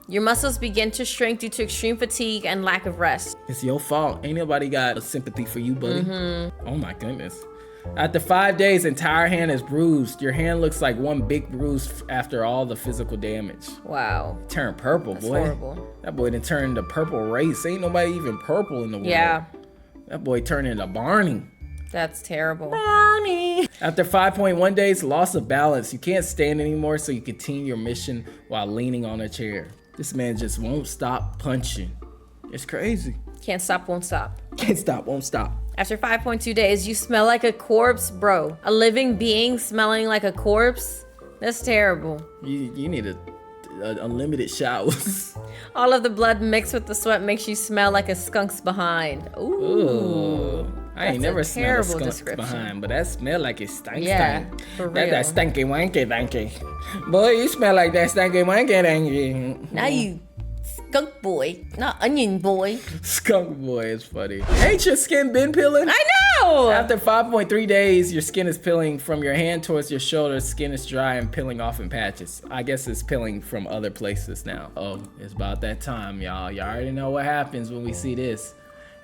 S2: Your muscles begin to shrink due to extreme fatigue and lack of rest.
S1: It's your fault. Ain't nobody got a sympathy for you, buddy.
S2: Mm-hmm.
S1: Oh my goodness. After 5 days, entire hand is bruised. Your hand looks like one big bruise after all the physical damage.
S2: Wow.
S1: Turned purple,
S2: That's
S1: boy.
S2: horrible.
S1: That boy done turned to purple race. Ain't nobody even purple in the world.
S2: Yeah,
S1: That boy turned into Barney.
S2: that's terrible.
S1: Barney. After 5.1 days, loss of balance. You can't stand anymore, so you continue your mission while leaning on a chair. This man just won't stop punching. It's crazy.
S2: Can't stop, won't stop.
S1: Can't stop, won't stop.
S2: After 5.2 days, you smell like a corpse, bro. A living being smelling like a corpse? That's terrible.
S1: You need a unlimited showers.
S2: All of the blood mixed with the sweat makes you smell like a skunk's behind. Ooh.
S1: I ain't
S2: That's
S1: never
S2: a
S1: smelled a
S2: terrible
S1: skunk
S2: description.
S1: behind, but that smell like it stinks.
S2: Yeah, for real.
S1: That stinky wanky wanky. Boy, you smell like that stinky wanky wanky.
S2: Now you skunk boy, not onion boy.
S1: Skunk boy is funny. Ain't your skin been peeling?
S2: I know!
S1: After 5.3 days, your skin is peeling from your hand towards your shoulder. Skin is dry and peeling off in patches. I guess it's peeling from other places now. Oh, it's about that time, y'all. Y'all already know what happens when we see this.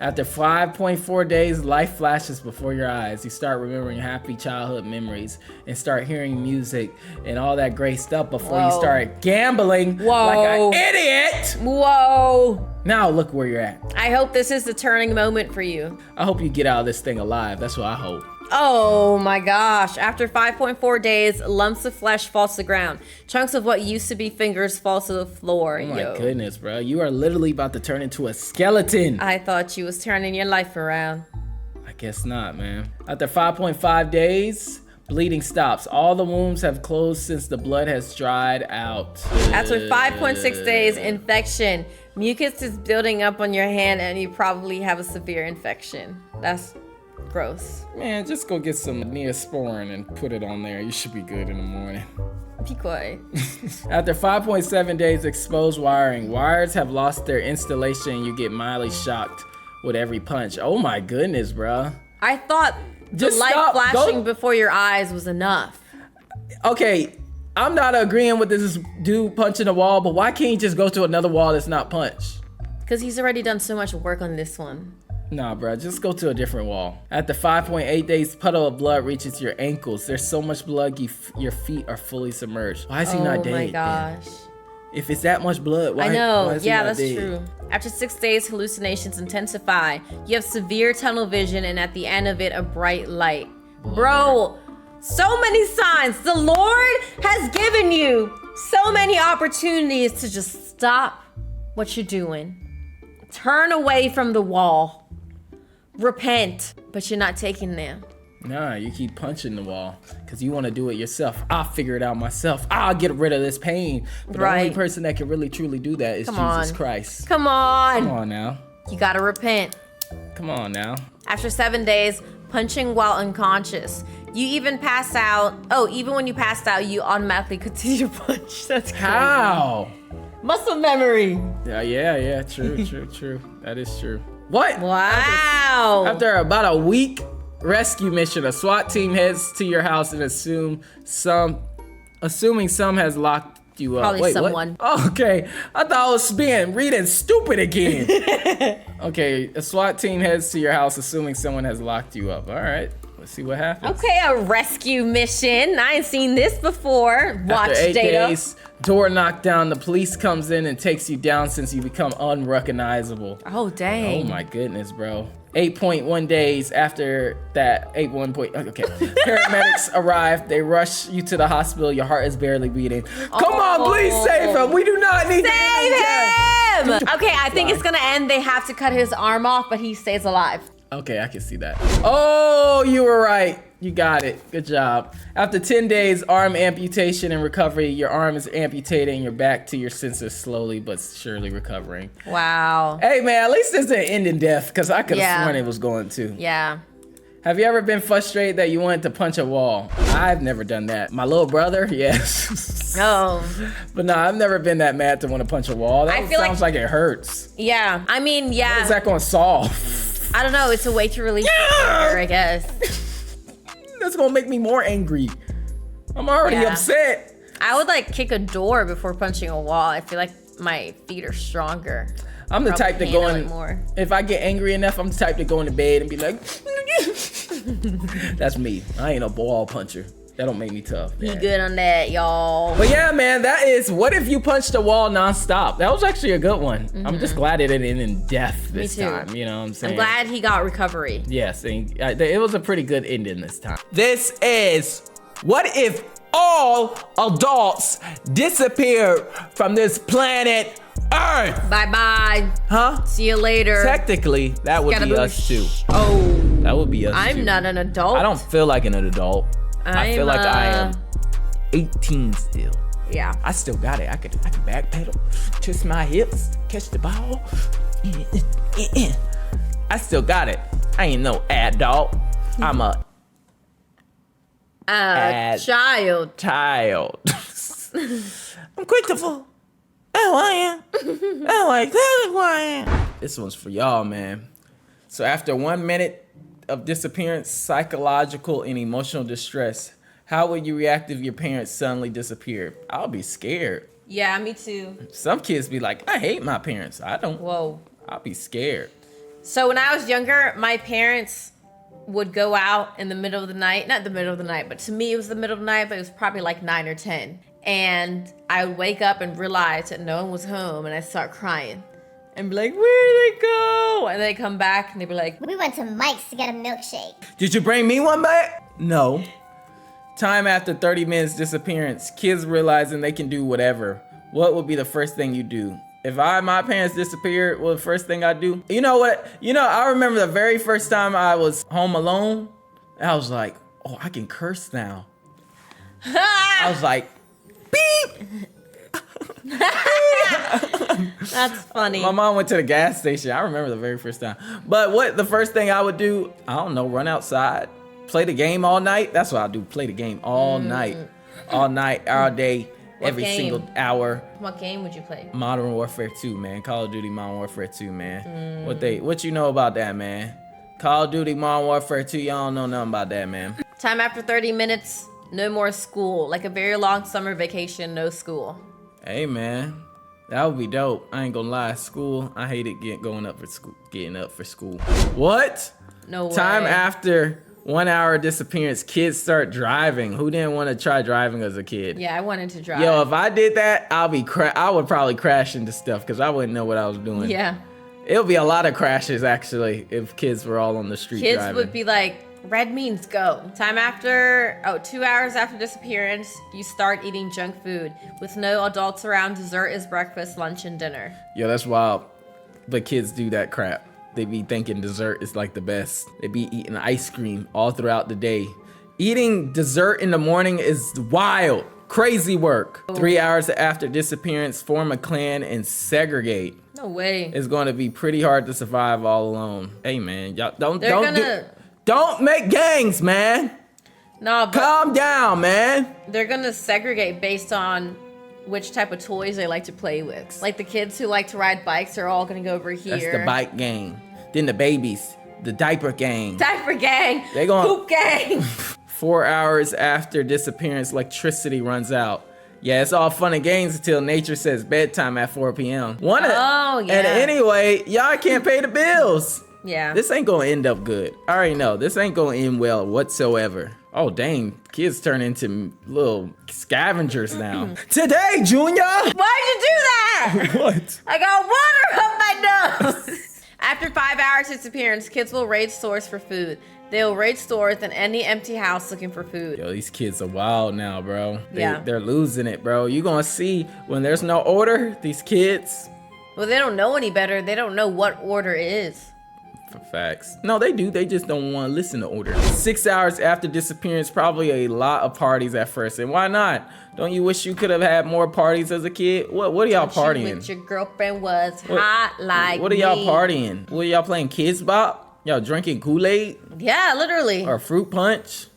S1: After 5.4 days, life flashes before your eyes. You start remembering happy childhood memories and start hearing music and all that great stuff before you start gambling like an idiot.
S2: Whoa.
S1: Now look where you're at.
S2: I hope this is the turning moment for you.
S1: I hope you get out of this thing alive. That's what I hope.
S2: Oh my gosh. After 5.4 days, lumps of flesh fall to the ground. Chunks of what used to be fingers fall to the floor.
S1: Oh my goodness, bro. You are literally about to turn into a skeleton.
S2: I thought you was turning your life around.
S1: I guess not, man. After 5.5 days, bleeding stops. All the wounds have closed since the blood has dried out.
S2: After 5.6 days, infection. Mucus is building up on your hand and you probably have a severe infection. That's gross.
S1: Man, just go get some Neosporin and put it on there. You should be good in the morning.
S2: Be quiet.
S1: After 5.7 days, exposed wiring. Wires have lost their installation. You get mildly shocked with every punch. Oh my goodness, bro.
S2: I thought
S1: Just
S2: the light
S1: stop.
S2: flashing
S1: Go.
S2: before your eyes was enough.
S1: Okay, I'm not agreeing with this dude punching a wall, but why can't he just go to another wall that's not punched?
S2: Because he's already done so much work on this one.
S1: Nah, bro, just go to a different wall. After 5.8 days, puddle of blood reaches your ankles. There's so much blood, your feet are fully submerged. Why is he not dead?
S2: Oh my gosh.
S1: If it's that much blood, why?
S2: I know.
S1: Why is he
S2: Yeah,
S1: not
S2: that's
S1: dead?
S2: true. After 6 days, hallucinations intensify. You have severe tunnel vision, and at the end of it, a bright light. Bro, so many signs. The Lord has given you so many opportunities to just stop what you're doing. Turn away from the wall. Repent, but you're not taking them.
S1: Nah, you keep punching the wall because you want to do it yourself. I'll figure it out myself. I'll get rid of this pain. But the only person that can really truly do that is Jesus Christ.
S2: Come on.
S1: Come on now.
S2: You gotta repent.
S1: Come on now.
S2: After 7 days, punching while unconscious. You even pass out. Oh, even when you passed out, you automatically continue to punch. That's crazy.
S1: How?
S2: Muscle memory.
S1: Yeah. True. That is true. What?
S2: Wow.
S1: After about a week rescue mission, a SWAT team heads to your house and assuming some has locked you up.
S2: Probably
S1: Wait,
S2: someone.
S1: What? Oh, okay. I thought I was reading stupid again. Okay, a SWAT team heads to your house assuming someone has locked you up. All right. Let's see what happens.
S2: Okay, a rescue mission. I ain't seen this before.
S1: After 8
S2: WatchData.
S1: days, door knocked down. The police comes in and takes you down since you become unrecognizable.
S2: Oh, dang.
S1: Oh my goodness, bro. 8.1 days after that, okay. Paramedics arrive. They rush you to the hospital. Your heart is barely beating. Come on, please save him. We do not need to
S2: Save him! Okay, I think it's gonna end. They have to cut his arm off, but he stays alive.
S1: Okay, I can see that. Oh, you were right. You got it. Good job. After 10 days, arm amputation and recovery, your arm is amputated and you're back to your senses slowly but surely recovering.
S2: Wow.
S1: Hey, man, at least this didn't end in death because I could have sworn it was going to.
S2: Yeah.
S1: Have you ever been frustrated that you wanted to punch a wall? I've never done that. My little brother, yes.
S2: Oh.
S1: But no, I've never been that mad to want to punch a wall. That
S2: I feel
S1: sounds like it hurts.
S2: Yeah. I mean, yeah.
S1: What is that going to solve?
S2: I don't know. It's a way to release anger, I guess.
S1: That's gonna make me more angry. I'm already upset.
S2: I would like kick a door before punching a wall. I feel like my feet are stronger.
S1: I'm the type to go in.
S2: More.
S1: If I get angry enough, I'm the type to go into bed and be like, that's me. I ain't a wall puncher. That don't make me tough.
S2: Be good on that, y'all.
S1: But yeah, man, that is what if you punched a wall nonstop? That was actually a good one. Mm-hmm. I'm just glad it didn't end in death this time. You know what I'm saying?
S2: I'm glad he got recovery.
S1: Yes, and it was a pretty good ending this time. This is what if all adults disappeared from this planet Earth?
S2: Bye-bye.
S1: Huh?
S2: See you later.
S1: Technically, that would be us too.
S2: Oh.
S1: That would be us too.
S2: I'm not an adult.
S1: I don't feel like an adult. I feel like I am 18 still.
S2: Yeah.
S1: I still got it. I could backpedal, twist my hips, catch the ball. I still got it. I ain't no adult. I'm a
S2: child.
S1: I'm Christopher. who I am. Oh, exactly who I am. This one's for y'all, man. So after 1 minute of disappearance, psychological and emotional distress, how would you react if your parents suddenly disappeared? I'll be scared.
S2: Yeah, me too.
S1: Some kids be like, I hate my parents. I don't.
S2: Whoa.
S1: I'll be scared.
S2: So when I was younger, my parents would go out in the middle of the night. Not the middle of the night, but to me it was the middle of the night, but it was probably like 9 or 10. And I would wake up and realize that no one was home, and I'd start crying. And be like, where did they go? And they come back and they'd be like,
S4: We went to Mike's to get a milkshake.
S1: Did you bring me one back? No. Time after 30 minutes disappearance, kids realizing they can do whatever. What would be the first thing you do? If my parents disappeared, what the first thing I'd do? You know what? I remember the very first time I was home alone, I was like, oh, I can curse now. I was like, beep!
S2: that's funny.
S1: My mom went to the gas station. I remember the very first time. But what the first thing I would do, I don't know, run outside, play the game all night. That's what I do, play the game all night. All night, all day, every
S2: game?
S1: single hour.
S2: What game would you play?
S1: Modern Warfare 2, man. Call of Duty Modern Warfare 2, man. What you know about that, man? Call of Duty Modern Warfare 2, y'all don't know nothing about that, man.
S2: Time after 30 minutes, no more school. Like a very long summer vacation, no school.
S1: Hey, man. That would be dope. I ain't gonna lie. School, I hated getting up for school. What?
S2: No way.
S1: Time after 1 hour disappearance, kids start driving. Who didn't want to try driving as a kid?
S2: Yeah, I wanted to drive.
S1: Yo, if I did that, I would probably crash into stuff because I wouldn't know what I was doing.
S2: Yeah.
S1: It would be a lot of crashes, actually, if kids were all on the street
S2: Kids
S1: driving.
S2: would be like, red means go. 2 hours after disappearance, you start eating junk food. With no adults around, dessert is breakfast, lunch, and dinner.
S1: Yo, that's wild. But kids do that crap. They be thinking dessert is like the best. They be eating ice cream all throughout the day. Eating dessert in the morning is wild. Crazy work. 3 hours after disappearance, form a clan and segregate.
S2: No way.
S1: It's going to be pretty hard to survive all alone. Hey, man, y'all don't make gangs, man.
S2: No, but
S1: Calm down, man.
S2: they're gonna segregate based on which type of toys they like to play with. Like the kids who like to ride bikes are all gonna go over here.
S1: That's the bike gang. Then the babies, the diaper gang.
S2: Diaper gang.
S1: They gonna-
S2: Poop gang.
S1: 4 hours after disappearance, electricity runs out. Yeah, it's all fun and games until nature says bedtime at 4 p.m.
S2: Oh, yeah.
S1: And anyway, y'all can't pay the bills.
S2: Yeah.
S1: This ain't gonna end up good. I already know. This ain't gonna end well whatsoever. Oh, dang. Kids turn into little scavengers now. Today, Junior!
S2: Why'd you do that?
S1: What?
S2: I got water up my nose. After 5 hours disappearance, kids will raid stores for food. They will raid stores in any empty house looking for food.
S1: Yo, these kids are wild now, bro.
S2: Yeah.
S1: They're losing it, bro. You gonna see when there's no order, these kids.
S2: Well, they don't know any better. They don't know what order is.
S1: For facts. No, they do. They just don't want to listen to order. 6 hours after disappearance, probably a lot of parties at first. And why not? Don't you wish you could have had more parties as a kid? What are y'all partying?
S2: With your girlfriend was hot like
S1: What are y'all
S2: me.
S1: partying? What are y'all playing? Kids Bop? Y'all drinking Kool-Aid?
S2: Yeah, literally.
S1: Or fruit punch?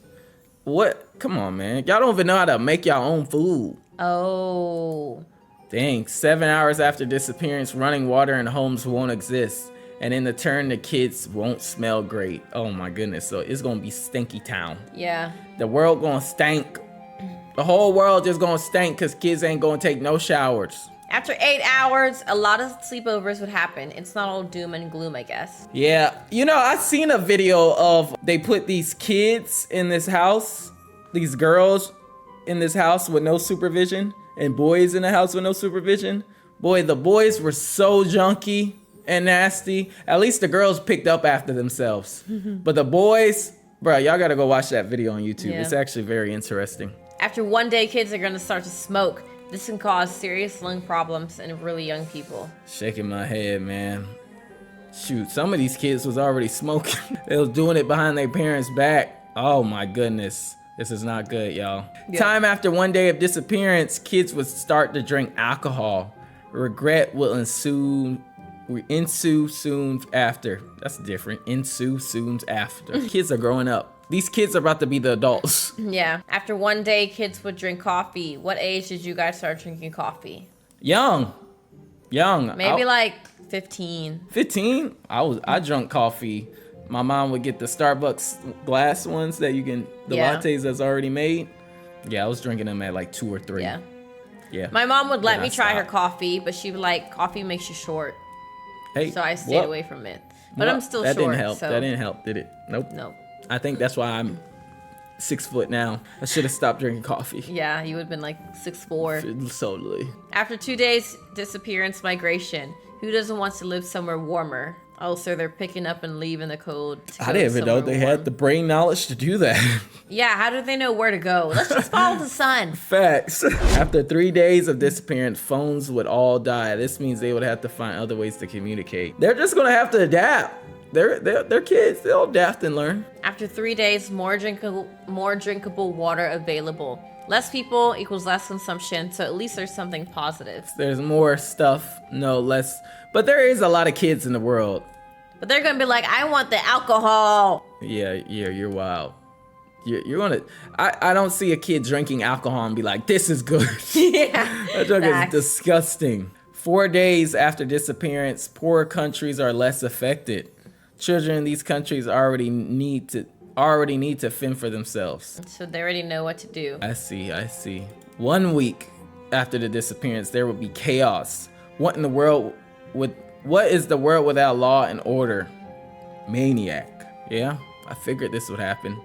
S1: What? Come on, man. Y'all don't even know how to make y'all own food.
S2: Oh.
S1: Dang. 7 hours after disappearance, running water in homes won't exist. And in the turn, the kids won't smell great. Oh my goodness. So it's gonna be stinky town.
S2: Yeah.
S1: The world gonna stink. The whole world just gonna stink because kids ain't gonna take no showers.
S2: After 8 hours, a lot of sleepovers would happen. It's not all doom and gloom, I guess.
S1: Yeah, I seen a video of they put these kids in this house, these girls in this house with no supervision, and boys in the house with no supervision. Boy, the boys were so junky and nasty. At least the girls picked up after themselves. But the boys, bro, y'all gotta go watch that video on YouTube.
S2: Yeah.
S1: It's actually very interesting.
S2: After one day, kids are going to start to smoke. This can cause serious lung problems in really young people.
S1: Shaking my head, man. Shoot, some of these kids was already smoking. They was doing it behind their parents' back. Oh my goodness. This is not good, y'all.
S2: Yeah.
S1: Time after 1 day of disappearance, kids would start to drink alcohol. Regret will ensue soon after. That's different. Ensue soon after. Kids are growing up. These kids are about to be the adults.
S2: Yeah. After 1 day, kids would drink coffee. What age did you guys start drinking coffee?
S1: Young. Young.
S2: Maybe like 15.
S1: 15? I drunk coffee. My mom would get the Starbucks glass ones that you can, the lattes that's already made. Yeah, I was drinking them at like 2 or 3.
S2: Yeah.
S1: Yeah.
S2: My mom would let
S1: Then
S2: me
S1: I
S2: try her
S1: stopped.
S2: coffee, but she would like, coffee makes you short.
S1: Hey,
S2: So I stayed
S1: well,
S2: away from it. But
S1: well,
S2: I'm still
S1: that
S2: short.
S1: didn't help.
S2: So
S1: That didn't help, did it? Nope.
S2: no.
S1: I think that's why I'm 6 foot now. I should have stopped drinking coffee.
S2: Yeah, you would have been like 6'4".
S1: Totally.
S2: After 2 days disappearance migration, who doesn't want to live somewhere warmer? Oh, so they're picking up and leaving the cold. To
S1: I
S2: go
S1: didn't even know
S2: somewhere
S1: they
S2: warm.
S1: had the brain knowledge to do that.
S2: Yeah, how did they know where to go? Let's just follow the sun.
S1: Facts. After 3 days of disappearance, phones would all die. This means they would have to find other ways to communicate. They're just gonna have to adapt. They're kids. They'll adapt and learn.
S2: After 3 days, more drinkable water available. Less people equals less consumption, so at least there's something positive.
S1: There's more stuff, no less. But there is a lot of kids in the world.
S2: But they're gonna be like, I want the alcohol.
S1: Yeah, you're wild. You're gonna. I don't see a kid drinking alcohol and be like, this is good.
S2: Yeah.
S1: That drug is
S2: Facts.
S1: disgusting. 4 days after disappearance, poor countries are less affected. Children in these countries already need to fend for themselves.
S2: So they already know what to do.
S1: I see. 1 week after the disappearance, there would be chaos. What is the world without law and order? Maniac. Yeah, I figured this would happen.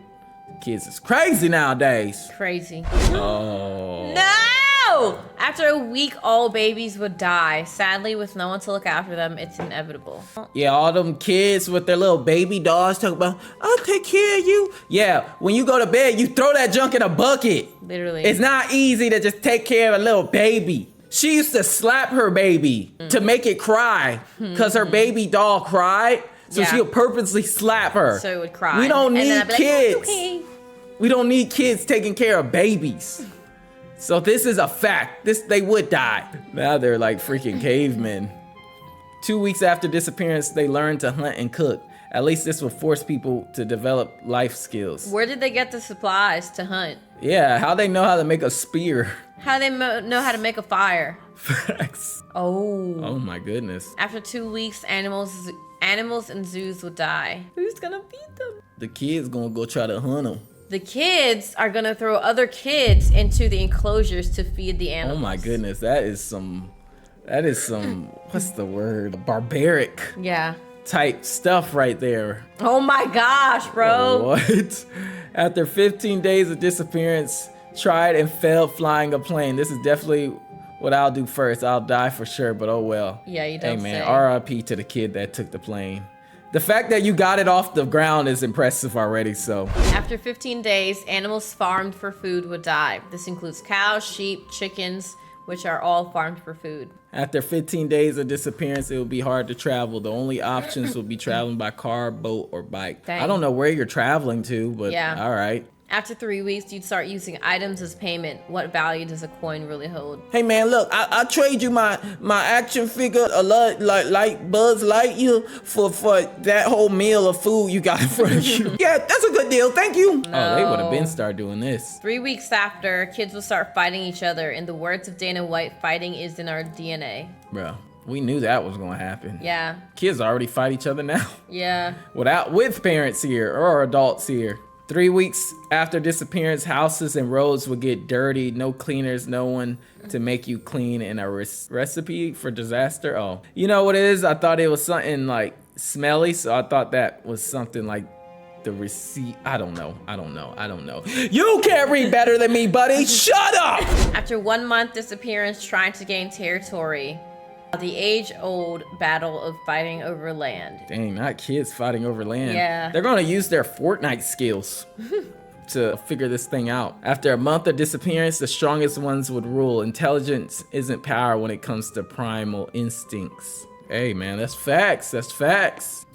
S1: Kids is crazy nowadays.
S2: Crazy.
S1: Oh.
S2: No! After a week, all babies would die. Sadly, with no one to look after them, it's inevitable.
S1: Yeah, all them kids with their little baby dolls talk about, I'll take care of you. Yeah, when you go to bed, you throw that junk in a bucket.
S2: Literally.
S1: It's not easy to just take care of a little baby. She used to slap her baby to make it cry because her baby doll cried. So
S2: Yeah.
S1: she'll purposely slap her.
S2: So it would cry.
S1: We don't
S2: And then
S1: need
S2: I'd be like,
S1: kids.
S2: "It's okay."
S1: We don't need kids taking care of babies. So this is a fact. They would die. Now they're like freaking cavemen. 2 weeks after disappearance, they learned to hunt and cook. At least this will force people to develop life skills.
S2: Where did they get the supplies to hunt?
S1: Yeah, how they know how to make a spear.
S2: How they know how to make a fire?
S1: Facts.
S2: Oh.
S1: Oh my goodness.
S2: After 2 weeks, animals in zoos will die. Who's gonna feed them?
S1: The kids gonna go try to hunt them.
S2: The kids are gonna throw other kids into the enclosures to feed the
S1: Oh
S2: animals.
S1: my goodness, that is some, what's the word? Barbaric
S2: Yeah.
S1: type stuff right there.
S2: Oh my gosh, bro.
S1: What? After 15 days of disappearance, tried and failed flying a plane. This is definitely what I'll do first. I'll die for sure, but oh well.
S2: Yeah, you
S1: Hey
S2: don't
S1: man,
S2: say.
S1: RIP to the kid that took the plane. The fact that you got it off the ground is impressive already, so.
S2: After 15 days, animals farmed for food would die. This includes cows, sheep, chickens, which are all farmed for food.
S1: After 15 days of disappearance, it will be hard to travel. The only options will be traveling by car, boat, or bike.
S2: Dang.
S1: I don't know where you're traveling to, but
S2: Yeah.
S1: all right.
S2: After 3 weeks, you'd start using items as payment. What value does a coin really hold?
S1: Hey man, look, I'll trade you my action figure, a lot like Buzz Lightyear for that whole meal of food you got in front of you. Yeah, that's a good deal. Thank you. Oh, they would have been start doing this.
S2: 3 weeks after, kids will start fighting each other. In the words of Dana White, fighting is in our DNA.
S1: Bro, we knew that was gonna happen.
S2: Yeah.
S1: Kids already fight each other now.
S2: Yeah.
S1: With parents here or adults here. 3 weeks after disappearance, houses and roads would get dirty. No cleaners, no one to make you clean, and a recipe for disaster. Oh, you know what it is? I thought it was something like smelly, so I thought that was something like the receipt. I don't know. You can't read better than me, buddy. Shut up!
S2: After 1 month disappearance, trying to gain territory. The age-old battle of fighting over land.
S1: Dang, not kids fighting over land.
S2: Yeah.
S1: They're gonna use their Fortnite skills to figure this thing out. After a month of disappearance, the strongest ones would rule. Intelligence isn't power when it comes to primal instincts. Hey man, that's facts.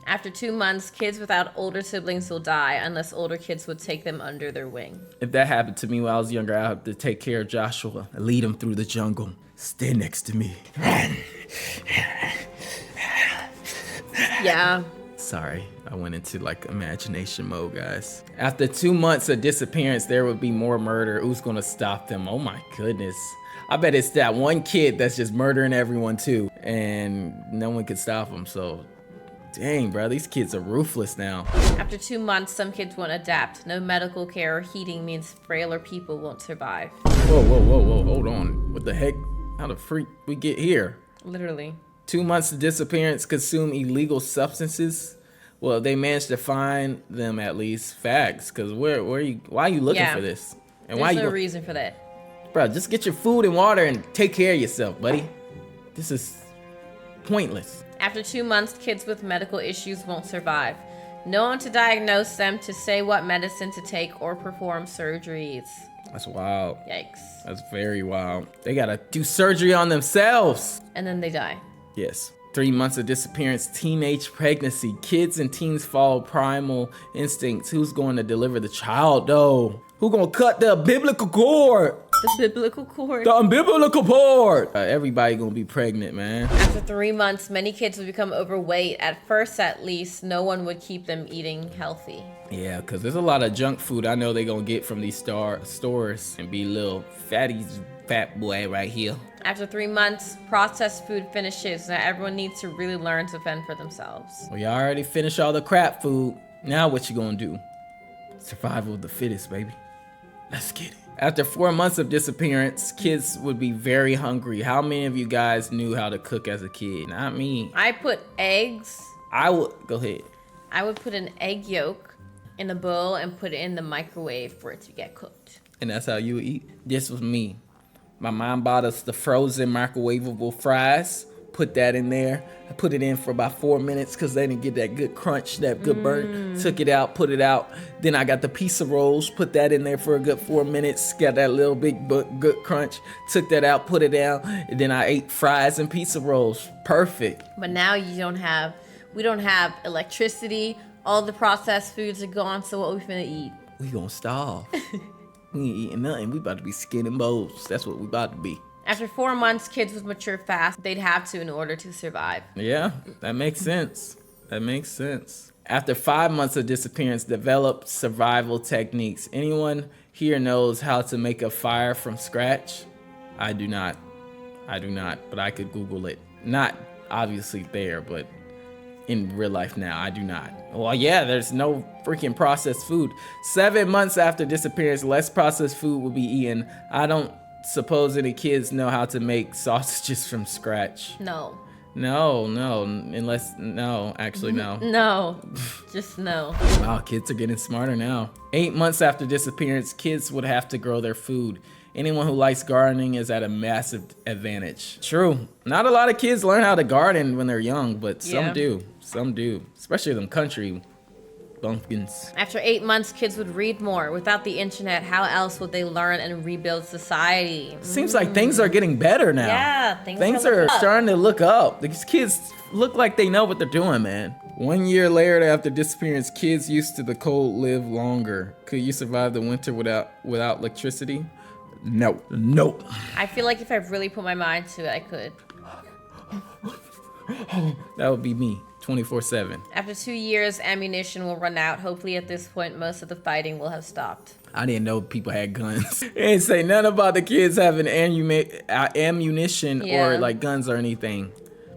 S2: After 2 months, kids without older siblings will die unless older kids would take them under their wing.
S1: If that happened to me when I was younger, I'd have to take care of Joshua and lead him through the jungle. Stay next to me.
S2: Yeah.
S1: Sorry. I went into like imagination mode, guys. After 2 months of disappearance, there would be more murder. Who's gonna stop them? Oh my goodness. I bet it's that one kid that's just murdering everyone too, and no one can stop him. So, dang, bro, these kids are ruthless now.
S2: After 2 months, some kids won't adapt. No medical care or heating means frailer people won't survive.
S1: Whoa, hold on. What the heck? How the freak we get here?
S2: Literally.
S1: 2 months of disappearance, consume illegal substances. Well, they managed to find them at least. Facts, because why are you looking for this? And
S2: There's no reason for that.
S1: Bro, just get your food and water and take care of yourself, buddy. This is pointless.
S2: After 2 months, kids with medical issues won't survive. No one to diagnose them, to say what medicine to take, or perform surgeries.
S1: That's wild.
S2: Yikes.
S1: That's very wild. They gotta do surgery on themselves.
S2: And then they die.
S1: Yes. 3 months of disappearance, teenage pregnancy. Kids and teens follow primal instincts. Who's going to deliver the child, though? Who gonna cut the umbilical cord?
S2: The biblical cord.
S1: The umbilical cord! Everybody gonna be pregnant, man.
S2: After 3 months, many kids would become overweight. At first, at least, no one would keep them eating healthy.
S1: Yeah, because there's a lot of junk food I know they gonna get from these stores and be little fat boy right here.
S2: After 3 months, processed food finishes. Now everyone needs to really learn to fend for themselves.
S1: Well, you already finished all the crap food. Now what you gonna do? Survival of the fittest, baby. Let's get it. After 4 months of disappearance, kids would be very hungry. How many of you guys knew how to cook as a kid? Not me.
S2: I put eggs.
S1: Go ahead.
S2: I would put an egg yolk in a bowl and put it in the microwave for it to get cooked.
S1: And that's how you would eat? This was me. My mom bought us the frozen microwavable fries. Put that in there. I put it in for about 4 minutes because they didn't get that good crunch, that good burn. Took it out, put it out. Then I got the pizza rolls. Put that in there for a good 4 minutes. Got that little big good crunch. Took that out, put it down. And then I ate fries and pizza rolls. Perfect.
S2: But now we don't have electricity. All the processed foods are gone. So what we finna eat?
S1: We gonna starve. We ain't eating nothing. We about to be skinning bowls. That's what we about to be.
S2: After 4 months, kids would mature fast. They'd have to in order to survive.
S1: Yeah, that makes sense. That makes sense. After 5 months of disappearance, develop survival techniques. Anyone here knows how to make a fire from scratch? I do not. But I could Google it. Not obviously there, but in real life now, I do not. Well, yeah, there's no freaking processed food. 7 months after disappearance, less processed food will be eaten. I don't suppose any kids know how to make sausages from scratch.
S2: No.
S1: No, actually no.
S2: No, just no.
S1: Wow, kids are getting smarter now. 8 months after disappearance, kids would have to grow their food. Anyone who likes gardening is at a massive advantage. True. Not a lot of kids learn how to garden when they're young, but some do. Some do. Especially them country bumpkins.
S2: After 8 months, kids would read more. Without the internet, how else would they learn and rebuild society?
S1: Seems like things are getting better now.
S2: Yeah,
S1: things are starting to look up. These kids look like they know what they're doing, man. 1 year later after disappearance, kids used to the cold live longer. Could you survive the winter without electricity? No.
S2: I feel like if I really put my mind to it, I could.
S1: That would be me, 24/7.
S2: After 2 years, ammunition will run out. Hopefully at this point, most of the fighting will have stopped.
S1: I didn't know people had guns. They didn't say nothing about the kids having ammunition or like guns or anything.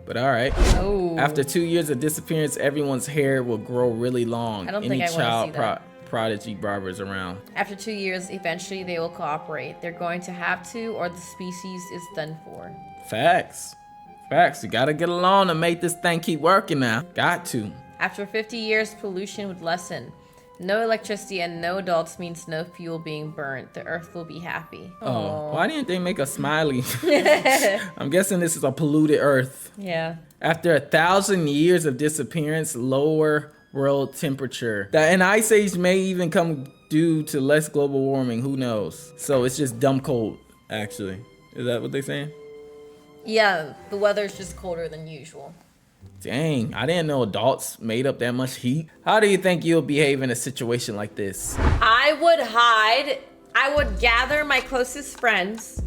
S1: But all right.
S2: Oh.
S1: After 2 years of disappearance, everyone's hair will grow really long.
S2: I don't think I want to see that.
S1: Prodigy barbers around.
S2: After 2 years, eventually they will cooperate. They're going to have to, or the species is done for.
S1: Facts. You gotta get along to make this thing keep working now. Got to.
S2: After 50 years, pollution would lessen. No electricity and no adults means no fuel being burnt. The earth will be happy.
S1: Oh, why didn't they make a smiley? I'm guessing this is a polluted earth.
S2: Yeah.
S1: After 1,000 years of disappearance, lower world temperature. An ice age may even come due to less global warming. Who knows? So it's just dumb cold, actually. Is that what they're saying?
S2: Yeah, the weather's just colder than usual.
S1: Dang, I didn't know adults made up that much heat. How do you think you'll behave in a situation like this?
S2: I would hide. I would gather my closest friends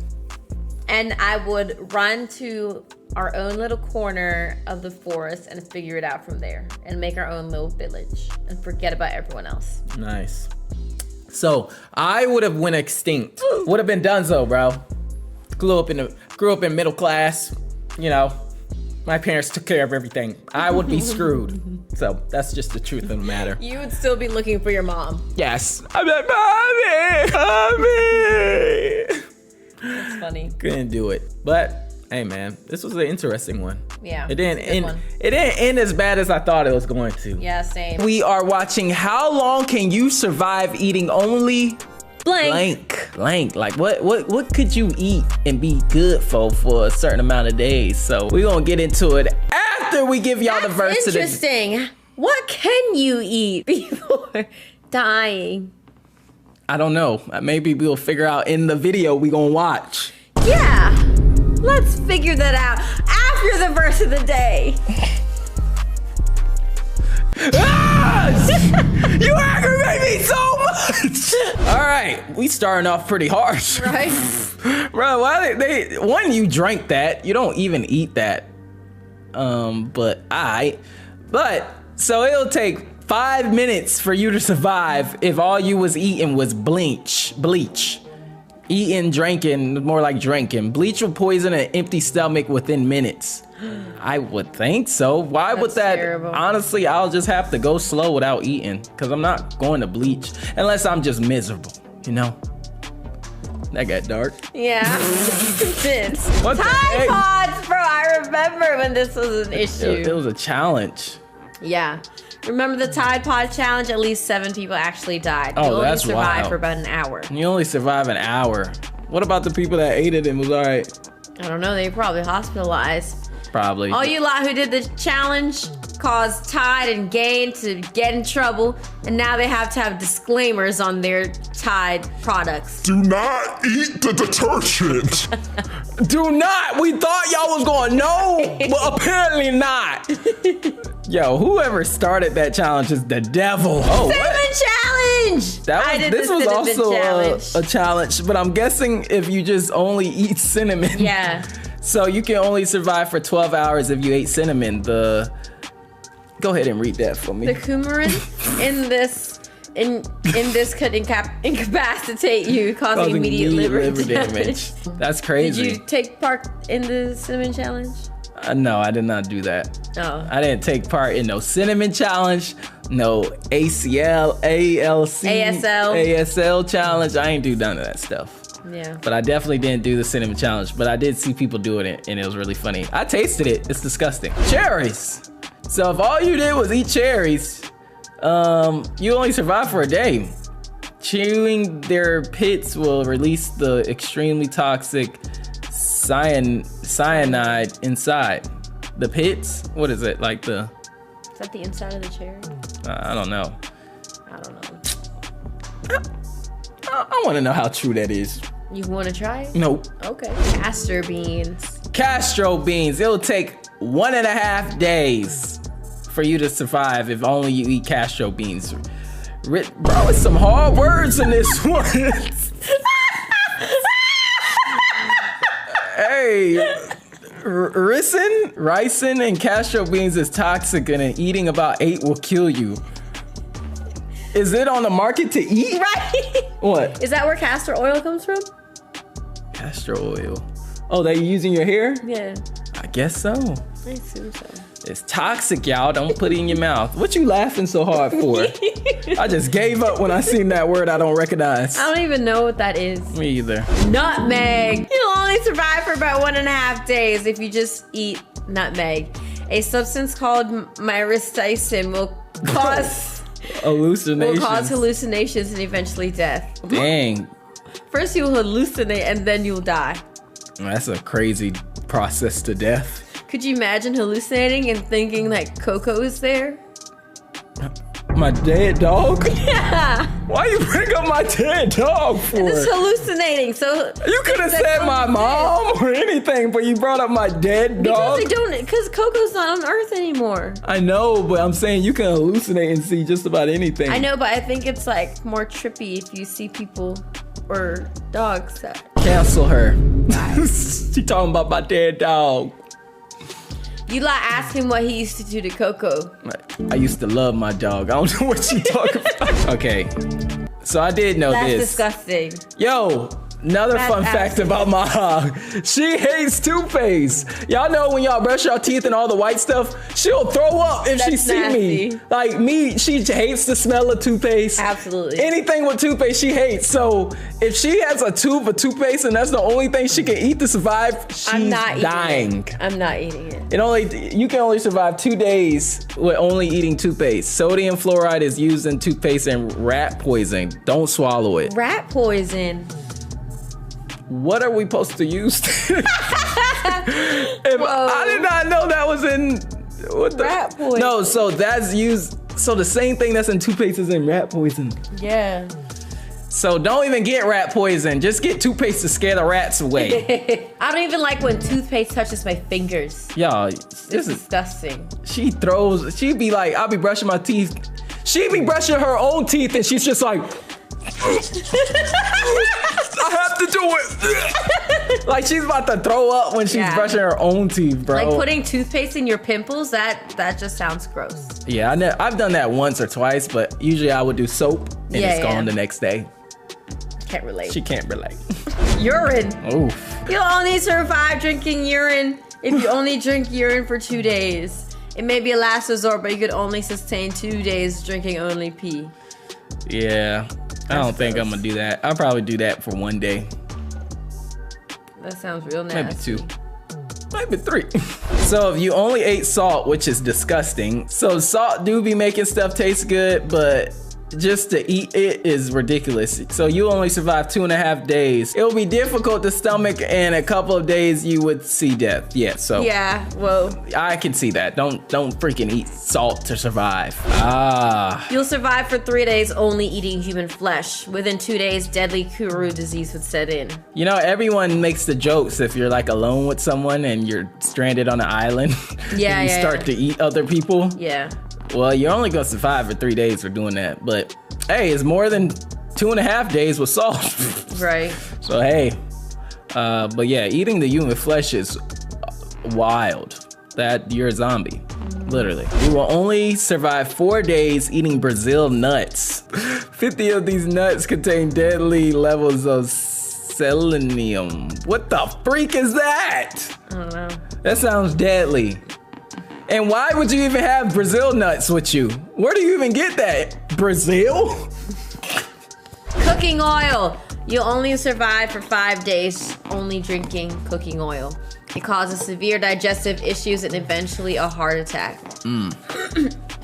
S2: and I would run to our own little corner of the forest and figure it out from there and make our own little village and forget about everyone else.
S1: Nice. So I would have went extinct. Would have been donezo, bro. Grew up in middle class. You know, my parents took care of everything. I would be screwed. So that's just the truth of the matter.
S2: You would still be looking for your mom.
S1: Yes. I'm like, mommy.
S2: That's funny.
S1: Couldn't do it. But hey, man, this was an interesting one.
S2: Yeah.
S1: It didn't
S2: it's a good one.
S1: It didn't end as bad as I thought it was going to.
S2: Yeah, same.
S1: We are watching How Long Can You Survive Eating Only Blank. Like what could you eat and be good for a certain amount of days? So we're gonna get into it after we give y'all the verse of the
S2: interesting. What can you eat before dying?
S1: I don't know. Maybe we'll figure out in the video we gonna watch.
S2: Yeah. Let's figure that out after the verse of the day.
S1: You aggravate me so much. All right, we starting off pretty harsh,
S2: Right?
S1: bro. Why one, you drank that, you don't even eat that. But so it'll take 5 minutes for you to survive if all you was eating was bleach. Eating, drinking, more like drinking. Bleach will poison an empty stomach within minutes. I would think so. Why would that?
S2: Terrible.
S1: Honestly, I'll just have to go slow without eating because I'm not going to bleach unless I'm just miserable, you know? That got dark.
S2: Yeah. It did.
S1: What the
S2: Tide
S1: heck?
S2: Pods, bro. I remember when this was an issue.
S1: It was a challenge.
S2: Yeah. Remember the Tide Pod challenge? At least 7 people actually died.
S1: Oh,
S2: you only
S1: that's
S2: survived
S1: wild.
S2: for about an hour.
S1: You only survive an hour. What about the people that ate it and was all right?
S2: I don't know. They were probably hospitalized.
S1: Probably.
S2: All you lot who did the challenge caused Tide and Gain to get in trouble, and now they have to have disclaimers on their Tide products.
S3: Do not eat the detergent.
S1: Do not. We thought y'all was going no, but apparently not. Yo, whoever started that challenge is the devil. Oh,
S2: Cinnamon challenge!
S1: This was also a challenge, but I'm guessing if you just only eat cinnamon.
S2: Yeah.
S1: So you can only survive for 12 hours if you ate cinnamon. Go ahead and read that for me.
S2: The coumarin in this could incapacitate you, causing immediate liver damage.
S1: That's crazy.
S2: Did you take part in the cinnamon challenge?
S1: No, I did not do that.
S2: Oh.
S1: I didn't take part in no cinnamon challenge, no ASL challenge. I ain't do none of that stuff.
S2: Yeah.
S1: But I definitely didn't do the cinnamon challenge. But I did see people doing it, and it was really funny. I tasted it. It's disgusting. Cherries. So if all you did was eat cherries, you only survive for a day. Chewing their pits will release the extremely toxic cyanide inside. The pits? What is it? Like the...
S2: Is that the inside of the cherry?
S1: I don't know.
S2: I don't know.
S1: I want to know how true that is.
S2: You want to try it?
S1: Nope.
S2: Okay. Castor beans.
S1: Castro beans. It'll take 1.5 days for you to survive if only you eat Castro beans. Bro, it's some hard words in this one. Hey, ricin and Castro beans is toxic, and eating about 8 will kill you. Is it on the market to eat?
S2: Right.
S1: What?
S2: Is that where castor oil comes from?
S1: Castor oil. Oh, that you using your hair?
S2: Yeah.
S1: I guess so.
S2: I assume so.
S1: It's toxic, y'all. Don't put it in your mouth. What you laughing so hard for? I just gave up when I seen that word I don't recognize.
S2: I don't even know what that is.
S1: Me either.
S2: Nutmeg. You'll only survive for about 1.5 days if you just eat nutmeg. A substance called myristicin will cause hallucinations and eventually death.
S1: Dang.
S2: First you will hallucinate and then you'll die.
S1: That's a crazy process to death.
S2: Could you imagine hallucinating and thinking that Coco is there?
S1: My dead dog?
S2: Yeah.
S1: Why you bring up my dead dog for?
S2: It's hallucinating, so...
S1: You could have said my mom or anything, but you brought up my dead dog?
S2: Because Coco's not on Earth anymore.
S1: I know, but I'm saying you can hallucinate and see just about anything.
S2: I know, but I think it's like more trippy if you see people or dogs that...
S1: Cancel her. She talking about my dead dog.
S2: You like ask him what he used to do to Coco.
S1: I used to love my dog. I don't know what she talking about. Okay. So I did know
S2: That's
S1: this.
S2: disgusting.
S1: Yo, another
S2: That's
S1: fun fact about Maha. She hates toothpaste. Y'all know when y'all brush your teeth and all the white stuff, she'll throw up if she
S2: That's
S1: see me.
S2: nasty.
S1: Like me, she hates the smell of toothpaste.
S2: Absolutely.
S1: Anything with toothpaste she hates. So if she has a tube of toothpaste and that's the only thing she can eat to survive, she's
S2: I'm not
S1: dying.
S2: eating it. I'm not eating it.
S1: You can only survive 2 days with only eating toothpaste. Sodium fluoride is used in toothpaste and rat poison. Don't swallow it.
S2: Rat poison.
S1: What are we supposed to use? I did not know that was in
S2: Rat poison.
S1: No, so that's used. So the same thing that's in toothpaste is in rat poison.
S2: Yeah.
S1: So don't even get rat poison. Just get toothpaste to scare the rats away.
S2: I don't even like when toothpaste touches my fingers.
S1: Y'all,
S2: It's
S1: this is.
S2: disgusting.
S1: She'd be like, I'll be brushing my teeth. She'd be brushing her own teeth and she's just like, I have to do it. Like she's about to throw up when she's brushing her own teeth, bro.
S2: Like putting toothpaste in your pimples, that just sounds gross.
S1: Yeah, I've done that once or twice, but usually I would do soap and it's gone the next day.
S2: Can't relate.
S1: She can't relate.
S2: Urine.
S1: Oof.
S2: You'll only survive drinking urine if you only drink urine for 2 days. It may be a last resort, but you could only sustain 2 days drinking only pee.
S1: Yeah, I don't think I'm gonna do that. I'll probably do that for 1 day.
S2: That sounds real nasty.
S1: Maybe 2. Maybe 3. So if you only ate salt, which is disgusting. So salt do be making stuff taste good, but just to eat it is ridiculous. So you only survive 2.5 days. It will be difficult to stomach, and a couple of days you would see death. Yeah, so
S2: Yeah, well,
S1: I can see that. Don't freaking eat salt to survive.
S2: you'll survive for 3 days only eating human flesh. Within 2 days, deadly Kuru disease would set in.
S1: You know, everyone makes the jokes if you're like alone with someone and you're stranded on an island.
S2: Yeah,
S1: and you start to eat other people.
S2: Yeah.
S1: Well, you're only gonna survive for 3 days for doing that. But hey, it's more than 2.5 days with salt.
S2: Right.
S1: So hey, but yeah, eating the human flesh is wild. That you're a zombie, literally. You will only survive 4 days eating Brazil nuts. 50 of these nuts contain deadly levels of selenium. What the freak is that?
S2: I don't know.
S1: That sounds deadly. And why would you even have Brazil nuts with you? Where do you even get that? Brazil?
S2: Cooking oil. You'll only survive for 5 days only drinking cooking oil. It causes severe digestive issues and eventually a heart attack.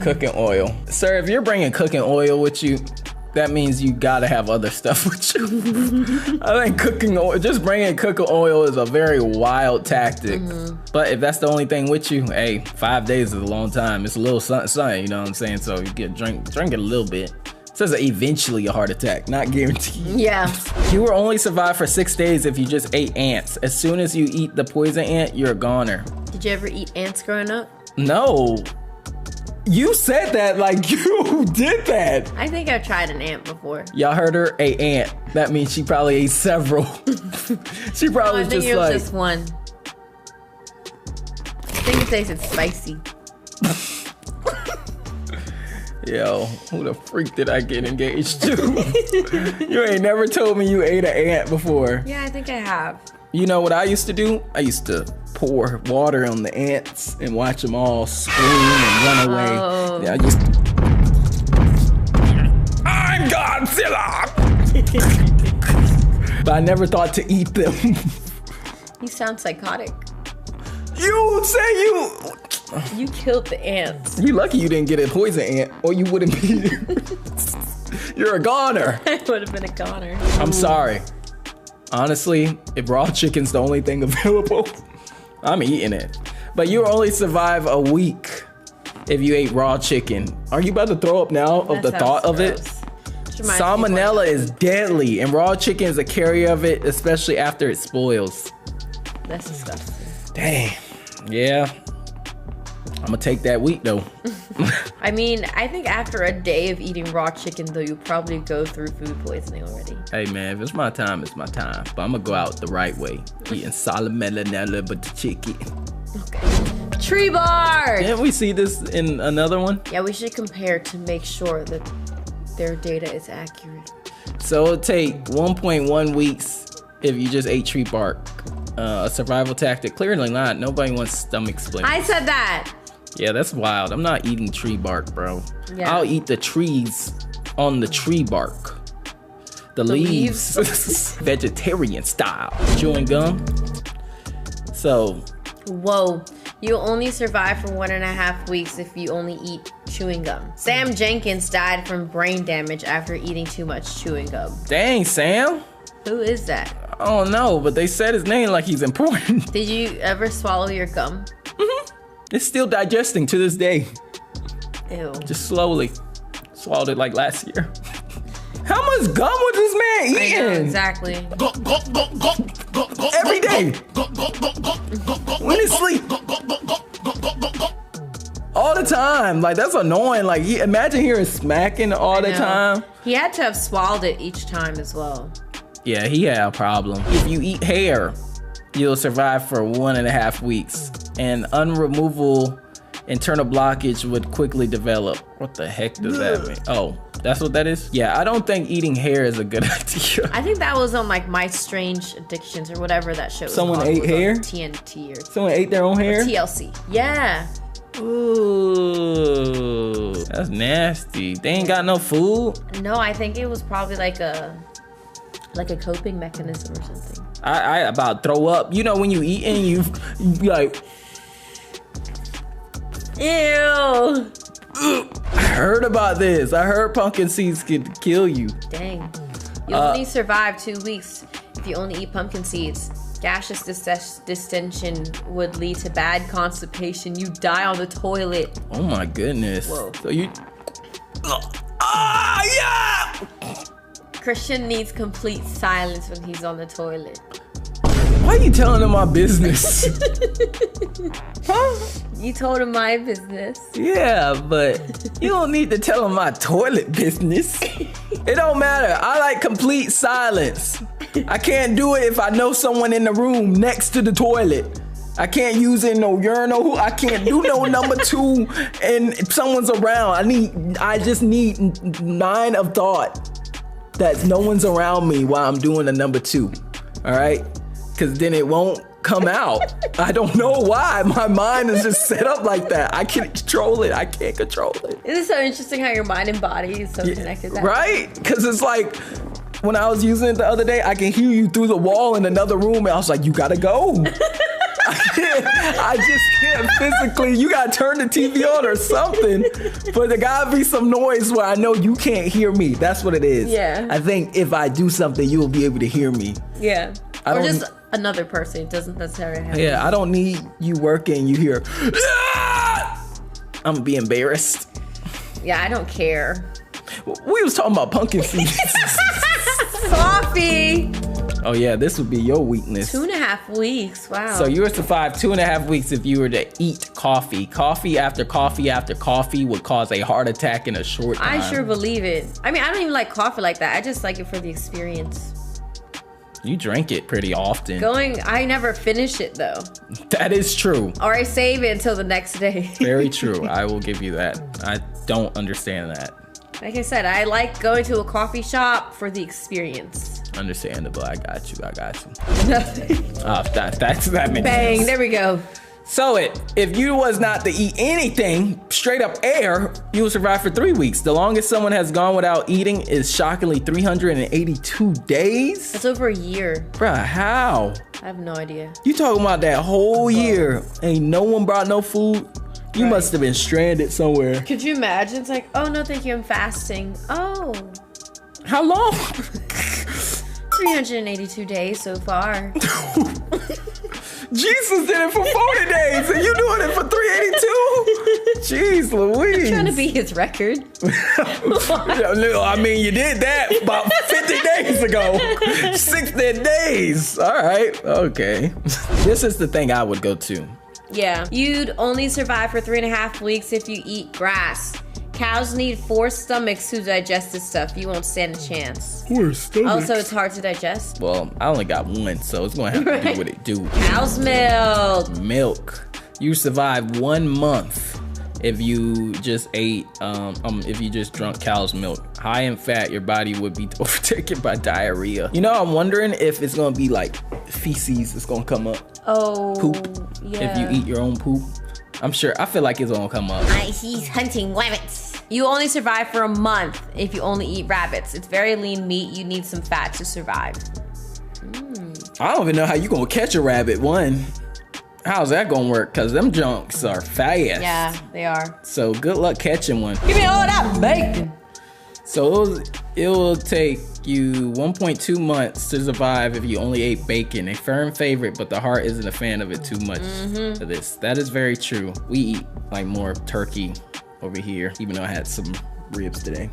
S1: Cooking oil. Sir, if you're bringing cooking oil with you, that means you gotta have other stuff with you. I think cooking oil, just bringing cooking oil is a very wild tactic. But if that's the only thing with you, hey, 5 days is a long time. It's a little something, you know what I'm saying? So you get drink it a little bit. It says eventually a heart attack, not guaranteed.
S2: Yeah.
S1: You will only survive for 6 days if you just ate ants. As soon as you eat the poison ant, you're a goner.
S2: Did you ever eat ants growing up?
S1: No. You said that like you did that.
S2: I think I've tried an ant before.
S1: Y'all heard her, a ant. That means she probably ate several. She probably
S2: I think
S1: just
S2: it was
S1: like,
S2: just one. I think it tasted spicy.
S1: yo, who the freak did I get engaged to? You ain't never told me you ate an ant before.
S2: Yeah, I think I have.
S1: You know what I used to do? I used to pour water on the ants and watch them all scream and run away.
S2: Oh.
S1: Yeah, I'm Godzilla! But I never thought to eat them.
S2: You sound psychotic.
S1: You say
S2: You killed the ants.
S1: you lucky you didn't get a poison ant, or you wouldn't be. You're a goner.
S2: I would have been a goner.
S1: I'm sorry. Honestly, if raw chicken's the only thing available, I'm eating it. But you only survive a week if you ate raw chicken. Are you about to throw up now of the thought of it? Salmonella is deadly, and raw chicken is a carrier of it, especially after it spoils.
S2: That's disgusting.
S1: Dang. Yeah. I'm gonna take that wheat though.
S2: I mean, I think after a day of eating raw chicken, though, you probably go through food poisoning already.
S1: Hey man, if it's my time, it's my time. But I'm gonna go out the right way, eating salmonella but the chicken.
S2: Okay. Tree bark!
S1: Didn't we see this in another one?
S2: Yeah, we should compare to make sure that their data is accurate.
S1: So it'll take 1.1 weeks if you just ate tree bark. A survival tactic? Clearly not. Nobody wants stomach splints.
S2: I said that.
S1: Yeah, that's wild. I'm not eating tree bark, bro.
S2: Yeah.
S1: I'll eat the trees on the tree bark. The leaves. Vegetarian style. Chewing gum. So.
S2: Whoa. You only survive for 1.5 weeks if you only eat chewing gum. Sam Jenkins died from brain damage after eating too much chewing gum.
S1: Dang, Sam.
S2: Who is that?
S1: I don't know, but they said his name like he's important.
S2: Did you ever swallow your gum?
S1: It's still digesting to this day.
S2: Ew.
S1: Just slowly. Swallowed it like last year. How much gum was this man eating?
S2: I know, exactly.
S1: Every day. When he sleep. All the time. Like, that's annoying. Like, imagine hearing smacking all the time.
S2: He had to have swallowed it each time as well.
S1: Yeah, he had a problem. If you eat hair, you'll survive for 1.5 weeks. And unremovable internal blockage would quickly develop. What the heck does that mean? Oh, that's what that is? Yeah, I don't think eating hair is a good idea.
S2: I think that was on like My Strange Addictions or whatever that show was.
S1: Someone
S2: called.
S1: ate hair?
S2: TNT or
S1: Someone ate their own hair?
S2: TLC. Yeah.
S1: Ooh, that's nasty. They ain't got no food?
S2: No, I think it was probably like a coping mechanism or something.
S1: I about throw up. You know when you eat and you like...
S2: Ew.
S1: I heard about this. I heard pumpkin seeds could kill you.
S2: Dang. You only survive 2 weeks if you only eat pumpkin seeds. Gaseous distension would lead to bad constipation. You die on the toilet.
S1: Oh my goodness.
S2: Whoa.
S1: So you... yeah!
S2: Christian needs complete silence when he's on the toilet.
S1: Why are you telling them my business? Huh?
S2: You told him my business.
S1: Yeah, but you don't need to tell them my toilet business. It don't matter. I like complete silence. I can't do it if I know someone in the room next to the toilet. I can't use it in no urinal. I can't do no number 2 and if someone's around. I just need 9 of thought that no one's around me while I'm doing the number 2. All right? Because then it won't come out. I don't know why. My mind is just set up like that. I can't control it. I can't control it.
S2: Isn't it so interesting how your mind and body is so connected?
S1: Right? Because it's like, when I was using it the other day, I can hear you through the wall in another room, and I was like, you gotta go. I just can't physically. You gotta turn the TV on or something. But there gotta be some noise where I know you can't hear me. That's what it is.
S2: Yeah.
S1: I think if I do something, you will be able to hear me.
S2: Yeah. Or just another person. It doesn't necessarily have.
S1: Yeah, I don't need you working. You hear, ah! I'm gonna be embarrassed.
S2: Yeah, I don't care.
S1: We was talking about pumpkin seeds.
S2: Coffee.
S1: Oh yeah, this would be your weakness.
S2: 2.5 weeks. Wow.
S1: So you would survive 2.5 weeks if you were to eat coffee. Coffee after coffee after coffee would cause a heart attack in a short time.
S2: I sure believe it. I mean, I don't even like coffee like that. I just like it for the experience.
S1: You drink it pretty often.
S2: I never finish it though.
S1: That is true.
S2: Or I save it until the next day.
S1: Very true. I will give you that. I don't understand that.
S2: Like I said, I like going to a coffee shop for the experience.
S1: Understandable. I got you. That makes
S2: Bang,
S1: sense.
S2: there we go.
S1: So if you was not to eat anything, straight up air, you will survive for 3 weeks. The longest someone has gone without eating is shockingly 382 days.
S2: That's over a year.
S1: Bruh, how?
S2: I have no idea.
S1: You talking about that whole year? Ain't no one brought no food? You must have been stranded somewhere.
S2: Could you imagine? It's like, oh no, thank you, I'm fasting. Oh.
S1: How long?
S2: 382 days so far.
S1: Jesus did it for 40 days and you doing it for 382? Jeez Louise.
S2: I'm trying to beat his record.
S1: I mean, you did that about 50 days ago. 60 days. All right. Okay. This is the thing I would go to.
S2: Yeah. You'd only survive for 3.5 weeks if you eat grass. Cows need 4 stomachs to digest this stuff. You won't stand a chance.
S3: 4 stomachs.
S2: Also, it's hard to digest.
S1: Well, I only got one, so it's gonna have to do what it do.
S2: Cow's milk.
S1: Milk. You survive 1 month if you just ate, if you just drunk cow's milk. High in fat, your body would be overtaken by diarrhea. You know, I'm wondering if it's gonna be like feces that's gonna come up.
S2: Oh,
S1: Poop.
S2: yeah.
S1: If you eat your own poop. I feel like it's gonna come up.
S4: He's hunting rabbits.
S2: You only survive for a month if you only eat rabbits. It's very lean meat. You need some fat to survive.
S1: I don't even know how you gonna catch a rabbit, one. How's that gonna work? Cause them junks are fast.
S2: Yeah, they are.
S1: So good luck catching one.
S2: Give me all that bacon.
S1: So it will take you 1.2 months to survive if you only ate bacon. A firm favorite, but the heart isn't a fan of it too much for this. That is very true. We eat like more turkey over here, even though I had some ribs today.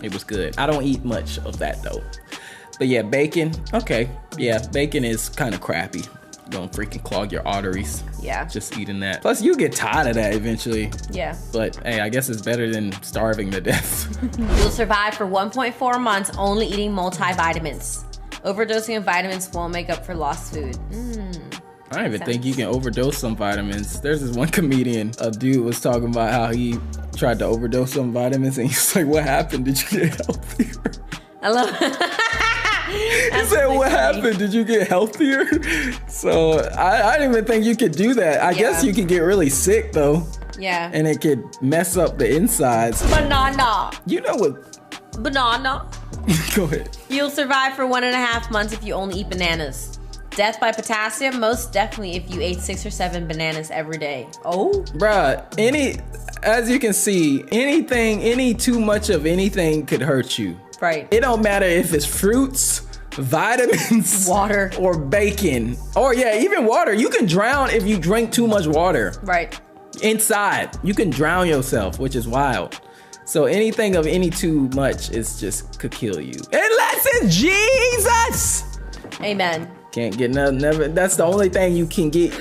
S1: It was good. I don't eat much of that though. But yeah, bacon, okay. Yeah, bacon is kind of crappy. Don't freaking clog your arteries.
S2: Yeah.
S1: Just eating that. Plus, you get tired of that eventually.
S2: Yeah.
S1: But hey, I guess it's better than starving to death.
S2: You'll survive for 1.4 months only eating multivitamins. Overdosing of vitamins won't make up for lost food.
S1: I don't even think you can overdose some vitamins. There's this one comedian, a dude was talking about how he tried to overdose some vitamins and he's like, what happened? Did you get healthier?
S2: I love
S1: He said, what happened? Did you get healthier? So I didn't even think you could do that. I guess you could get really sick though.
S2: Yeah.
S1: And it could mess up the insides.
S2: Banana.
S1: You know what?
S2: Banana.
S1: Go ahead.
S2: You'll survive for 1.5 months if you only eat bananas. Death by potassium, most definitely if you ate 6 or 7 bananas every day. Oh.
S1: Bruh, as you can see, any too much of anything could hurt you.
S2: Right.
S1: It don't matter if it's fruits, vitamins,
S2: water,
S1: or bacon. Or yeah, even water. You can drown if you drink too much water.
S2: Right.
S1: Inside, you can drown yourself, which is wild. So anything of any too much could kill you. Unless it's Jesus!
S2: Amen.
S1: Can't get never. That's the only thing you can get.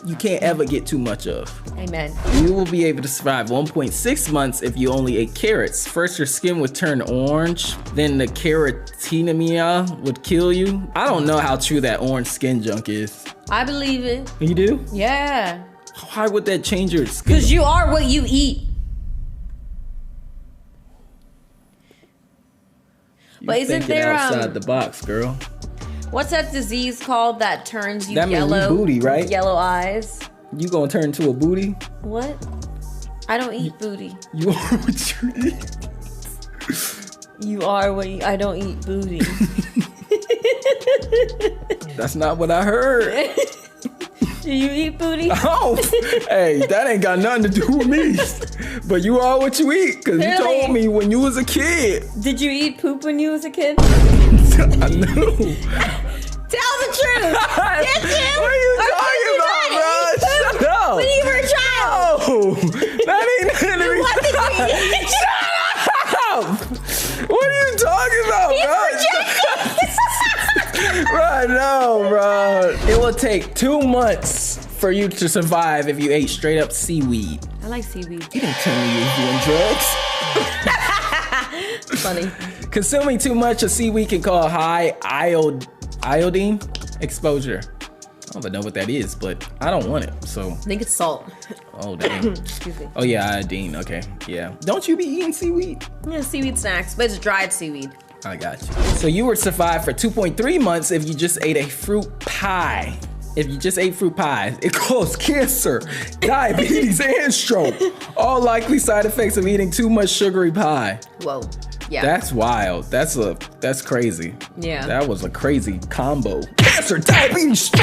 S1: You can't ever get too much of.
S2: Amen.
S1: You will be able to survive 1.6 months if you only ate carrots. First, your skin would turn orange. Then the carotenemia would kill you. I don't know how true that orange skin junk is.
S2: I believe it.
S1: You do?
S2: Yeah.
S1: Why would that change your skin?
S2: Because you are what you eat. But isn't there
S1: outside the box, girl?
S2: What's that disease called that turns you
S1: that
S2: yellow?
S1: Means booty, right?
S2: Yellow eyes.
S1: You gonna turn into a booty?
S2: What? I don't eat booty.
S1: You are what you eat.
S2: You are what you... I don't eat booty.
S1: That's not what I heard.
S2: Do you eat booty?
S1: Oh, hey, that ain't got nothing to do with me. But you are what you eat, because you told me when you was a kid.
S2: Did you eat poop when you was a kid?
S1: I know.
S2: Tell the truth. Did you?
S1: What are you talking about, bro? Shut up.
S2: When you were a child.
S1: Oh, that ain't nothing to be.
S2: What did you eat?
S1: Shut up. What are you talking about, bro? Bro, no, bro. It will take 2 months for you to survive if you ate straight up seaweed.
S2: I like seaweed.
S1: You didn't tell me you was doing drugs.
S2: Funny.
S1: Consuming too much of seaweed can cause high iodine exposure. I don't even know what that is, but I don't want it, so.
S2: I think it's salt.
S1: Oh, dang.
S2: Excuse me.
S1: Oh, yeah, iodine, okay, yeah. Don't you be eating seaweed?
S2: Yeah, seaweed snacks, but it's dried seaweed.
S1: I got you. So you would survive for 2.3 months if you just ate a fruit pie. If you just ate fruit pie, it causes cancer, diabetes, and stroke. All likely side effects of eating too much sugary pie.
S2: Whoa. Yeah.
S1: That's wild. That's crazy.
S2: Yeah.
S1: That was a crazy combo. Cancer, diabetes, stroke.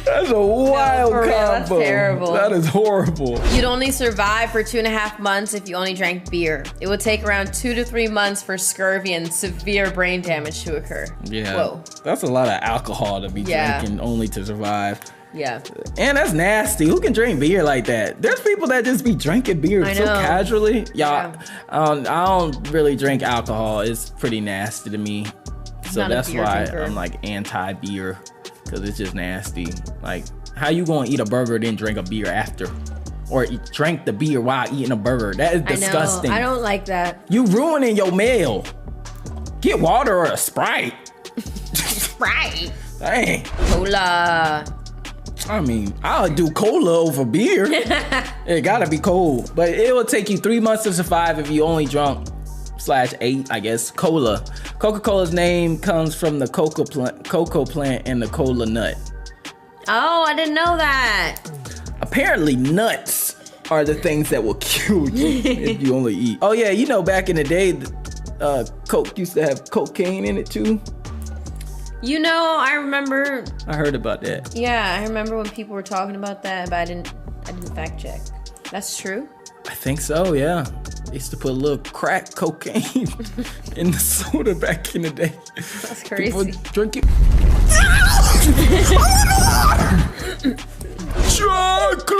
S1: That's a wild combo.
S2: That's terrible.
S1: That is horrible.
S2: You'd only survive for 2.5 months if you only drank beer. It would take around 2 to 3 months for scurvy and severe brain damage to occur.
S1: Yeah.
S2: Whoa.
S1: That's a lot of alcohol to be drinking only to survive.
S2: Yeah.
S1: And that's nasty. Who can drink beer like that? There's people that just be drinking beer so casually. Y'all, I don't really drink alcohol. It's pretty nasty to me. So that's why I'm like anti-beer. because it's just nasty. Like, how you gonna eat a burger then drink a beer after? Or drink the beer while eating a burger? That is disgusting.
S2: I don't like that.
S1: You ruining your meal. Get water or a Sprite.
S2: Sprite.
S1: Dang.
S2: Cola.
S1: I mean, I'll do cola over beer. It gotta be cold. But it will take you 3 months to survive if you only drunk /ate, I guess, cola. Coca-Cola's name comes from the cocoa plant and the cola nut.
S2: Oh, I didn't know that.
S1: Apparently nuts are the things that will kill you if you only eat. Oh yeah, you know, back in the day, Coke used to have cocaine in it too.
S2: You know, I remember.
S1: I heard about that.
S2: Yeah, I remember when people were talking about that, but I didn't fact check. That's true?
S1: I think so, yeah. They used to put a little crack cocaine in the soda back in the day.
S2: That's crazy.
S1: People drink it. Chocolate!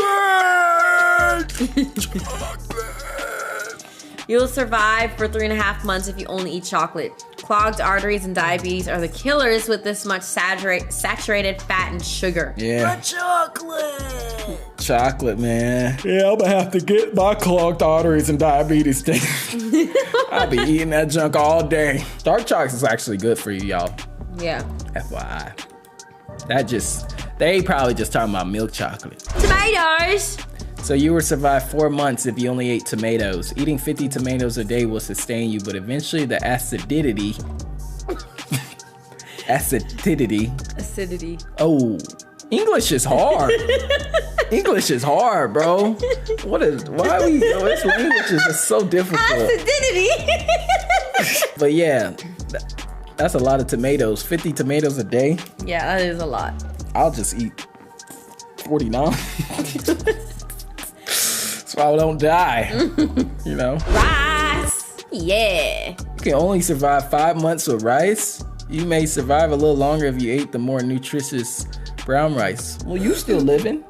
S2: You'll survive for 3.5 months if you only eat chocolate. Clogged arteries and diabetes are the killers with this much saturated fat and sugar.
S1: Yeah.
S2: The chocolate!
S1: Chocolate, man. Yeah, I'm gonna have to get my clogged arteries and diabetes thing. I'll be eating that junk all day. Dark chocolate is actually good for you, y'all.
S2: Yeah.
S1: FYI. They probably just talking about milk chocolate.
S2: Tomatoes!
S1: So you will survive 4 months if you only ate tomatoes. Eating 50 tomatoes a day will sustain you, but eventually the acidity. Oh, English is hard. English is hard, bro. This language is just so difficult.
S2: Acidity!
S1: But yeah, that's a lot of tomatoes. 50 tomatoes a day.
S2: Yeah, that is a lot.
S1: I'll just eat 49. So I don't die, you know?
S2: Rice! Yeah.
S1: You can only survive 5 months with rice. You may survive a little longer if you ate the more nutritious brown rice. Well, you still living.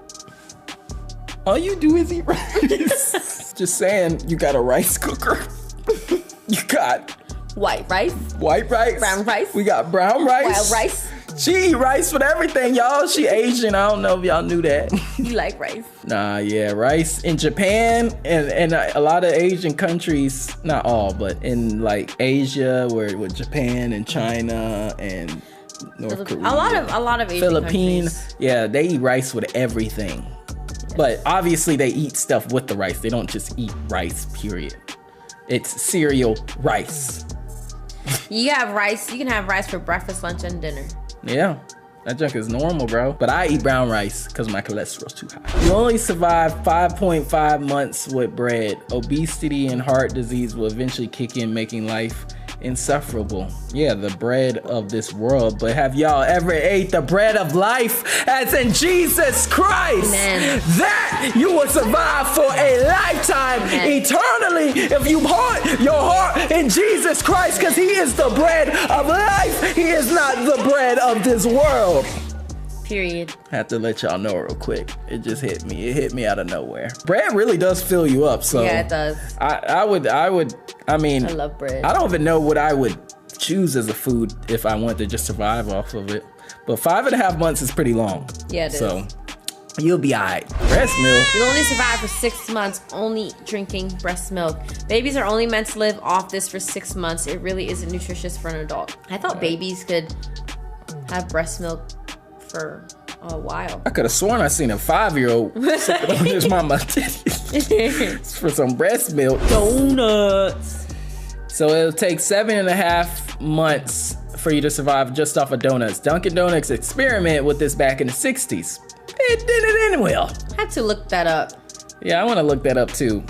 S1: All you do is eat rice. Just saying, you got a rice cooker. You got
S2: white rice.
S1: Brown rice. We got brown rice.
S2: Wild rice.
S1: She eat rice with everything, y'all. She Asian. I don't know if y'all knew that.
S2: You like rice?
S1: Nah, yeah, rice. In Japan and a lot of Asian countries, not all, but in like Asia, with Japan and China and North Korea.
S2: A lot of Asian
S1: Philippines.
S2: countries.
S1: Yeah, they eat rice with everything. Yes. But obviously they eat stuff with the rice. They don't just eat rice, period. It's cereal rice.
S2: You have rice. You can have rice for breakfast, lunch, and dinner.
S1: Yeah, that junk is normal, bro. But I eat brown rice because my cholesterol's too high. You only survive 5.5 months with bread. Obesity and heart disease will eventually kick in, making life insufferable. Yeah, the bread of this world. But have y'all ever ate the bread of life, as in Jesus Christ?
S2: Amen.
S1: That you will survive for a lifetime,
S2: Amen.
S1: Eternally, if you put your heart in Jesus Christ, because he is the bread of life. He is not the bread of this world.
S2: Period.
S1: I have to let y'all know real quick. It just hit me. It hit me out of nowhere. Bread really does fill you up. So
S2: yeah, it does.
S1: I mean,
S2: I love bread.
S1: I don't even know what I would choose as a food if I wanted to just survive off of it. But 5.5 months is pretty long.
S2: Yeah, it is.
S1: So you'll be all right. Breast milk.
S2: You'll only survive for 6 months only drinking breast milk. Babies are only meant to live off this for 6 months. It really isn't nutritious for an adult. I thought babies could have breast milk for a while.
S1: I could have sworn I seen a 5-year-old sipping on his mama's titties for some breast milk.
S2: Donuts.
S1: So it'll take 7.5 months for you to survive just off of donuts. Dunkin' Donuts experimented with this back in the 60s. It didn't end well.
S2: I had to look that up.
S1: Yeah, I want to look that up too.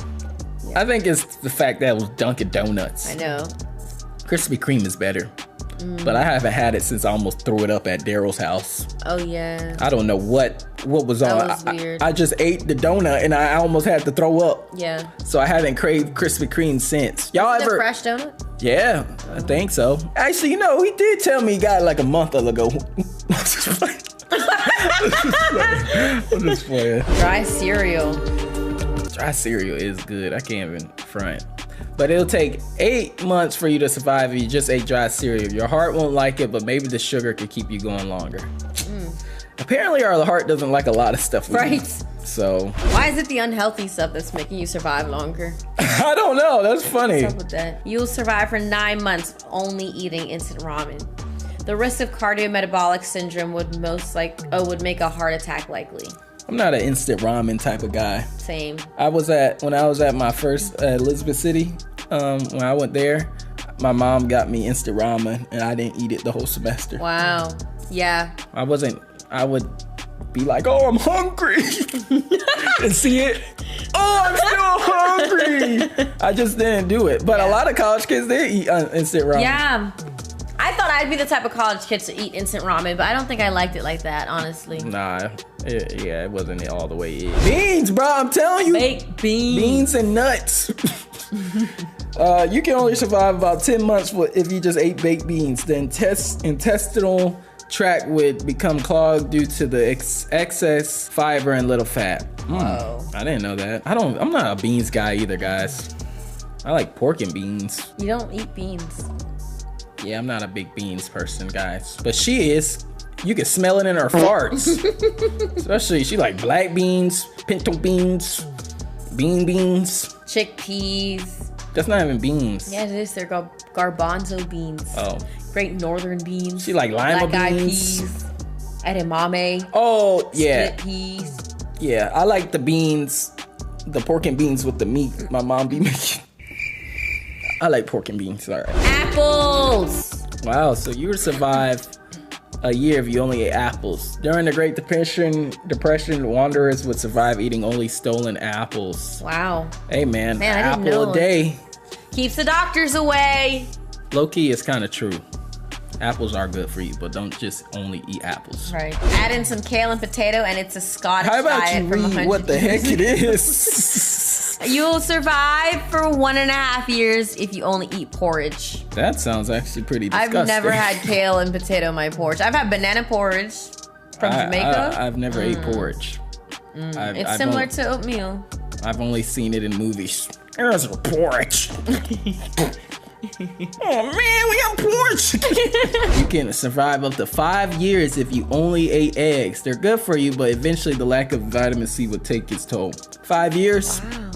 S1: Yeah. I think it's the fact that it was Dunkin' Donuts.
S2: I know.
S1: Krispy Kreme is better. But I haven't had it since I almost threw it up at Daryl's house.
S2: Oh, yeah.
S1: I don't know what was on.
S2: That was weird.
S1: I just ate the donut and I almost had to throw up.
S2: Yeah.
S1: So I haven't craved Krispy Kreme since. Y'all
S2: Is it
S1: ever?
S2: a fresh donut?
S1: Yeah, I think so. Actually, he did tell me he got it like a month ago. I'm just playing.
S2: Dry cereal.
S1: Dry cereal is good. I can't even front. But it'll take 8 months for you to survive if you just ate dry cereal. Your heart won't like it, but maybe the sugar could keep you going longer. Apparently our heart doesn't like a lot of stuff.
S2: Right.
S1: So.
S2: Why is it the unhealthy stuff that's making you survive longer?
S1: I don't know. That's funny.
S2: What's up with that? You'll survive for 9 months only eating instant ramen. The risk of cardiometabolic syndrome would would make a heart attack likely.
S1: I'm not an instant ramen type of guy.
S2: Same.
S1: When I was at my first Elizabeth City, when I went there, my mom got me instant ramen and I didn't eat it the whole semester.
S2: Wow. Yeah.
S1: I would be like, oh, I'm hungry. And see it. Oh, I'm still hungry. I just didn't do it. But a lot of college kids, they eat instant ramen.
S2: Yeah. I thought I'd be the type of college kid to eat instant ramen, but I don't think I liked it like that, honestly.
S1: Nah, it wasn't all the way in. Beans, bro, I'm telling you.
S2: Baked beans.
S1: Beans and nuts. You can only survive about 10 months if you just ate baked beans. The intestinal tract would become clogged due to the excess fiber and little fat.
S2: Whoa.
S1: I didn't know that. I'm not a beans guy either, guys. I like pork and beans.
S2: You don't eat beans.
S1: Yeah, I'm not a big beans person, guys. But she is. You can smell it in her farts. Especially, she like black beans, pinto beans, beans.
S2: Chickpeas.
S1: That's not even beans.
S2: Yeah, it is. They're garbanzo beans.
S1: Oh.
S2: Great northern beans.
S1: She like lima
S2: black
S1: beans.
S2: Eyed peas. Edamame.
S1: Oh, yeah.
S2: Split peas.
S1: Yeah, I like the beans, the pork and beans with the meat my mom be making. I like pork and beans, all right.
S2: Apples.
S1: Wow, so you would survive a year if you only ate apples. During the Great Depression, wanderers would survive eating only stolen apples.
S2: Wow.
S1: Hey, man,
S2: I
S1: an
S2: didn't
S1: apple
S2: know.
S1: a day.
S2: Keeps the doctors away.
S1: Low-key, it's kind of true. Apples are good for you, but don't just only eat apples.
S2: Right. Add in some kale and potato, and it's a Scottish
S1: How about
S2: diet
S1: you
S2: from
S1: read
S2: 100
S1: what the heck
S2: years.
S1: it is?
S2: You'll survive for 1.5 years if you only eat porridge.
S1: That sounds actually pretty disgusting.
S2: I've never had kale and potato in my porridge. I've had banana porridge from Jamaica.
S1: I've never ate porridge.
S2: It's similar to oatmeal.
S1: I've only seen it in movies. There's a porridge. Oh man, we got porridge. You can survive up to 5 years if you only ate eggs. They're good for you, but eventually the lack of vitamin C would take its toll. 5 years?
S2: Wow.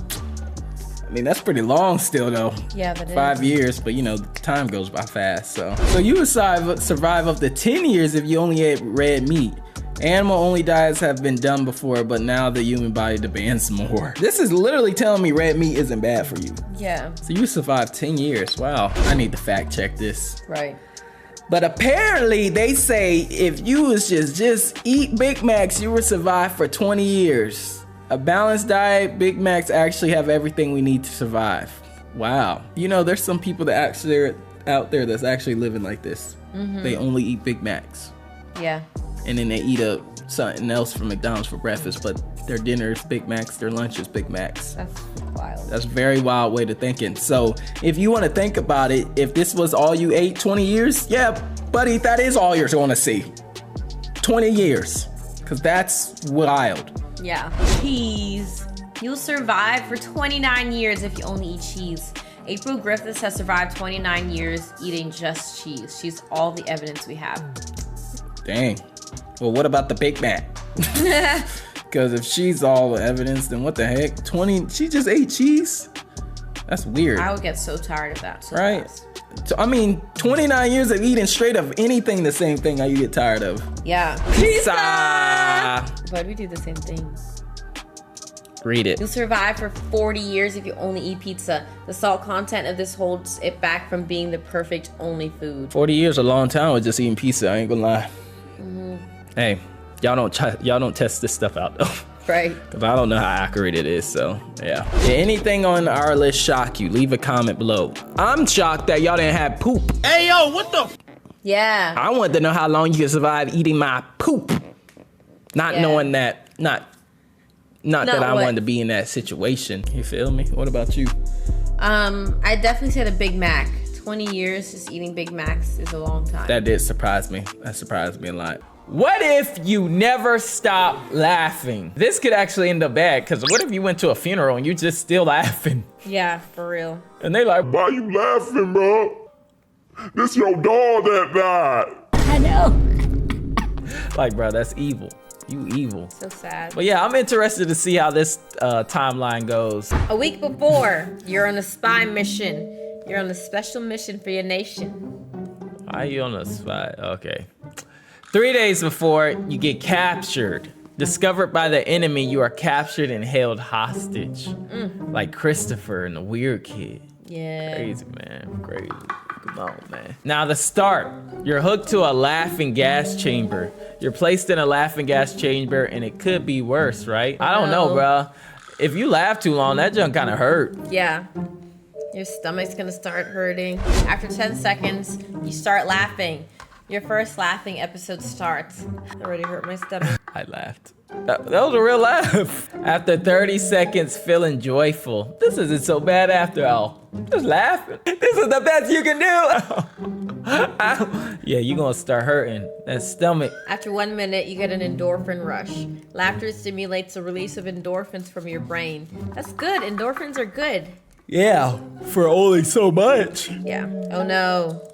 S1: I mean, that's pretty long still though.
S2: Yeah, that is.
S1: 5 years, but you know, time goes by fast. So you would survive up to 10 years if you only ate red meat. Animal-only diets have been done before, but now the human body demands more. This is literally telling me red meat isn't bad for you.
S2: Yeah.
S1: So you survived 10 years. Wow. I need to fact check this.
S2: Right.
S1: But apparently they say if you was just eat Big Macs, you would survive for 20 years. A balanced diet, Big Macs actually have everything we need to survive. Wow. You know, there's some people that actually are out there that's actually living like this. Mm-hmm. They only eat Big Macs.
S2: Yeah.
S1: And then they eat something else from McDonald's for breakfast, but their dinner is Big Macs, their lunch is Big Macs.
S2: That's wild.
S1: That's a very wild way to thinking. So if you want to think about it, if this was all you ate 20 years, yeah, buddy, that is all you're going to see. 20 years, because that's wild.
S2: Yeah. Cheese. You'll survive for 29 years if you only eat cheese. April Griffiths has survived 29 years eating just cheese. She's all the evidence we have.
S1: Dang. Well, what about the Big Mac? Because if she's all the evidence, then what the heck? She just ate cheese? That's weird.
S2: I would get so tired of that. So
S1: right?
S2: fast.
S1: So, I mean, 29 years of eating straight of anything, the same thing you get tired of.
S2: Yeah.
S1: Pizza!
S2: But we do the same thing.
S1: Read it.
S2: You'll survive for 40 years if you only eat pizza. The salt content of this holds it back from being the perfect only food.
S1: 40 years, a long time with just eating pizza. I ain't gonna lie.
S2: Mm-hmm.
S1: Hey, y'all don't test this stuff out though.
S2: Right.
S1: Because I don't know how accurate it is, so yeah. Did anything on our list shock you? Leave a comment below. I'm shocked that y'all didn't have poop. Hey, yo, what the?
S2: Yeah.
S1: I wanted to know how long you could survive eating my poop. Not knowing that, not that I wanted to be in that situation. You feel me? What about you?
S2: I definitely said a Big Mac. 20 years just eating Big Macs is a long time.
S1: That did surprise me. That surprised me a lot. What if you never stop laughing? This could actually end up bad, because what if you went to a funeral and you just still laughing?
S2: Yeah, for real.
S1: And they like,
S3: Why you laughing, bro? This your dog that died.
S4: I know.
S1: Like, bro, that's evil. You evil.
S2: So sad.
S1: But yeah, I'm interested to see how this timeline goes.
S2: A week before, you're on a spy mission. You're on a special mission for your nation.
S1: Why are you on a spy? Okay. 3 days before, you get captured. Discovered by the enemy, you are captured and held hostage. Like Christopher and the weird kid.
S2: Yeah.
S1: Crazy, man. Crazy. Come on, man. Now, the start. You're hooked to a laughing gas chamber. You're placed in a laughing gas chamber, and it could be worse, right? I don't know, bro. If you laugh too long, that junk kind of hurt.
S2: Yeah. Your stomach's gonna start hurting. After 10 seconds, you start laughing. Your first laughing episode starts. That already hurt my stomach.
S1: I laughed. That was a real laugh. After 30 seconds, feeling joyful. This isn't so bad after all. Just laughing. This is the best you can do. Yeah, you're gonna start hurting that stomach.
S2: After 1 minute, you get an endorphin rush. Laughter stimulates the release of endorphins from your brain. That's good. Endorphins are good.
S1: Yeah, for only so much.
S2: Yeah. Oh no.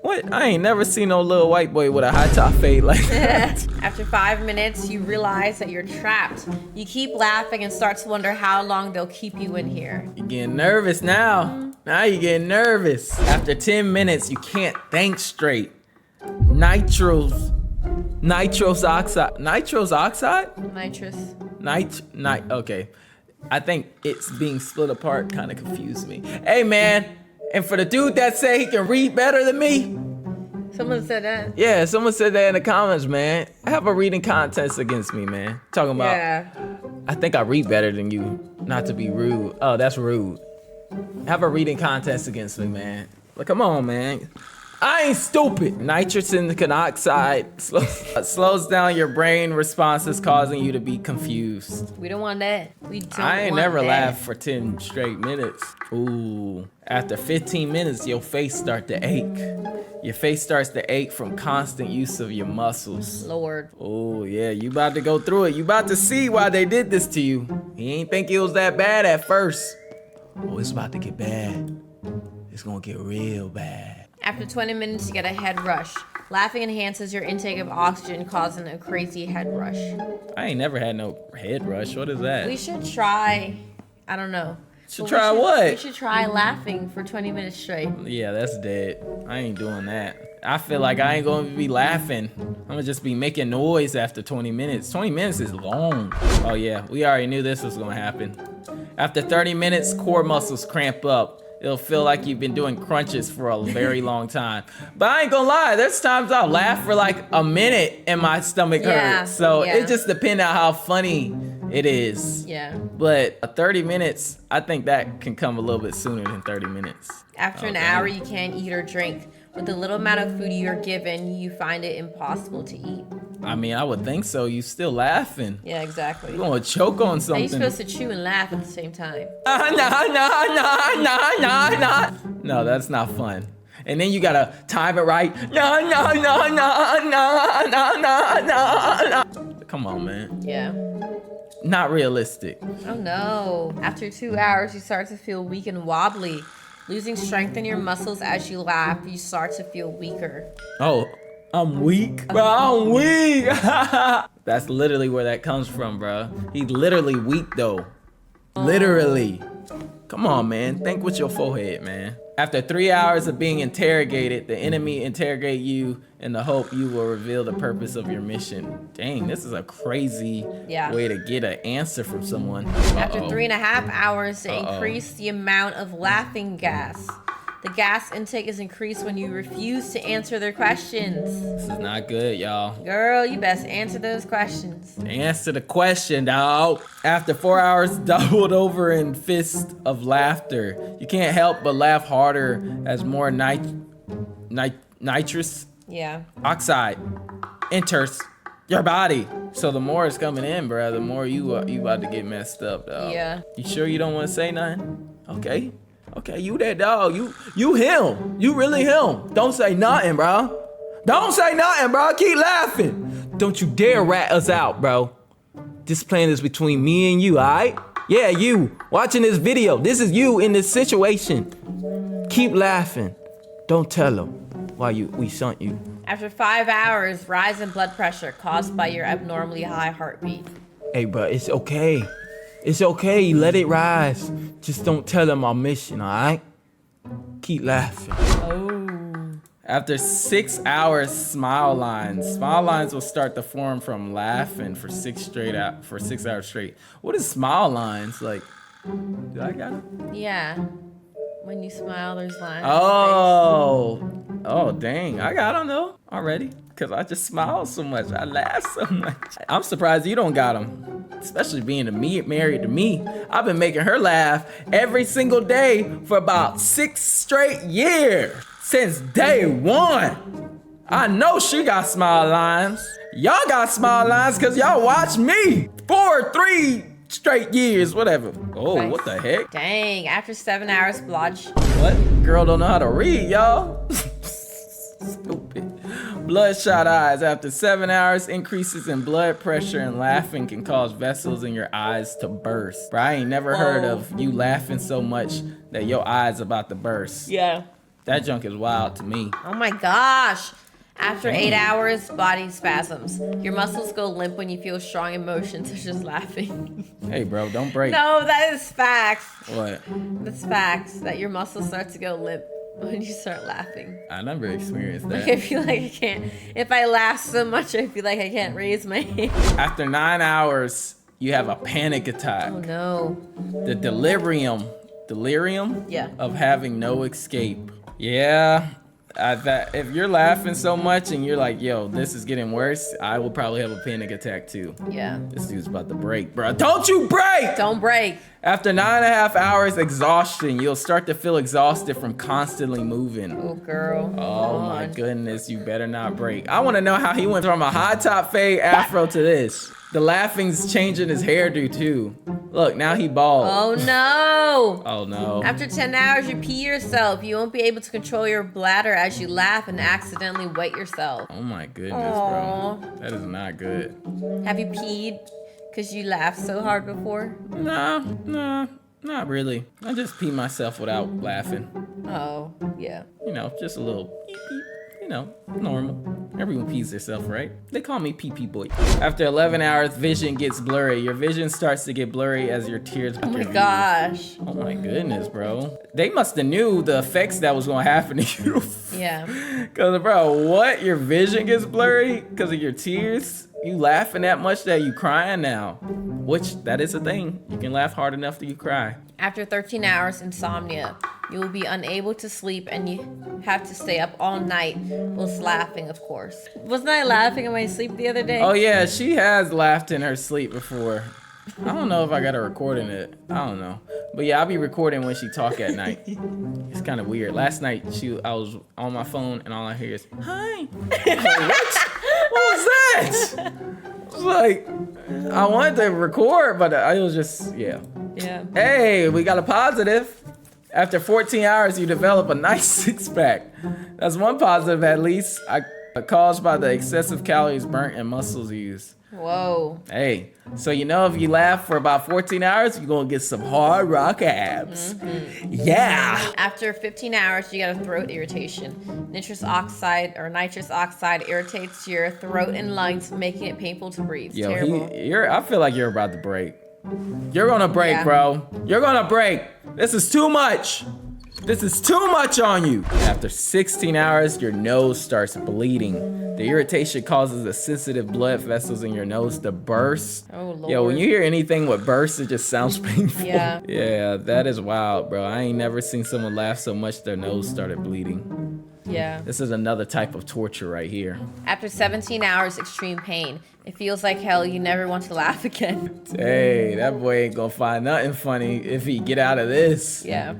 S1: What? I ain't never seen no little white boy with a high top fade like that.
S2: After 5 minutes, you realize that you're trapped. You keep laughing and start to wonder how long they'll keep you in here.
S1: You're getting nervous now. Now you're getting nervous. After 10 minutes, you can't think straight. Nitrous oxide. Nitrous oxide?
S2: Nitrous.
S1: Okay. I think it's being split apart kind of confused me. Hey, man. And for the dude that said he can read better than me.
S2: Someone said that?
S1: Yeah, someone said that in the comments, man. Have a reading contest against me, man. Talking about,
S2: Yeah.
S1: I think I read better than you. Not to be rude. Oh, that's rude. Have a reading contest against me, man. Like, come on, man. I ain't stupid. Nitrogen oxide slows down your brain responses, causing you to be confused.
S2: We don't want that. We don't
S1: I ain't
S2: want
S1: never
S2: that.
S1: laughed for 10 straight minutes. Ooh. After 15 minutes, your face start to ache. Your face starts to ache from constant use of your muscles.
S2: Lord.
S1: Oh, yeah, you about to go through it. You about to see why they did this to you. He ain't think it was that bad at first. Oh, it's about to get bad. It's gonna get real bad.
S2: After 20 minutes, you get a head rush. Laughing enhances your intake of oxygen, causing a crazy head rush.
S1: I ain't never had no head rush. What is that?
S2: We should try, I don't know.
S1: Should
S2: But
S1: try
S2: we
S1: what?
S2: should try laughing for 20 minutes straight.
S1: Yeah, that's dead. I ain't doing that. I feel like I ain't gonna be laughing. I'm gonna just be making noise after 20 minutes. 20 minutes is long. Oh yeah, we already knew this was gonna happen. After 30 minutes, core muscles cramp up. It'll feel like you've been doing crunches for a very long time. But I ain't gonna lie, there's times I'll laugh for like a minute and my stomach hurts. So it just depends on how funny it is.
S2: Yeah.
S1: But 30 minutes, I think that can come a little bit sooner than 30 minutes.
S2: After an hour, you can't eat or drink. With the little amount of food you're given, you find it impossible to eat.
S1: I mean, I would think so. You still laughing.
S2: Yeah, exactly.
S1: You're gonna choke on
S2: Are
S1: something.
S2: you supposed to chew and laugh at the same time?
S1: No, that's not fun. And then you gotta time it right. Come on, man.
S2: Yeah.
S1: Not realistic.
S2: Oh no. After 2 hours, you start to feel weak and wobbly. Losing strength in your muscles as you laugh, you start to feel weaker.
S1: Oh, I'm weak? Bro, I'm weak! That's literally where that comes from, bro. He's literally weak, though. Literally. Come on, man. Think with your forehead, man. After 3 hours of being interrogated, the enemy interrogate you in the hope you will reveal the purpose of your mission. Dang, this is a crazy way to get an answer from someone.
S2: After 3.5 hours, to increase the amount of laughing gas. The gas intake is increased when you refuse to answer their questions.
S1: This is not good, y'all.
S2: Girl, you best answer those questions.
S1: Answer the question, dog. After 4 hours, doubled over in fist of laughter. You can't help but laugh harder as more nitrous oxide enters your body. So the more it's coming in, bro, the more you about to get messed up, dog.
S2: Yeah.
S1: You sure you don't want to say nothing? Okay. Okay, you that dog. You him. You really him. Don't say nothing, bro. Don't say nothing, bro. Keep laughing. Don't you dare rat us out, bro. This plan is between me and you, all right? Yeah, you watching this video. This is you in this situation. Keep laughing. Don't tell him why we sent you.
S2: After 5 hours, rise in blood pressure caused by your abnormally high heartbeat.
S1: Hey, bro, it's okay. It's okay. Let it rise. Just don't tell them our mission, all right? Keep laughing.
S2: Oh.
S1: After 6 hours, smile lines. Smile lines will start to form from laughing for 6 hours straight. What is smile lines like? Do I got it?
S2: Yeah. When you smile, there's lines.
S1: Oh, dang. I don't know already. Because I just smile so much. I laugh so much. I'm surprised you don't got them. Especially being married to me. I've been making her laugh every single day for about 6 straight years. Since day one. I know she got smile lines. Y'all got smile lines because y'all watch me. 3 straight years, whatever. Oh,
S2: Nice.
S1: What the heck?
S2: Dang, after 7 hours,
S1: What? Girl don't know how to read, y'all. Stupid. Bloodshot eyes. After 7 hours, increases in blood pressure and laughing can cause vessels in your eyes to burst. Bro, I ain't never heard of you laughing so much that your eyes about to burst.
S2: Yeah.
S1: That junk is wild to me.
S2: Oh my gosh. After 8 hours, body spasms. Your muscles go limp when you feel strong emotions, such as laughing.
S1: Hey, bro, don't break.
S2: No, that is facts.
S1: What?
S2: That's facts, that your muscles start to go limp when you start laughing.
S1: I never experienced
S2: Like,
S1: that.
S2: I feel like I can't. If I laugh so much, I feel like I can't raise my hand.
S1: After 9 hours, you have a panic attack.
S2: Oh no.
S1: The delirium
S2: Yeah.
S1: of having no escape. Yeah, if you're laughing so much and you're like, yo, this is getting worse, I will probably have a panic attack too.
S2: Yeah.
S1: This dude's about to break, bro. Don't you break!
S2: Don't break.
S1: After 9.5 hours exhaustion, you'll start to feel exhausted from constantly moving.
S2: Oh, girl.
S1: Oh my goodness, you better not break. I want to know how he went from a high top fade afro to this. The laughing's changing his hairdo too. Look, now he bald.
S2: Oh no.
S1: Oh no.
S2: After 10 hours, you pee yourself. You won't be able to control your bladder as you laugh and accidentally wet yourself.
S1: Oh my goodness,
S2: Aw.
S1: bro. That is not good.
S2: Have you peed because you laughed so hard before?
S1: Nah, not really. I just pee myself without laughing.
S2: Oh, yeah.
S1: You know, just a little beep beep. You know, normal. Everyone pees themselves, right? They call me pee boy. After 11 hours, vision gets blurry. Your vision starts to get blurry as your tears.
S2: Oh my gosh.
S1: Oh my goodness, bro. They must have knew the effects that was gonna happen to you.
S2: Yeah.
S1: Cause bro, what? Your vision gets blurry because of your tears? You laughing that much that you crying now? Which, that is a thing. You can laugh hard enough that you cry.
S2: After 13 hours, insomnia. You will be unable to sleep and you have to stay up all night whilst laughing, of course. Wasn't I laughing in my sleep the other day?
S1: Oh yeah, she has laughed in her sleep before. I don't know if I got her recording it. I don't know. But yeah, I'll be recording when she talk at night. It's kind of weird. Last night, I was on my phone and all I hear is, hi. What? What was that? It was like, I wanted to record, but I was just, yeah.
S2: Yeah.
S1: Hey, we got a positive. After 14 hours, you develop a nice six-pack. That's one positive at least. Caused by the excessive calories burnt and muscles used.
S2: Whoa.
S1: Hey, so you know if you laugh for about 14 hours, you're gonna get some hard rock abs.
S2: Mm-hmm.
S1: Yeah.
S2: After 15 hours, you got a throat irritation. Nitrous oxide irritates your throat and lungs, making it painful to breathe.
S1: Yo,
S2: Terrible.
S1: I feel like you're about to break. You're gonna break,
S2: Yeah.
S1: bro. You're gonna break. This is too much. This is too much on you. After 16 hours, your nose starts bleeding. The irritation causes the sensitive blood vessels in your nose to burst.
S2: Oh, Lord.
S1: Yo, when you hear anything with burst, it just sounds painful.
S2: Yeah.
S1: Yeah, that is wild, bro. I ain't never seen someone laugh so much their nose started bleeding.
S2: Yeah.
S1: This is another type of torture right here.
S2: After 17 hours, extreme pain. It feels like hell. You never want to laugh again.
S1: Hey, that boy ain't gonna find nothing funny if he get out of this.
S2: Yeah.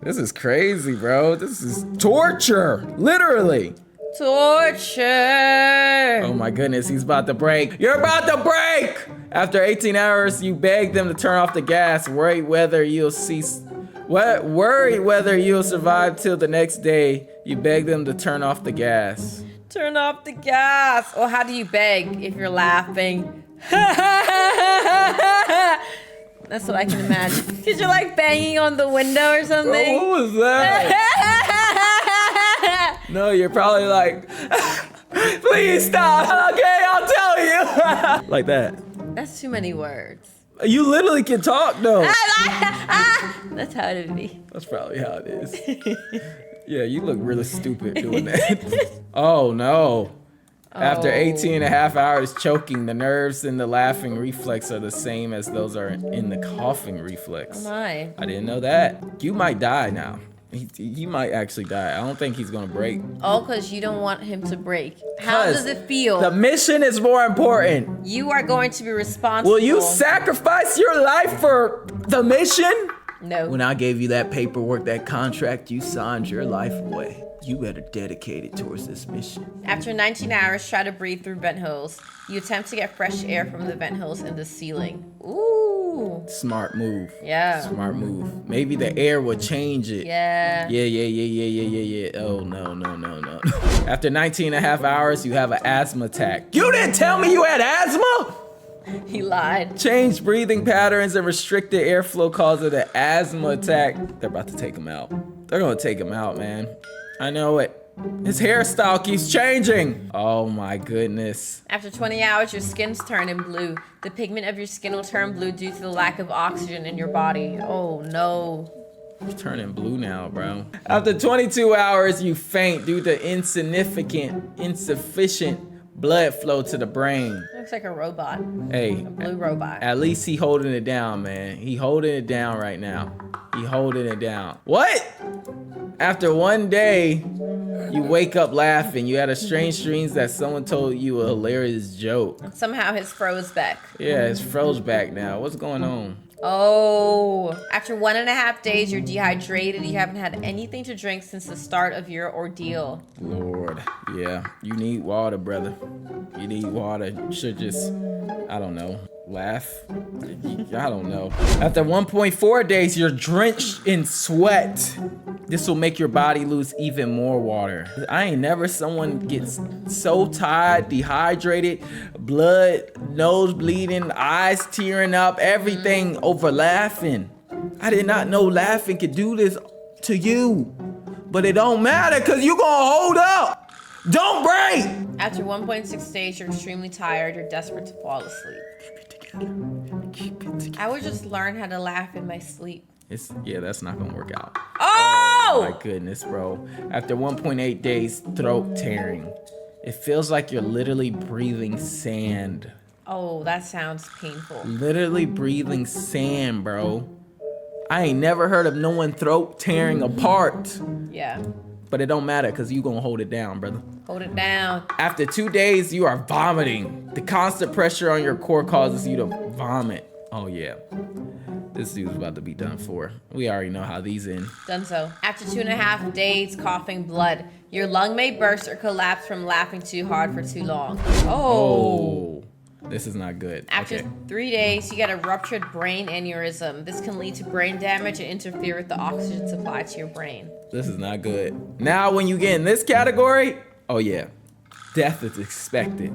S1: This is crazy, bro. This is torture, literally.
S2: Torture.
S1: Oh my goodness, he's about to break. You're about to break! After 18 hours, you beg them to turn off the gas, worried whether you'll survive till the next day. You beg them to turn off the gas.
S2: Turn off the gas. Or how do you beg if you're laughing? That's what I can imagine. Because you're like banging on the window or something.
S1: Bro, what was that? No, you're probably like, please stop. Okay, I'll tell you. Like that.
S2: That's too many words.
S1: You literally can talk though.
S2: That's how it would be.
S1: That's probably how it is. Yeah, you look really stupid doing that. Oh no. After 18 and a half hours choking, the nerves in the laughing reflex are the same as those are in the coughing reflex.
S2: Oh my.
S1: I didn't know that. You might die now. He might actually die. I don't think he's gonna break.
S2: All because you don't want him to break. How does it feel?
S1: The mission is more important.
S2: You are going to be responsible.
S1: Will you sacrifice your life for the mission?
S2: No.
S1: When I gave you that paperwork, that contract, you signed your life away. You better dedicate it towards this mission.
S2: After 19 hours, try to breathe through vent holes. You attempt to get fresh air from the vent holes in the ceiling. Ooh.
S1: Smart move.
S2: Yeah.
S1: Smart move. Maybe the air will change it.
S2: Yeah.
S1: Yeah. Oh, no. After 19 and a half hours, you have an asthma attack. You didn't tell me you had asthma?
S2: He lied.
S1: Change breathing patterns and restricted airflow cause of the asthma attack. They're about to take him out. They're gonna take him out, man. I know it. His hairstyle keeps changing. Oh my goodness.
S2: After 20 hours, your skin's turning blue. The pigment of your skin will turn blue due to the lack of oxygen in your body. Oh no.
S1: You're turning blue now, bro. After 22 hours, you faint due to insufficient blood flow to the brain.
S2: Looks like a robot.
S1: Hey,
S2: A blue robot.
S1: at least he holding it down, man. He holding it down right now. He holding it down. What? After one day, you wake up laughing. You had a strange dreams that someone told you a hilarious joke.
S2: Somehow his froze back.
S1: Yeah, it's froze back now. What's going on?
S2: Oh. After 1.5 days, you're dehydrated. You haven't had anything to drink since the start of your ordeal.
S1: Lord, yeah. You need water, brother. You need water. You should just, I don't know, laugh. I don't know. After 1.4 days, you're drenched in sweat. This will make your body lose even more water. I ain't never someone gets so tired, dehydrated, blood, nose bleeding, eyes tearing up, everything over laughing. I did not know laughing could do this to you. But it don't matter because you gonna hold up. Don't break.
S2: After 1.6 days, you're extremely tired. You're desperate to fall asleep.
S1: Keep it together.
S2: I would just learn how to laugh in my sleep.
S1: Yeah, that's not gonna work out.
S2: Oh!
S1: My goodness, bro. After 1.8 days, throat tearing. It feels like you're literally breathing sand.
S2: Oh, that sounds painful.
S1: Literally breathing sand, bro. I ain't never heard of no one throat tearing apart.
S2: Yeah.
S1: But it don't matter because you gonna hold it down, brother.
S2: Hold it down.
S1: After 2 days, you are vomiting. The constant pressure on your core causes you to vomit. Oh yeah. This dude's about to be done for. We already know how these end.
S2: Done so. After 2.5 days, coughing blood. Your lung may burst or collapse from laughing too hard for too long. Oh.
S1: This is not good.
S2: After
S1: Okay.
S2: 3 days, you get a ruptured brain aneurysm. This can lead to brain damage and interfere with the oxygen supply to your brain.
S1: This is not good. Now, when you get in this category, oh yeah, death is expected.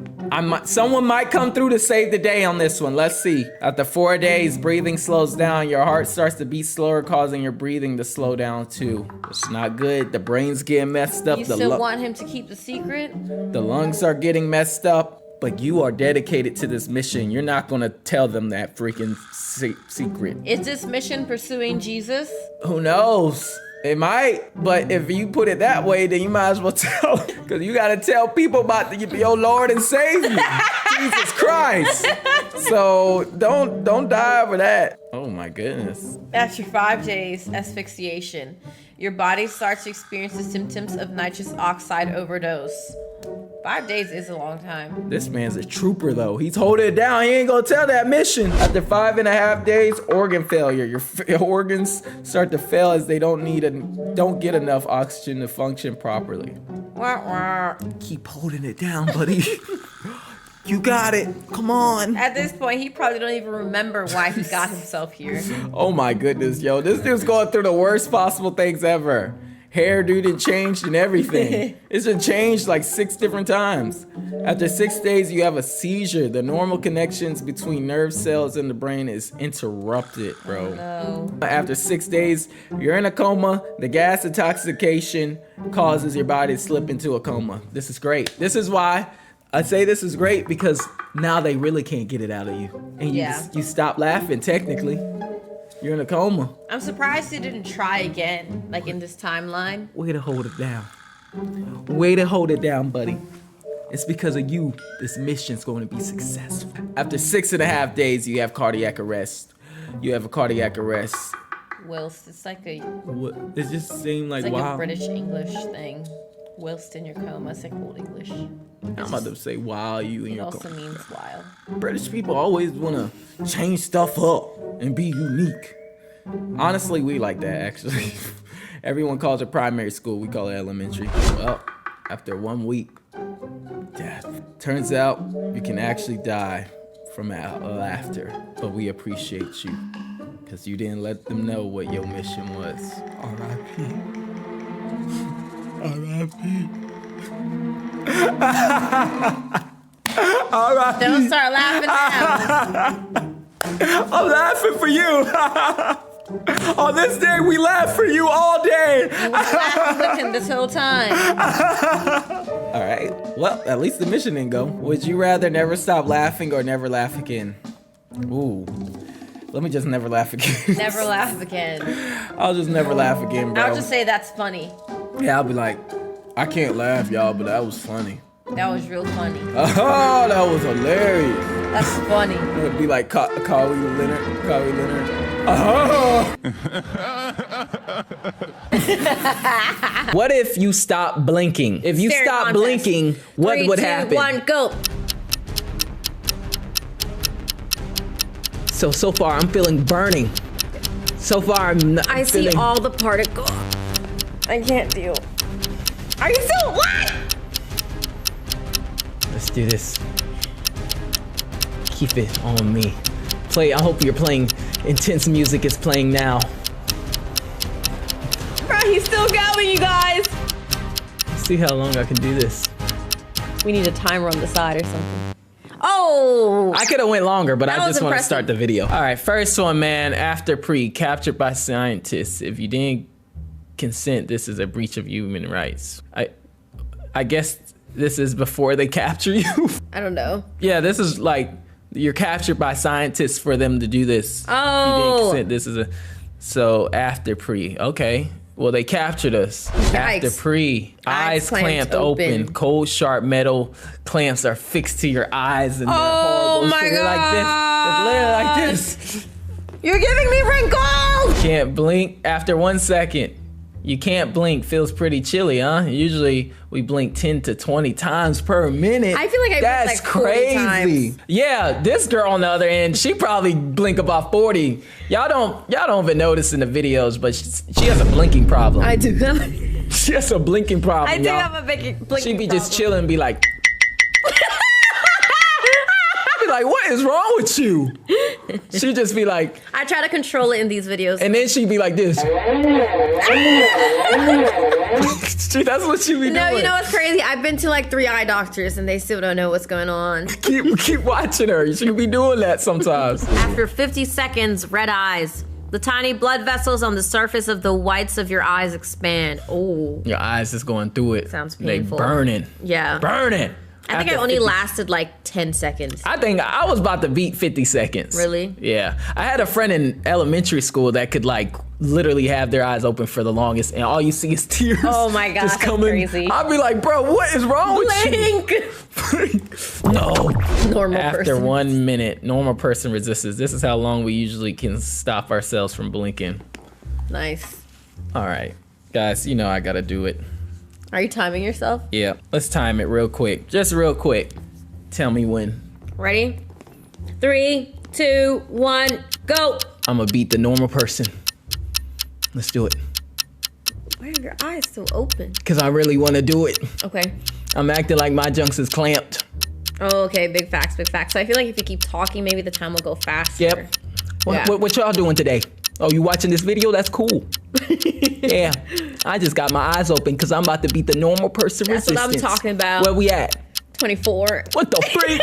S1: Someone might come through to save the day on this one. Let's see. After 4 days, breathing slows down. Your heart starts to beat slower, causing your breathing to slow down too. It's not good. The brain's getting messed up.
S2: You still want him to keep the secret?
S1: The lungs are getting messed up. But you are dedicated to this mission. You're not gonna tell them that freaking secret.
S2: Is this mission pursuing Jesus?
S1: Who knows? It might, but if you put it that way, then you might as well tell, because you gotta tell people about your Lord and Savior, Jesus Christ. So don't die over that. Oh my goodness.
S2: After 5 days, asphyxiation. Your body starts to experience the symptoms of nitrous oxide overdose. 5 days is a long time.
S1: This man's a trooper though. He's holding it down. He ain't gonna tell that mission. After 5.5 days, organ failure. Your organs start to fail as they don't get enough oxygen to function properly.
S2: Wah, wah.
S1: Keep holding it down, buddy. You got it. Come on.
S2: At this point, he probably don't even remember why he got himself here.
S1: Oh my goodness, yo. This dude's going through the worst possible things ever. hairdo done changed and everything. It's been changed like 6 different times. After 6 days, you have a seizure. The normal connections between nerve cells in the brain is interrupted, bro.
S2: No.
S1: After 6 days, you're in a coma. The gas intoxication causes your body to slip into a coma. This is great. This is why I say this is great, because now they really can't get it out of you. And you stop laughing, technically. You're in a coma.
S2: I'm surprised you didn't try again, like in this timeline.
S1: Way to hold it down. Way to hold it down, buddy. It's because of you this mission's going to be successful. After 6.5 days, you have cardiac arrest. You have a cardiac arrest.
S2: Whilst it's like a,
S1: What? It just seemed like,
S2: it's like
S1: wow.
S2: a British English thing. Whilst in your coma, it's like old English.
S1: I'm about to say while you in
S2: It
S1: your
S2: also
S1: coma.
S2: means while.
S1: British people always want to change stuff up and be unique. Honestly, we like that, actually. Everyone calls it primary school. We call it elementary. Well, after 1 week, death. Turns out you can actually die from laughter. But we appreciate you, because you didn't let them know what your mission was. R.I.P. R.I.P. R.I.P.
S2: Don't start laughing now.
S1: I'm laughing for you. On this day, we laugh for you all day.
S2: You was laughing with him this whole time.
S1: All right. Well, at least the mission didn't go. Would you rather never stop laughing or never laugh again? Ooh. Let me just never laugh again.
S2: Never laugh again.
S1: I'll just never laugh again, bro.
S2: I'll just say that's funny.
S1: Yeah, I'll be like, I can't laugh, y'all, but that was funny.
S2: That was real funny.
S1: Oh, that was hilarious.
S2: That's funny.
S1: It would be like Kawhi Leonard. Oh. What if you stop blinking? If you
S2: Stare
S1: stop
S2: contest.
S1: blinking, what
S2: 3,
S1: would
S2: 2,
S1: happen?
S2: 1, go.
S1: So far I'm feeling burning. So far I'm not
S2: I see
S1: feeling...
S2: all the particles. I can't deal. Are you still what?
S1: Let's do this. Keep it on me. I hope you're playing intense music is playing now.
S2: Bro, he's still going, you guys.
S1: Let's see how long I can do this.
S2: We need a timer on the side or something. Oh!
S1: I could have went longer, but I
S2: That was
S1: just want to
S2: impressive.
S1: start the video. All right, first one, man. After captured by scientists. If you didn't consent, this is a breach of human rights. I guess this is before they capture you.
S2: I don't know.
S1: Yeah, this is like you're captured by scientists for them to do this. If you didn't
S2: Oh!
S1: consent, this is so after pre. Okay. Well, they captured us. After
S2: Yikes.
S1: pre, eyes clamped open. Cold, sharp metal clamps are fixed to your eyes, and they're horrible.
S2: my
S1: They're like this. It's literally like this.
S2: You're giving me wrinkles!
S1: Can't blink after 1 second. You can't blink. Feels pretty chilly, huh? Usually we blink 10 to 20 times per minute.
S2: I feel like I blinked like 40
S1: crazy.
S2: times.
S1: Yeah, this girl on the other end, she probably blink about 40. Y'all don't even notice in the videos, but she has a blinking problem.
S2: I do.
S1: She has a blinking problem.
S2: I do
S1: y'all.
S2: have a big blinking
S1: She be just
S2: problem.
S1: chilling and be like, I be like, what is wrong with you? She just be like,
S2: I try to control it in these videos.
S1: and then she be like this. That's what she be doing.
S2: No, you know what's crazy? I've been to like 3 eye doctors and they still don't know what's going on.
S1: Keep watching her. She be doing that sometimes.
S2: After 50 seconds, red eyes. The tiny blood vessels on the surface of the whites of your eyes expand. Oh,
S1: Your eyes is going through it.
S2: Sounds painful.
S1: They burning.
S2: yeah.
S1: Burning.
S2: I think I
S1: After
S2: only
S1: 50
S2: lasted like 10 seconds.
S1: I think I was about to beat 50 seconds.
S2: Really?
S1: Yeah. I had a friend in elementary school that could like literally have their eyes open for the longest and all you see is tears.
S2: Oh my God,
S1: just
S2: that's
S1: coming.
S2: crazy.
S1: I'd be like, bro, what is wrong with
S2: Blink!
S1: you? No.
S2: Normal
S1: After
S2: person.
S1: 1 minute, normal person resistance. This is how long we usually can stop ourselves from blinking.
S2: Nice.
S1: All right. Guys, you know I gotta do it.
S2: Are you timing yourself?
S1: Yeah. Let's time it real quick. Just real quick. Tell me when.
S2: Ready? 3, 2, 1, go!
S1: I'm gonna beat the normal person. Let's do it.
S2: Why are your eyes still open?
S1: Because I really want to do it.
S2: Okay.
S1: I'm acting like my junks is clamped.
S2: Oh, okay. Big facts, big facts. So I feel like if you keep talking, maybe the time will go faster.
S1: Yep.
S2: Yeah.
S1: What y'all doing today? Oh, you watching this video? That's cool. Yeah, I just got my eyes open because I'm about to beat the normal person
S2: That's
S1: resistance.
S2: what I'm talking about.
S1: Where we at?
S2: 24.
S1: What the freak?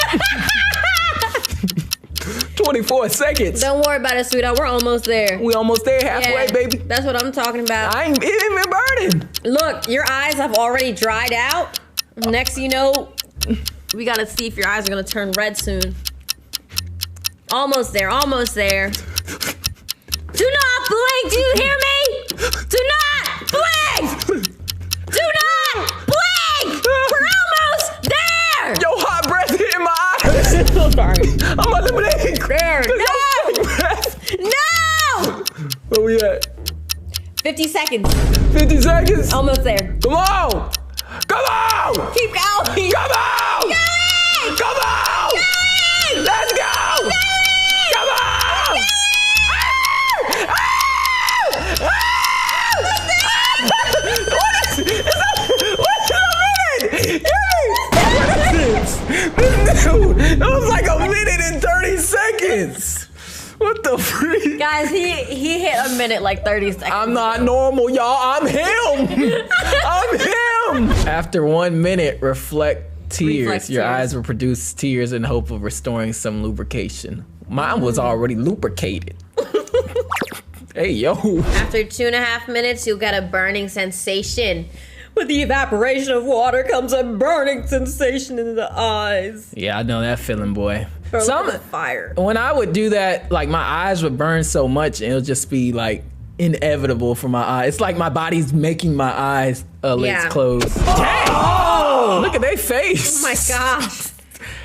S1: 24 seconds.
S2: Don't worry about it, sweetheart. We're almost there.
S1: We almost there, halfway, baby.
S2: That's what I'm talking about.
S1: I ain't even burning.
S2: Look, your eyes have already dried out. Next you know, we gotta see if your eyes are gonna turn red soon. Almost there, almost there. Do not blink, do you hear me? Do not blink! Do not blink! We're almost there!
S1: Yo, hot breath hitting my eyes.
S2: Sorry.
S1: I'm eliminating.
S2: There,
S1: No!
S2: no!
S1: Where we at?
S2: 50 seconds.
S1: 50 seconds.
S2: Almost there.
S1: Come on! Come on!
S2: Keep going!
S1: Come on!
S2: Going!
S1: Come on!
S2: Going!
S1: Let's go!
S2: Going!
S1: Come on! What's a minute? What is this? Dude, that was like a minute and 30 seconds. What the freak?
S2: Guys, he hit a minute like 30 seconds.
S1: I'm not normal, y'all. I'm him. I'm him. After 1 minute, reflect tears.
S2: Reflect
S1: Your
S2: tears.
S1: eyes will produce tears in hope of restoring some lubrication. Mine was already lubricated. Hey, yo.
S2: After 2.5 minutes, you'll get a burning sensation. With the evaporation of water comes a burning sensation in the eyes.
S1: Yeah, I know that feeling, boy.
S2: Bro, look at the fire.
S1: When I would do that, like my eyes would burn so much, and it'll just be like inevitable for my eyes. It's like my body's making my eyes lids close. Dang! Oh! Look at their face.
S2: Oh my gosh.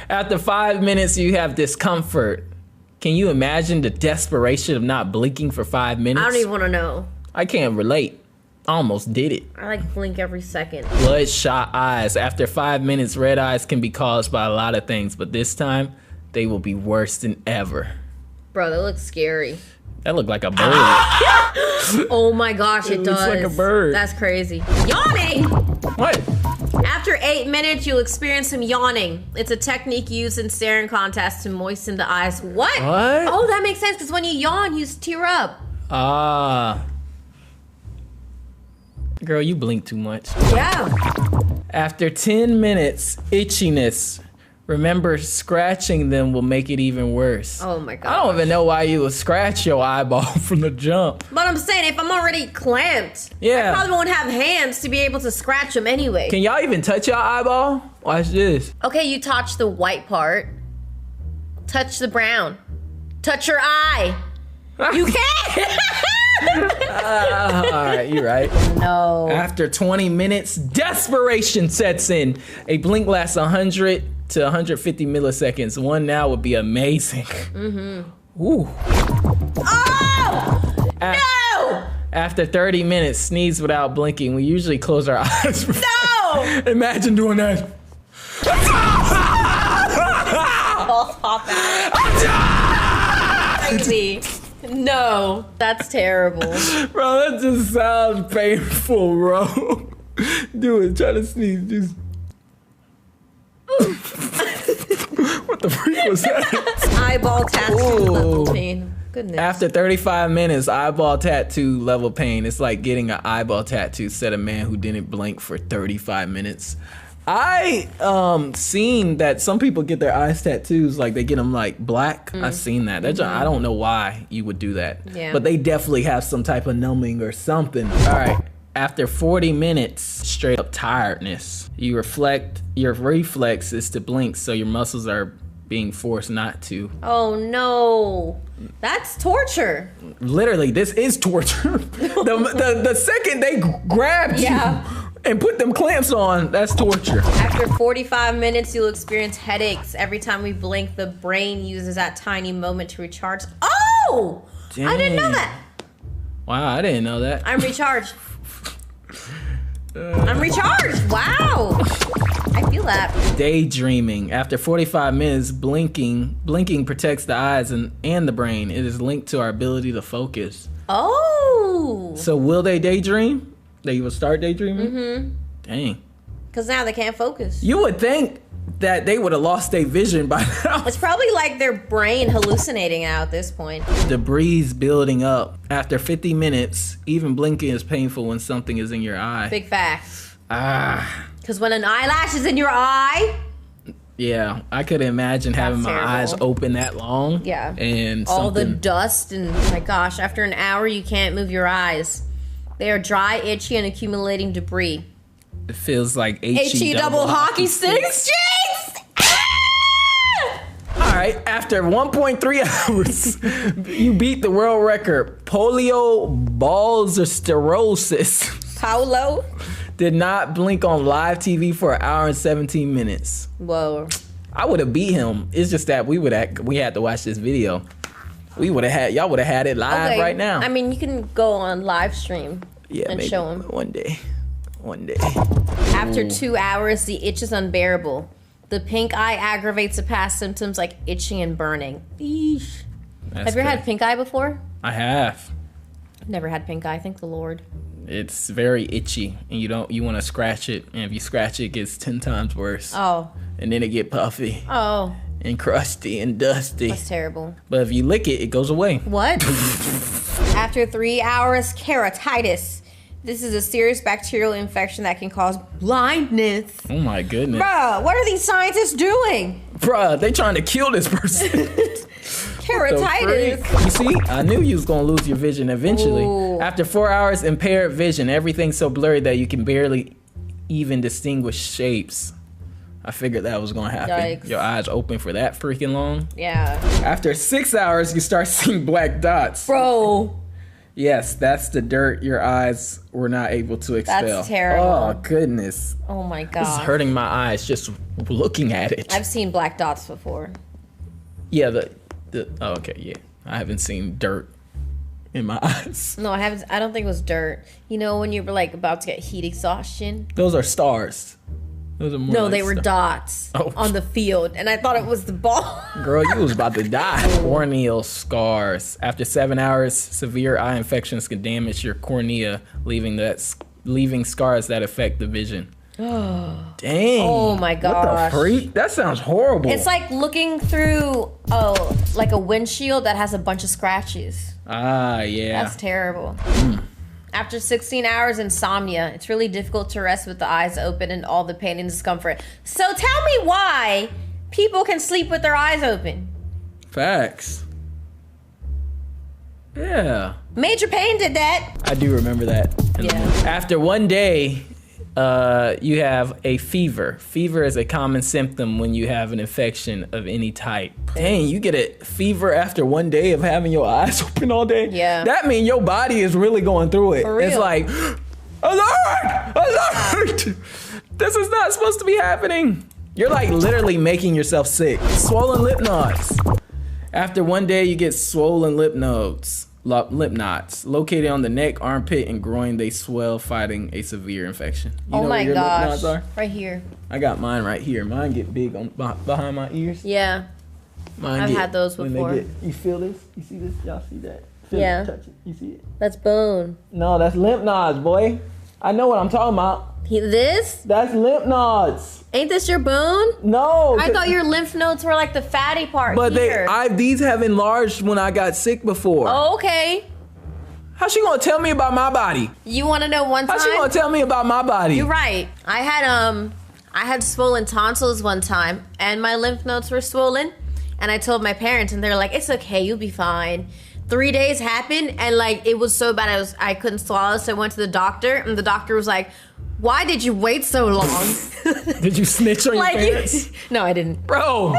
S1: After 5 minutes, you have discomfort. Can you imagine the desperation of not blinking for 5 minutes?
S2: I don't even want to know.
S1: I can't relate. I almost did it.
S2: I like blink every second.
S1: Bloodshot eyes. After 5 minutes, red eyes can be caused by a lot of things, but this time, they will be worse than ever.
S2: Bro, that looks scary.
S1: That looked like a bird.
S2: Oh my gosh, it
S1: looks
S2: does.
S1: like a bird.
S2: That's crazy. Yawning!
S1: What?
S2: After 8 minutes, you'll experience some yawning. It's a technique used in staring contests to moisten the eyes. What? Oh, that makes sense, because when you yawn, you tear up.
S1: Ah. Girl, you blink too much.
S2: Yeah.
S1: After 10 minutes, itchiness. Remember, scratching them will make it even worse.
S2: Oh my god.
S1: I don't even know why you would scratch your eyeball from the jump.
S2: But I'm saying, if I'm already clamped,
S1: Yeah.
S2: I probably won't have hands to be able to scratch them anyway.
S1: Can y'all even touch your eyeball? Watch this.
S2: Okay, you touch the white part. Touch the brown. Touch your eye. You can't!
S1: All right, you're right.
S2: No.
S1: After 20 minutes, desperation sets in. A blink lasts 100 to 150 milliseconds. One now would be amazing. Mm-hmm. Ooh.
S2: Oh! No!
S1: After 30 minutes, sneeze without blinking. We usually close our eyes.
S2: No!
S1: Imagine doing that.
S2: Balls pop out. Crazy. No, that's terrible.
S1: Bro, that just sounds painful, bro. Do it. Try to sneeze. Just. What the freak was that?
S2: Eyeball tattoo
S1: Ooh.
S2: level pain. Goodness.
S1: After 35 minutes, eyeball tattoo level pain. It's like getting an eyeball tattoo, said a man who didn't blink for 35 minutes. I seen that some people get their eyes tattoos, like they get them like black. I've seen that. I don't know why you would do that.
S2: Yeah.
S1: But they definitely have some type of numbing or something. All right. After 40 minutes, straight up tiredness. Your reflex is to blink, so your muscles are being forced not to.
S2: Oh no. That's torture.
S1: Literally, this is torture. the second they grab you and put them clamps on, that's torture.
S2: After 45 minutes, you'll experience headaches. Every time we blink, the brain uses that tiny moment to recharge. Oh!
S1: Dang.
S2: I didn't know that.
S1: Wow, I didn't know that.
S2: I'm recharged. I'm recharged. Wow. I feel that.
S1: Daydreaming. After 45 minutes, blinking protects the eyes and the brain. It is linked to our ability to focus.
S2: Oh.
S1: So will they daydream? They will start daydreaming?
S2: Mm-hmm.
S1: Dang.
S2: Because now they can't focus.
S1: You would think that they would have lost their vision by now.
S2: It's probably like their brain hallucinating now at this point.
S1: Debris building up. After 50 minutes, even blinking is painful when something is in your eye.
S2: Big fact.
S1: Ah.
S2: Because when an eyelash is in your eye,
S1: Yeah, I could imagine having my
S2: terrible.
S1: eyes open that long.
S2: Yeah.
S1: And
S2: all the
S1: something.
S2: dust and my gosh, after an hour you can't move your eyes. They are dry, itchy, and accumulating debris.
S1: It feels like
S2: Itchy double hockey sticks.
S1: All right, after 1.3 hours, you beat the world record. Polio balls or sterosis.
S2: Paulo.
S1: Did not blink on live TV for an hour and 17 minutes.
S2: Whoa.
S1: I would have beat him. It's just that we had to watch this video. Y'all would have had it live right now.
S2: I mean, you can go on live stream and
S1: maybe
S2: show him.
S1: one day.
S2: After 2 hours, the itch is unbearable. The pink eye aggravates the past symptoms like itching and burning. Eesh. Have you ever had pink eye before?
S1: I have.
S2: Never had pink eye, thank the Lord.
S1: It's very itchy, and you want to scratch it, and if you scratch it, it gets 10 times worse.
S2: Oh.
S1: And then it get puffy
S2: Oh.
S1: and crusty and dusty.
S2: That's terrible.
S1: But if you lick it, it goes away.
S2: What? After 3 hours, keratitis. This is a serious bacterial infection that can cause blindness.
S1: Oh my goodness.
S2: Bruh, what are these scientists doing?
S1: Bruh, they trying to kill this person.
S2: Keratitis.
S1: You see, I knew you was gonna lose your vision eventually.
S2: Ooh.
S1: After 4 hours, impaired vision. Everything's so blurry that you can barely even distinguish shapes. I figured that was gonna happen.
S2: Yikes.
S1: Your eyes open for that freaking long.
S2: Yeah.
S1: After 6 hours, you start seeing black dots.
S2: Bro.
S1: Yes, that's the dirt your eyes were not able to expel.
S2: That's terrible.
S1: Oh goodness.
S2: Oh my
S1: This is
S2: god.
S1: hurting my eyes just looking at it.
S2: I've seen black dots before.
S1: Yeah, oh, okay, yeah. I haven't seen dirt in my eyes.
S2: No, I haven't. I don't think it was dirt. You know when you were like about to get heat exhaustion?
S1: Those are stars. Those are more
S2: No,
S1: like
S2: they were
S1: stars.
S2: dots
S1: Oh.
S2: on the field, and I thought it was the ball.
S1: Girl, you was about to die. Corneal scars. After 7 hours, severe eye infections can damage your cornea, leaving scars that affect the vision. Dang.
S2: Oh my
S1: What
S2: gosh.
S1: the freak? That sounds horrible.
S2: It's like looking through like a windshield that has a bunch of scratches.
S1: Ah, yeah.
S2: That's terrible. After 16 hours, insomnia. It's really difficult to rest with the eyes open and all the pain and discomfort. So tell me why people can sleep with their eyes open.
S1: Facts. Yeah.
S2: Major Payne did that.
S1: I do remember that.
S2: Yeah.
S1: After one day, you have a fever. Fever is a common symptom when you have an infection of any type. Dang, you get a fever after one day of having your eyes open all day?
S2: Yeah.
S1: That means your body is really going through it.
S2: For real.
S1: It's like, alert! Alert! This is not supposed to be happening. You're like literally making yourself sick. Swollen lip knots. After one day, you get swollen lip knots. Lip knots located on the neck, armpit, and groin. They swell, fighting a severe infection. You
S2: Oh
S1: know
S2: my
S1: where your lip
S2: gosh.
S1: knots are?
S2: Right here.
S1: I got mine right here. Mine get big on behind my ears.
S2: Yeah.
S1: Mine
S2: I've
S1: get-
S2: had those
S1: when they
S2: before.
S1: you feel this? You see this? Y'all see that? Feel
S2: Yeah.
S1: it, touch it. You see it?
S2: That's bone.
S1: No, that's lymph nodes, boy. I know what I'm talking about.
S2: This?
S1: That's lymph nodes.
S2: Ain't this your bone?
S1: No.
S2: I thought your lymph nodes were like the fatty part
S1: But
S2: here.
S1: these have enlarged when I got sick before.
S2: Oh, okay.
S1: How's she gonna tell me about my body?
S2: You want to know one time?
S1: How's she gonna tell me about my body?
S2: You're right. I had swollen tonsils one time, and my lymph nodes were swollen. And I told my parents, and they're like, "It's okay, you'll be fine." 3 days happened, and like it was so bad, I couldn't swallow. So I went to the doctor, and the doctor was like, "Why did you wait so long?"
S1: Did you snitch on your parents?
S2: No, I didn't.
S1: Bro,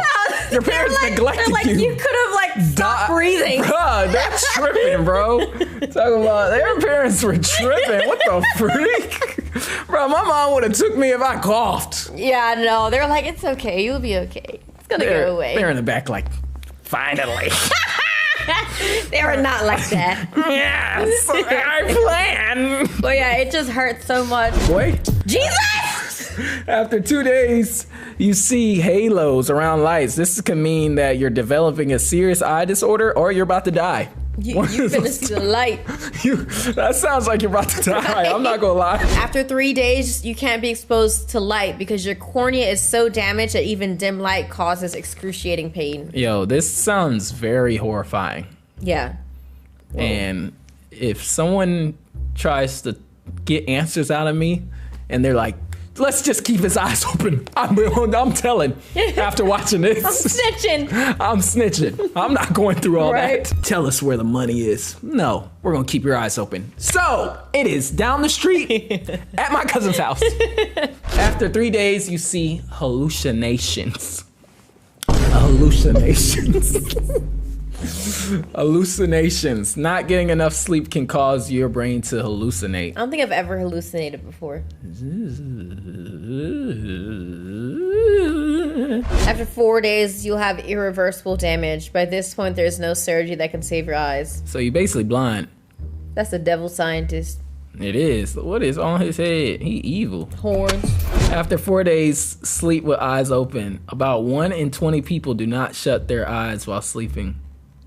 S1: your parents neglected
S2: they're like,
S1: you.
S2: you could have like stopped breathing.
S1: Bro, that's tripping, bro. Talking about their parents were tripping. What the freak? Bro, my mom would have took me if I coughed.
S2: Yeah, no, they're like, "It's okay, you'll be okay. It's gonna go away."
S1: They're in the back like, finally.
S2: They were not like that.
S1: Yes, I plan.
S2: But yeah, it just hurts so much.
S1: Boy,
S2: Jesus!
S1: after 2 days, you see halos around lights. This can mean that you're developing a serious eye disorder or you're about to die.
S2: You're gonna see the light.
S1: That sounds like you're about to die. I'm not gonna lie.
S2: After 3 days, you can't be exposed to light because your cornea is so damaged that even dim light causes excruciating pain.
S1: Yo, this sounds very horrifying.
S2: Yeah. Whoa.
S1: And if someone tries to get answers out of me and they're like, let's just keep his eyes open, I'm telling, after watching this. I'm snitching. I'm not going through all that. Tell us where the money is. No, we're going to keep your eyes open. So, it is down the street at my cousin's house. After 3 days, you see hallucinations. Hallucinations. Not getting enough sleep can cause your brain to hallucinate.
S2: I don't think I've ever hallucinated before. After 4 days, you'll have irreversible damage. By this point, there's no surgery that can save your eyes.
S1: So you're basically blind.
S2: That's the devil scientist.
S1: It is. What is on his head? He evil.
S2: Horns.
S1: After 4 days, sleep with eyes open. About 1 in 20 people do not shut their eyes while sleeping.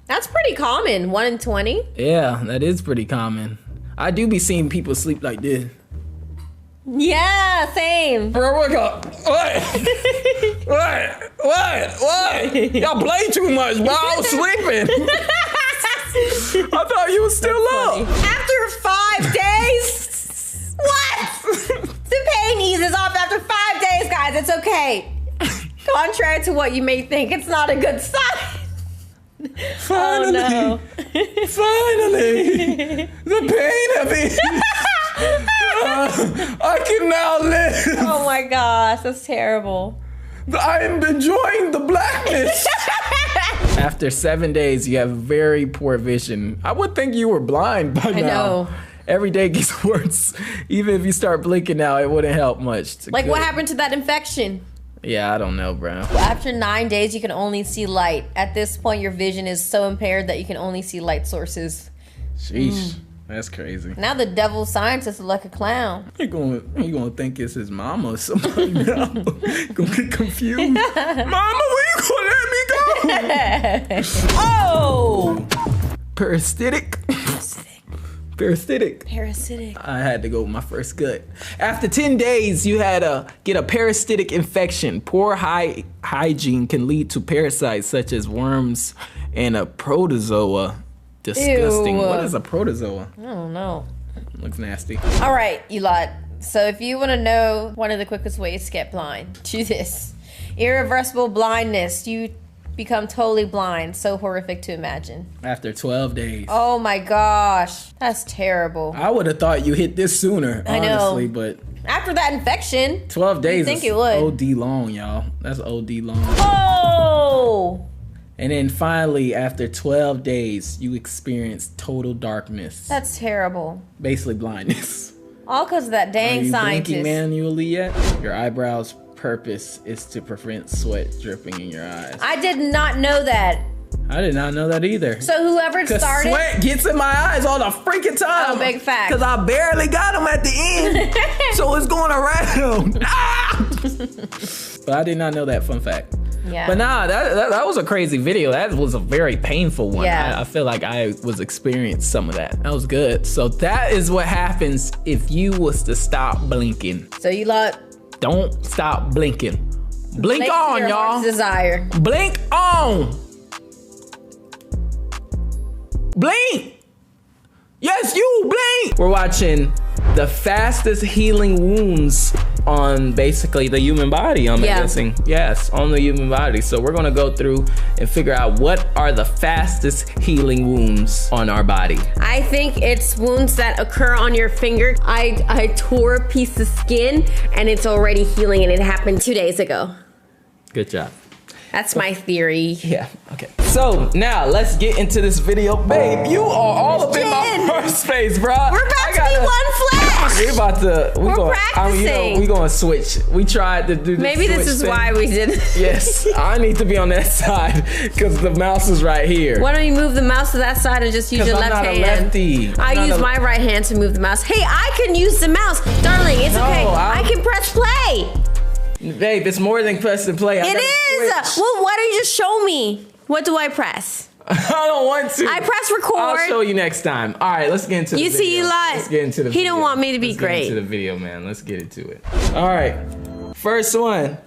S2: That's pretty common. 1 in 20?
S1: Yeah, that is pretty common. I do be seeing people sleep like this.
S2: Yeah, same.
S1: Bro, wake up. What? What? Y'all play too much, bro. I was sleeping. I thought you was still up.
S2: After 5 days? What? The pain eases off after 5 days, guys. It's okay. Contrary to what you may think, it's not a good sign.
S1: Finally,
S2: oh, no.
S1: Finally, the pain of it. I can now live.
S2: Oh my gosh, that's terrible.
S1: I am enjoying the blackness. After 7 days, you have very poor vision. I would think you were blind by now.
S2: I know.
S1: Every day gets worse. Even if you start blinking now, it wouldn't help much.
S2: Like, what happened to that infection?
S1: Yeah, I don't know, bro.
S2: After 9 days, you can only see light. At this point, your vision is so impaired that you can only see light sources.
S1: Sheesh. That's crazy.
S2: Now the devil scientist is like a clown.
S1: He gonna think it's his mama or somebody now. Gonna get confused. Mama, where you gonna let me go?
S2: Oh!
S1: Parasitic. I had to go with my first gut. After 10 days, you had to get a parasitic infection. Poor hygiene can lead to parasites such as worms and a protozoa. Disgusting.
S2: Ew.
S1: What is a protozoa?
S2: I don't know.
S1: Looks nasty.
S2: All right, you lot. So if you want to know one of the quickest ways to get blind, do this. Irreversible blindness. You become totally blind. So horrific to imagine.
S1: After 12 days.
S2: Oh my gosh. That's terrible.
S1: I would have thought you hit this sooner, honestly, but
S2: after that infection,
S1: 12 days
S2: think
S1: is
S2: it would.
S1: OD long, y'all. That's OD long.
S2: Oh!
S1: And then finally, after 12 days, you experience total darkness.
S2: That's terrible.
S1: Basically blindness.
S2: All because of that dang
S1: Are you
S2: scientist.
S1: blinking manually yet? Your eyebrows' purpose is to prevent sweat dripping in your eyes.
S2: I did not know that.
S1: I did not know that either.
S2: So whoever started...
S1: sweat gets in my eyes all the freaking time.
S2: Oh, big fact.
S1: Because I barely got them at the end. So it's going around. Ah! But I did not know that fun fact.
S2: Yeah.
S1: But nah, that was a crazy video. That was a very painful one.
S2: Yeah.
S1: I feel like I was experiencing some of that. That was good. So that is what happens if you was to stop blinking.
S2: So you lot...
S1: Don't stop blinking. Blink
S2: to
S1: on,
S2: your
S1: y'all.
S2: heart's desire.
S1: Blink on. Blink. Yes, you blink. We're watching the fastest healing wounds on basically the human body, I'm guessing. Yes, on the human body. So we're gonna go through and figure out what are the fastest healing wounds on our body.
S2: I think it's wounds that occur on your finger. I tore a piece of skin and it's already healing and it happened 2 days ago.
S1: Good job.
S2: That's my theory.
S1: Yeah, okay. So now let's get into this video. Babe, you are all up in my first face, bro.
S2: We're about to be one flesh.
S1: We're
S2: practicing.
S1: We're gonna switch. We tried to do this.
S2: Maybe this is why we did it.
S1: Yes, I need to be on that side because the mouse is right here.
S2: Why don't you move the mouse to that side and just use your left hand?
S1: I'm not a lefty.
S2: I use my right hand to move the mouse. Hey, I can use the mouse. Darling, it's okay. I can press play.
S1: Babe, it's more than press and play.
S2: It is. Well, why don't you just show me? What do I press?
S1: I don't want to.
S2: I press record.
S1: I'll show you next time. All right, let's get into the
S2: You
S1: video.
S2: see, Eli?
S1: Let's get into the
S2: He
S1: video.
S2: don't want me to be
S1: Let's
S2: great.
S1: Get into the video, man. Let's get into it. All right. First one.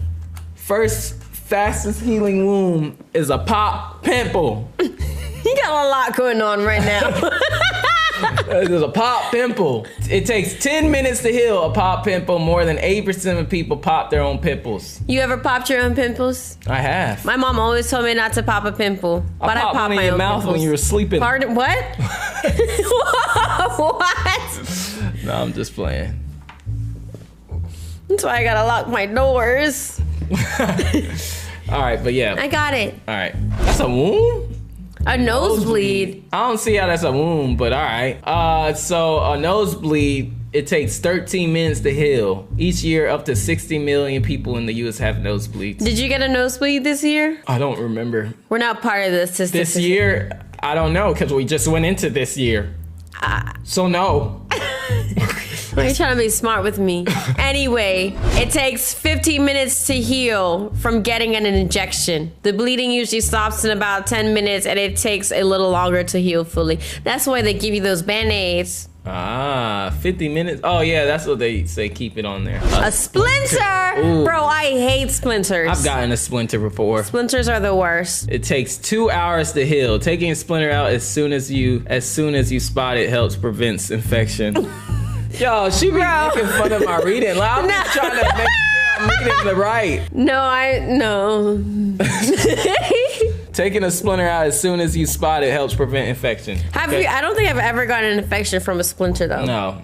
S1: First fastest healing wound is a pop pimple.
S2: You got a lot going on right now.
S1: There's a pop pimple. It takes 10 minutes to heal a pop pimple. More than 8% of people pop their own pimples.
S2: You ever popped your own pimples?
S1: I have.
S2: My mom always told me not to pop a pimple, but I
S1: popped
S2: popped
S1: one in
S2: my
S1: your
S2: own
S1: mouth
S2: pimples.
S1: when you were sleeping.
S2: Pardon? What? What?
S1: No, I'm just playing.
S2: That's why I gotta lock my doors.
S1: All right, but yeah.
S2: I got it.
S1: All right. That's a wound?
S2: A nosebleed.
S1: I don't see how that's a wound, but all right. So a nosebleed, it takes 13 minutes to heal. Each year, up to 60 million people in the U.S. have nosebleeds.
S2: Did you get a nosebleed this year?
S1: I don't remember.
S2: We're not part of this.
S1: This year, I don't know, because we just went into this year. So no.
S2: Why are you trying to be smart with me? Anyway, it takes 15 minutes to heal from getting an injection. The bleeding usually stops in about 10 minutes and it takes a little longer to heal fully. That's why they give you those Band-Aids.
S1: 50 minutes? Oh yeah, that's what they say, keep it on there.
S2: A splinter?
S1: Ooh.
S2: Bro, I hate splinters.
S1: I've gotten a splinter before.
S2: Splinters are the worst.
S1: It takes 2 hours to heal. Taking a splinter out as soon as you spot it helps prevent infection. Yo, she be making fun of my reading. Like, I'm just trying to make sure I'm reading the right.
S2: No.
S1: Taking a splinter out as soon as you spot it helps prevent infection.
S2: Have
S1: Okay?
S2: you? I don't think I've ever gotten an infection from a splinter though.
S1: No,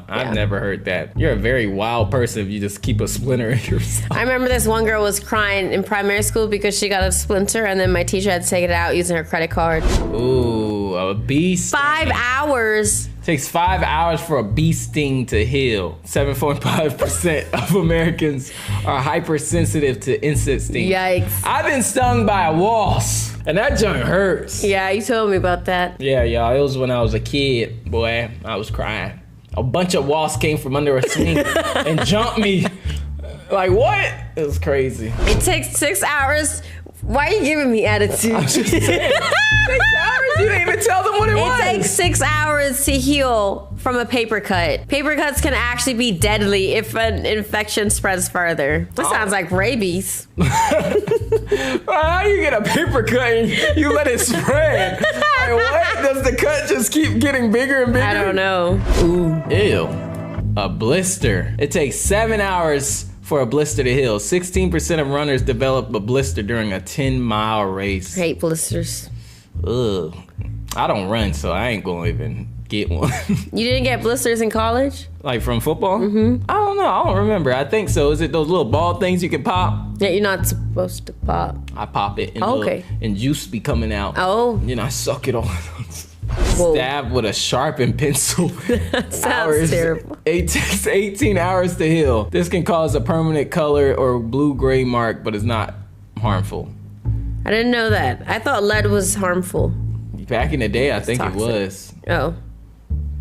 S1: I've
S2: Yeah.
S1: never heard that. You're a very wild person if you just keep a splinter in yourself.
S2: I remember this one girl was crying in primary school because she got a splinter and then my teacher had to take it out using her credit card.
S1: Ooh, a bee sting.
S2: 5 hours.
S1: Takes 5 hours for a bee sting to heal. 7.5% of Americans are hypersensitive to insect stings.
S2: Yikes.
S1: I've been stung by a wasp, and that junk hurts.
S2: Yeah, you told me about that.
S1: Yeah, y'all. It was when I was a kid. Boy, I was crying. A bunch of wasps came from under a swing and jumped me. Like, what? It was crazy.
S2: It takes 6 hours. Why are you giving me attitude?
S1: 6 hours? You didn't even tell them what it was.
S2: It takes 6 hours to heal from a paper cut. Paper cuts can actually be deadly if an infection spreads further. This sounds like rabies.
S1: How you get a paper cut and you let it spread? Like, what? Does the cut just keep getting bigger and bigger?
S2: I don't know.
S1: Ooh. Ew. A blister. It takes 7 hours for a blister to heal. 16% of runners develop a blister during a 10-mile race.
S2: Hate blisters.
S1: Ugh. I don't run, so I ain't gonna even get one.
S2: You didn't get blisters in college?
S1: Like from football? Mm-hmm. I don't know. I don't remember. I think so. Is it those little ball things you can pop?
S2: Yeah, you're not supposed to pop.
S1: I pop it and,
S2: Okay.
S1: And juice be coming out.
S2: Oh.
S1: And then I suck it all.
S2: Whoa.
S1: Stab with a sharpened pencil.
S2: Sounds terrible.
S1: It takes 18 hours to heal. This can cause a permanent color or blue-gray mark, but it's not harmful.
S2: I didn't know that. I thought lead was harmful.
S1: Back in the day, I think
S2: toxic.
S1: it was.
S2: Oh.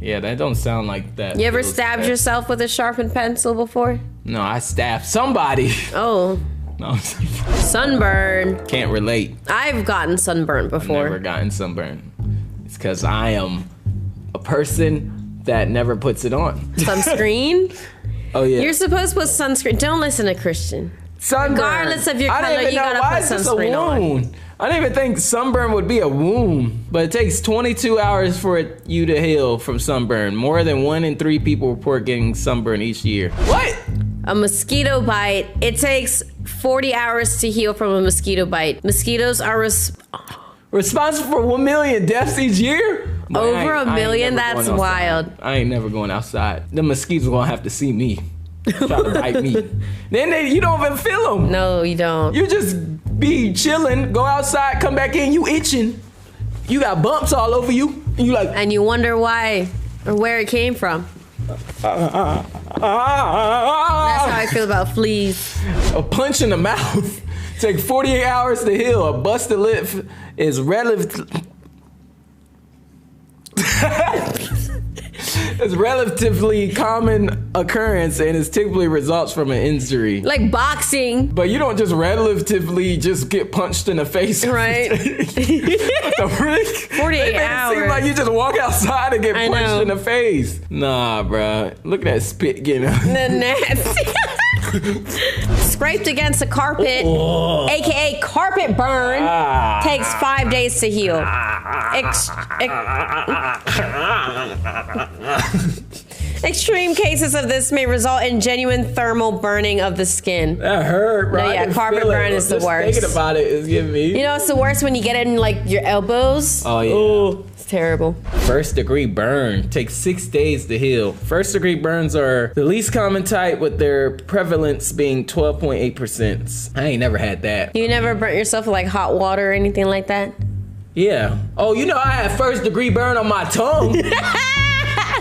S1: Yeah, that don't sound like that.
S2: You ever
S1: feels
S2: stabbed
S1: bad.
S2: yourself with a sharpened pencil before?
S1: No, I stabbed somebody.
S2: Oh.
S1: No,
S2: Sunburn.
S1: can't relate.
S2: I've gotten sunburn before.
S1: Never gotten sunburn. It's because I am a person that never puts it on.
S2: Sunscreen?
S1: Oh yeah.
S2: You're supposed to put sunscreen. Don't listen to Christian.
S1: Sunburn.
S2: Regardless of your
S1: I
S2: color,
S1: didn't even
S2: you
S1: know
S2: gotta
S1: why
S2: put
S1: is this a
S2: sunscreen on.
S1: wound. I didn't even think sunburn would be a wound, but it takes 22 hours for you to heal from sunburn. More than 1 in 3 people report getting sunburn each year. What?
S2: A mosquito bite. It takes 40 hours to heal from a mosquito bite. Mosquitoes are
S1: Responsible for 1 million deaths each year? But
S2: over
S1: I
S2: a
S1: ain't
S2: million.
S1: never
S2: That's
S1: going outside.
S2: wild.
S1: I ain't never going outside. The mosquitoes gonna have to see me. Try to bite me. Then you don't even feel them.
S2: No, you don't.
S1: You just be chilling, go outside, come back in, you itching. You got bumps all over you. And you like,
S2: And you wonder why or where it came from. That's how I feel about fleas.
S1: a punch in the mouth. Take 48 hours to heal. A busted lip is relative. It's relatively common occurrence and it typically results from an injury.
S2: Like boxing.
S1: But you don't just relatively just get punched in the face.
S2: Right.
S1: What the frick?
S2: 48 hours.
S1: It seems like you just walk outside and get
S2: I
S1: punched
S2: know.
S1: in the face. Nah, bruh. Look at that spit getting out.
S2: The nasty. Scraped against a carpet, aka carpet burn, takes 5 days to heal. Extreme cases of this may result in genuine thermal burning of the skin.
S1: That hurt, bro.
S2: No, yeah, carpet burn is the worst.
S1: Thinking about it is giving me.
S2: You know, it's the worst when you get it in like your elbows.
S1: Oh, yeah.
S2: Ooh, it's terrible.
S1: First degree burn takes 6 days to heal. First degree burns are the least common type, with their prevalence being 12.8%. I ain't never had that.
S2: You never burnt yourself with like hot water or anything like that?
S1: Yeah. Oh, you know I had first degree burn on my tongue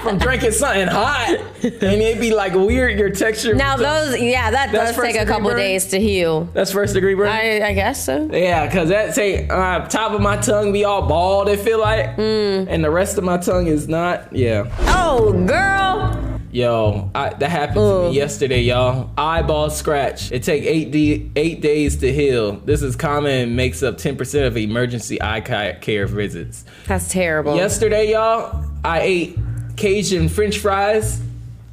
S1: from drinking something hot, and it'd be like weird. Your texture.
S2: Now those, yeah, that does
S1: first
S2: take a
S1: degree
S2: couple
S1: burn?
S2: days to heal.
S1: That's first degree burn.
S2: I guess so.
S1: Yeah, cause that take top of my tongue be all bald. It feel like, and the rest of my tongue is not. Yeah.
S2: Oh, girl.
S1: Yo, that happened to me yesterday, y'all. Eyeball scratch. It take 8 days to heal. This is common and makes up 10% of emergency eye care visits.
S2: That's terrible.
S1: Yesterday, y'all, I ate Cajun French fries,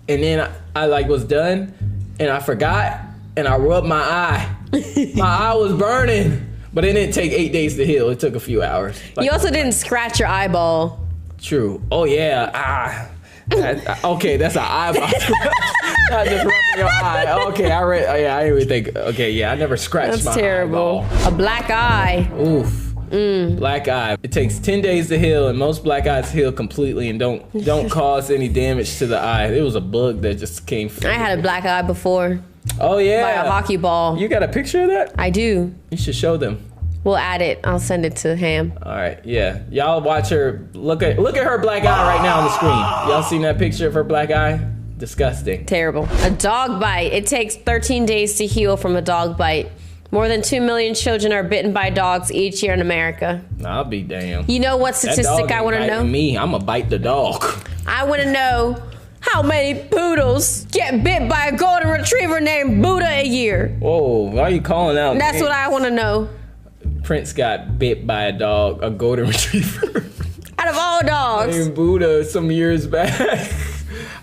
S1: and then I like was done, and I forgot, and I rubbed my eye. My eye was burning, but it didn't take 8 days to heal. It took a few hours. Like,
S2: You also didn't scratch your eyeball.
S1: True. Oh yeah. Okay, that's an eyeball. Not just rubbing your eye. Okay, I didn't even think. Okay, yeah, I never scratched
S2: That's
S1: my
S2: terrible.
S1: eyeball.
S2: A black eye.
S1: Oof. Black eye. It takes 10 days to heal, and most black eyes heal completely and don't cause any damage to the eye. It was a bug that just came from.
S2: I had a black eye before
S1: Oh yeah.
S2: by a hockey ball.
S1: You got a picture of that?
S2: I do.
S1: You should show them.
S2: We'll add it. I'll send it to Ham.
S1: All right, yeah. Y'all watch her. Look at her black eye right now on the screen. Y'all seen that picture of her black eye? Disgusting.
S2: Terrible. A dog bite. It takes 13 days to heal from a dog bite. More than 2 million children are bitten by dogs each year in America.
S1: I'll be damned.
S2: You know what
S1: That
S2: statistic
S1: dog
S2: I
S1: ain't
S2: want to
S1: biting
S2: know?
S1: Me, I'ma bite the dog.
S2: I want to know how many poodles get bit by a golden retriever named Buddha a year.
S1: Whoa, why are you calling out?
S2: That's
S1: names?
S2: what I want to know.
S1: Prince got bit by a dog, a golden retriever.
S2: Out of all dogs.
S1: Named Buddha some years back.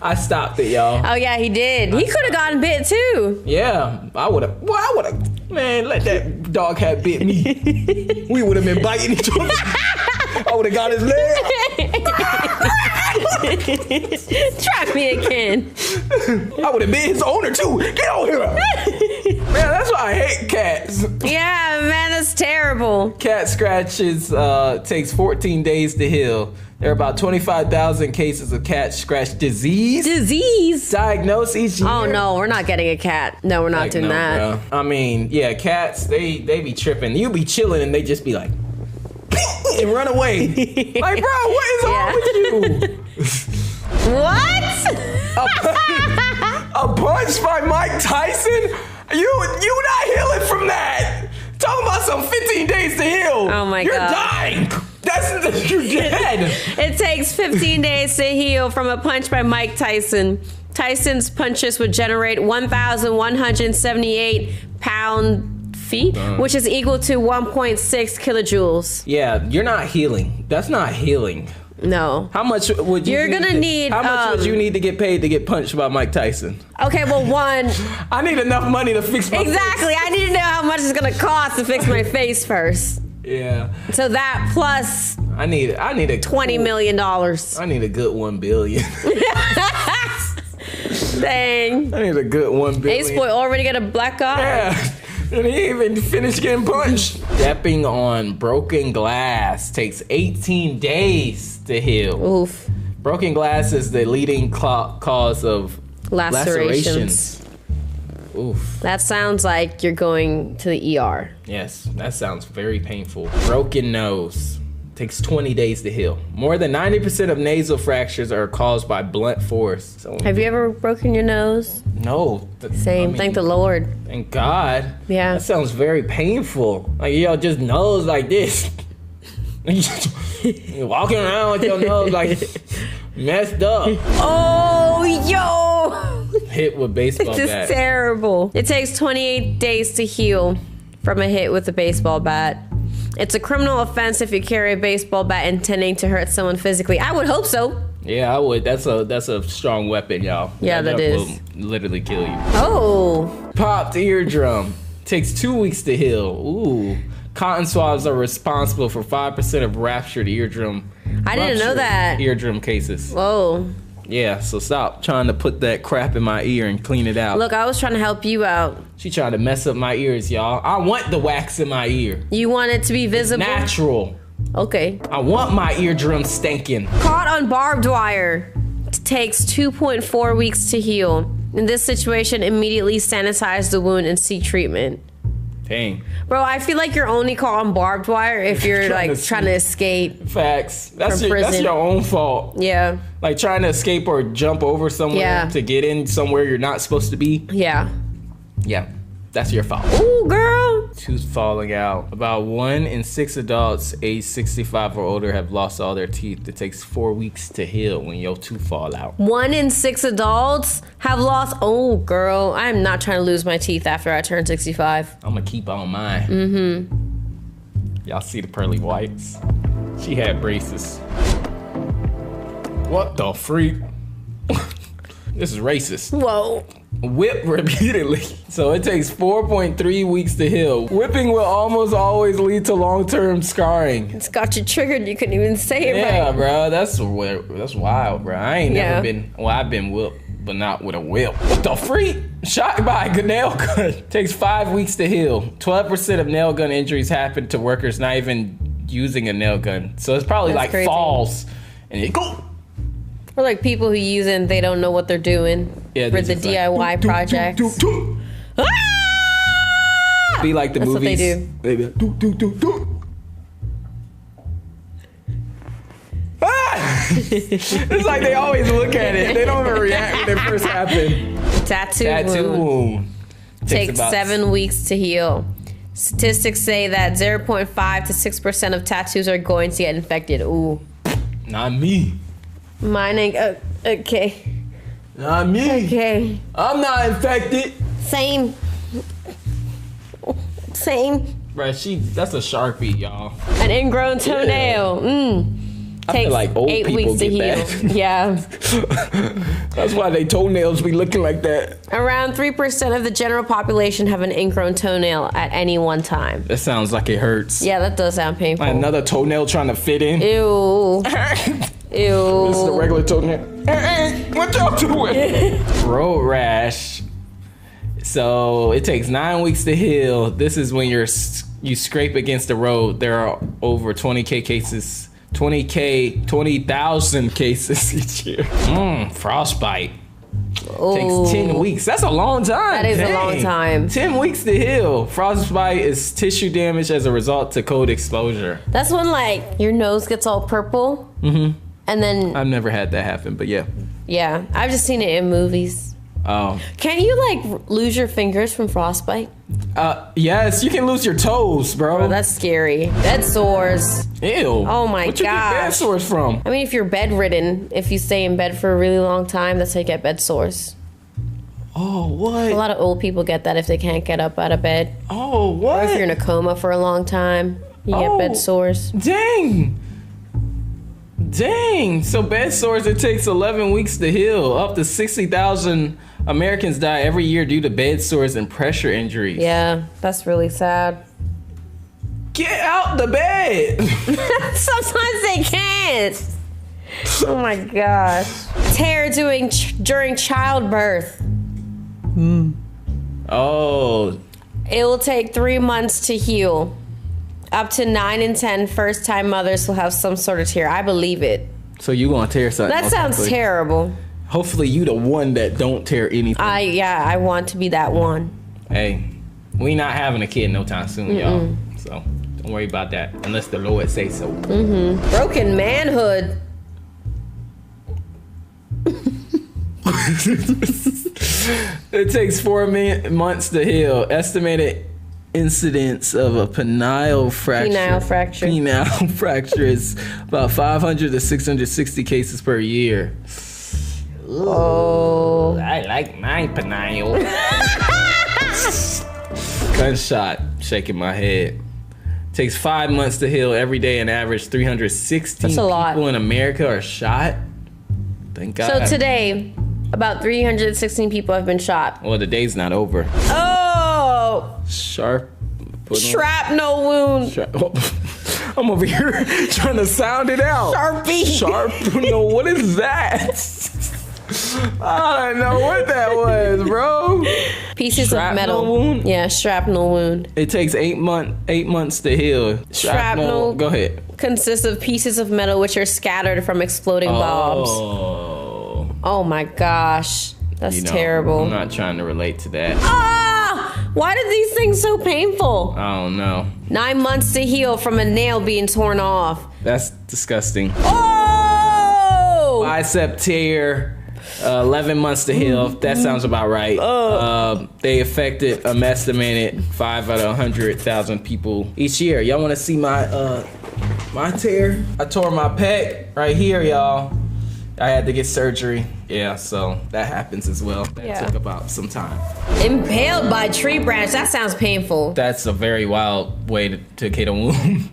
S1: I stopped it, y'all.
S2: Oh yeah, he did. He could have gotten bit too.
S1: Yeah, I would have. Well, I would have. Man, let that dog have bit me. We would have been biting each other. I would have got his leg.
S2: Try me again.
S1: I would have been his owner too. Get over here. Man, that's why I hate cats.
S2: Yeah, man, that's terrible.
S1: Cat scratches takes 14 days to heal. There are about 25,000 cases of cat scratch disease diagnosed each year.
S2: Oh no, we're not getting a cat. No, we're not
S1: Like,
S2: doing
S1: no,
S2: that.
S1: bro. I mean, yeah, cats, they be tripping. You be chilling and they just be like, and run away. Like, bro, what is wrong with you?
S2: What?
S1: A punch by Mike Tyson? You not healing from that. Talking about some 15 days to heal.
S2: Oh my
S1: You're
S2: God.
S1: dying. You're dead.
S2: It takes 15 days to heal from a punch by Mike Tyson. Tyson's punches would generate 1,178 pound-feet, which is equal to 1.6 kilojoules.
S1: Yeah, you're not healing. That's not healing.
S2: No.
S1: How much would you?
S2: You're gonna need,
S1: How much would you need to get paid to get punched by Mike Tyson?
S2: Okay, well, one.
S1: I need enough money to fix my
S2: Exactly. I need to know how much it's gonna cost to fix my face first.
S1: Yeah.
S2: So that plus
S1: I need a
S2: $20 million.
S1: I need a good 1 billion.
S2: Dang.
S1: I need a good 1 billion.
S2: Ace Boy already got a black eye.
S1: Yeah. And he even finished getting punched. Stepping on broken glass takes 18 days to heal.
S2: Oof.
S1: Broken glass is the leading cause of
S2: Lacerations.
S1: Oof.
S2: That sounds like you're going to the ER.
S1: Yes, that sounds very painful. Broken nose takes 20 days to heal. More than 90% of nasal fractures are caused by blunt force. So,
S2: Have you ever broken your nose?
S1: no.
S2: Same. Thank the Lord.
S1: Thank God.
S2: Yeah.
S1: That sounds very painful. Like, yo, just nose like this. You're walking around with your nose like Messed up.
S2: Oh, yo.
S1: Hit with baseball
S2: This
S1: bat.
S2: is terrible. It takes 28 days to heal from a hit with a baseball bat. It's a criminal offense if you carry a baseball bat intending to hurt someone physically. I would hope so.
S1: Yeah, I would. That's a strong weapon, y'all.
S2: Yeah, that is.
S1: Will literally kill you.
S2: Oh.
S1: Popped eardrum. Takes 2 weeks to heal. Ooh. Cotton swabs are responsible for 5% of ruptured eardrum.
S2: I didn't know that.
S1: Eardrum cases.
S2: Whoa.
S1: Yeah, so stop trying to put that crap in my ear and clean it out.
S2: Look, I was trying to help you out.
S1: She tried to mess up my ears, y'all. I want the wax in my ear.
S2: You want it to be visible?
S1: Natural.
S2: Okay.
S1: I want my eardrum stinking.
S2: Caught on barbed wire. It takes 2.4 weeks to heal. In this situation, immediately sanitize the wound and seek treatment.
S1: Dang.
S2: Bro, I feel like you're only caught on barbed wire if you're
S1: Trying
S2: like
S1: to
S2: trying to escape.
S1: Facts. That's
S2: From
S1: your, that's
S2: prison.
S1: your own fault.
S2: Yeah.
S1: Like trying to escape or jump over somewhere
S2: Yeah.
S1: to get in somewhere you're not supposed to be.
S2: Yeah.
S1: Yeah, that's your fault.
S2: Ooh, girl.
S1: Tooth falling out. About 1 in 6 adults age 65 or older have lost all their teeth. It takes 4 weeks to heal when your tooth fall out.
S2: 1 in 6 adults have lost. Oh, girl. I'm not trying to lose my teeth after I turn 65.
S1: I'm gonna keep on mine. Mm-hmm. Y'all see the pearly whites? She had braces. What the freak? This is racist.
S2: Whoa.
S1: Whip repeatedly. So it takes 4.3 weeks to heal. Whipping will almost always lead to long-term scarring.
S2: It's got you triggered. You couldn't even say it
S1: Yeah,
S2: right.
S1: bro, that's wild, bro. I ain't
S2: Yeah.
S1: never been. Well, I've been whipped, but not with a whip. What the freak? Shot by a nail gun. Takes 5 weeks to heal. 12% of nail gun injuries happen to workers not even using a nail gun. So it's probably
S2: That's
S1: like
S2: crazy.
S1: falls and it go.
S2: Or like people who use it and they don't know what they're doing
S1: Yeah,
S2: for
S1: they
S2: the
S1: just like,
S2: DIY projects. Ah!
S1: Be like the
S2: That's what they
S1: movies.
S2: do.
S1: They be like, Ah! It's like they always look at it. They don't even react when it first happened.
S2: Tattoo wound.
S1: wound.
S2: Takes
S1: about
S2: 7 weeks to heal. Statistics say that 0.5 to 6% of tattoos are going to get infected. Ooh.
S1: Not me.
S2: Mine ain't. Okay.
S1: Not me.
S2: Okay.
S1: I'm not infected.
S2: Same. Same.
S1: Bruh, that's a Sharpie, y'all.
S2: An ingrown toenail.
S1: I
S2: Takes
S1: feel like old
S2: 8
S1: people
S2: weeks to heal.
S1: get that.
S2: Yeah.
S1: That's why they toenails be looking like that.
S2: Around 3% of the general population have an ingrown toenail at any one time.
S1: That sounds like it hurts.
S2: Yeah, that does sound painful.
S1: Like another toenail trying to fit in.
S2: Ew. Ew.
S1: This is the regular toenail. What y'all doing? Road rash. So it takes 9 weeks to heal. This is when you scrape against the road. There are over 20,000 cases. 20,000 cases each year. Frostbite. Takes 10 weeks. That's a long time.
S2: That is a long time.
S1: 10 weeks to heal. Frostbite is tissue damage as a result to cold exposure.
S2: That's when like your nose gets all purple. Mm-hmm. And then
S1: I've never had that happen, but yeah.
S2: yeah, I've just seen it in movies.
S1: Oh.
S2: Can you like lose your fingers from frostbite?
S1: Yes, you can lose your toes, bro.
S2: Oh, that's scary. Bed sores.
S1: Ew.
S2: Oh my
S1: What you get bed
S2: gosh.
S1: sores from?
S2: I mean, if you're bedridden, if you stay in bed for a really long time, that's how you get bed sores.
S1: Oh,
S2: A
S1: what?
S2: lot of old people get that if they can't get up out of bed.
S1: Oh,
S2: Or
S1: what?
S2: if you're in a coma for a long time, you get
S1: Oh.
S2: bed sores.
S1: Dang. Dang. So bed sores, it takes 11 weeks to heal. Up to 60,000 Americans die every year due to bed sores and pressure injuries.
S2: Yeah, that's really sad.
S1: Get out the bed.
S2: Sometimes they can't. Oh my gosh. Tear during childbirth.
S1: Oh.
S2: It will take 3 months to heal. Up to 9 in 10 first-time mothers will have some sort of tear. I believe it.
S1: So you gonna tear something?
S2: That sounds
S1: hopefully.
S2: terrible.
S1: Hopefully you the one that don't tear anything.
S2: I want to be that one.
S1: Hey, we not having a kid no time soon, y'all. So don't worry about that unless the Lord say so.
S2: Broken manhood.
S1: It takes 4 months to heal. Estimated incidence of a penile fracture. Penile fracture is about 500 to 660 cases per year.
S2: Oh.
S1: I like my penile. Gunshot, shaking my head. Takes 5 months to heal. Every day, an average 316 people in America are shot. Thank God.
S2: So today, about 316 people have been shot.
S1: Well, the day's not over.
S2: Oh! Shrapnel wound.
S1: I'm over here trying to sound it out. Sharpnel. What is that? I don't know what that was, bro.
S2: Pieces of metal.
S1: Wound?
S2: Yeah, shrapnel wound.
S1: It takes 8 months to heal.
S2: Shrapnel.
S1: Go ahead.
S2: Consists of pieces of metal which are scattered from exploding bombs. Oh my gosh. That's terrible.
S1: I'm not trying to relate to that.
S2: Ah! Why are these things so painful?
S1: I don't know.
S2: 9 months to heal from a nail being torn off.
S1: That's disgusting.
S2: Oh!
S1: Bicep tear. 11 months to heal. That sounds about right. They affected an estimated 5 out of 100,000 people each year. Y'all want to see my tear? I tore my pec right here, y'all. I had to get surgery. Yeah, so that happens as well. That took about some time.
S2: Impaled by tree branch. That sounds painful.
S1: That's a very wild way to get a wound.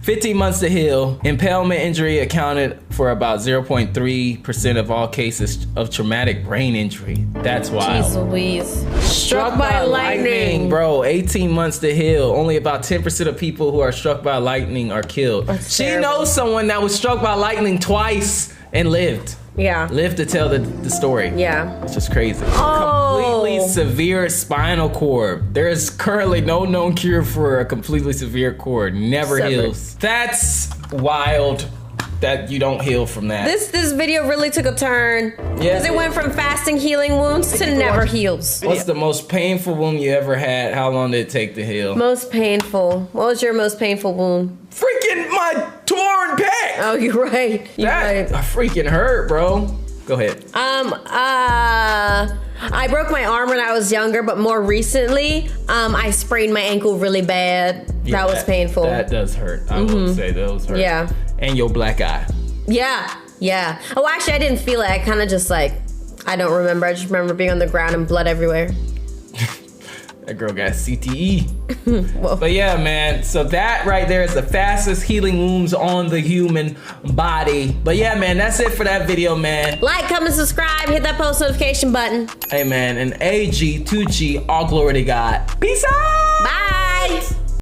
S1: 15 months to heal. Impalement injury accounted for about 0.3% of all cases of traumatic brain injury. That's wild.
S2: Jeez Louise. Struck by lightning.
S1: Bro, 18 months to heal. Only about 10% of people who are struck by lightning are killed. She knows someone that was struck by lightning twice and lived.
S2: Yeah.
S1: Lived to tell the story.
S2: Yeah.
S1: It's just crazy.
S2: Oh.
S1: Completely severe spinal cord. There is currently no known cure for a completely severe cord. Never heals. That's wild that you don't heal from that.
S2: This video really took a turn. Because it went from fasting healing wounds to never heals.
S1: What's the most painful wound you ever had? How long did it take to heal?
S2: Most painful. What was your most painful wound?
S1: Freaking my torn pec!
S2: Oh, you're right.
S1: That freaking hurt, bro. Go ahead.
S2: I broke my arm when I was younger, but more recently, I sprained my ankle really bad.
S1: Yeah,
S2: that was painful.
S1: That does hurt. I will say those hurt.
S2: Yeah.
S1: And your black eye.
S2: Yeah. Oh, actually, I didn't feel it. I kind of just I don't remember. I just remember being on the ground and blood everywhere.
S1: That girl got CTE. But yeah, man. So that right there is the fastest healing wounds on the human body. But yeah, man, that's it for that video, man.
S2: Like, comment, subscribe, hit that post notification button.
S1: Hey, man, and AG, 2G, all glory to God. Peace out.
S2: Bye.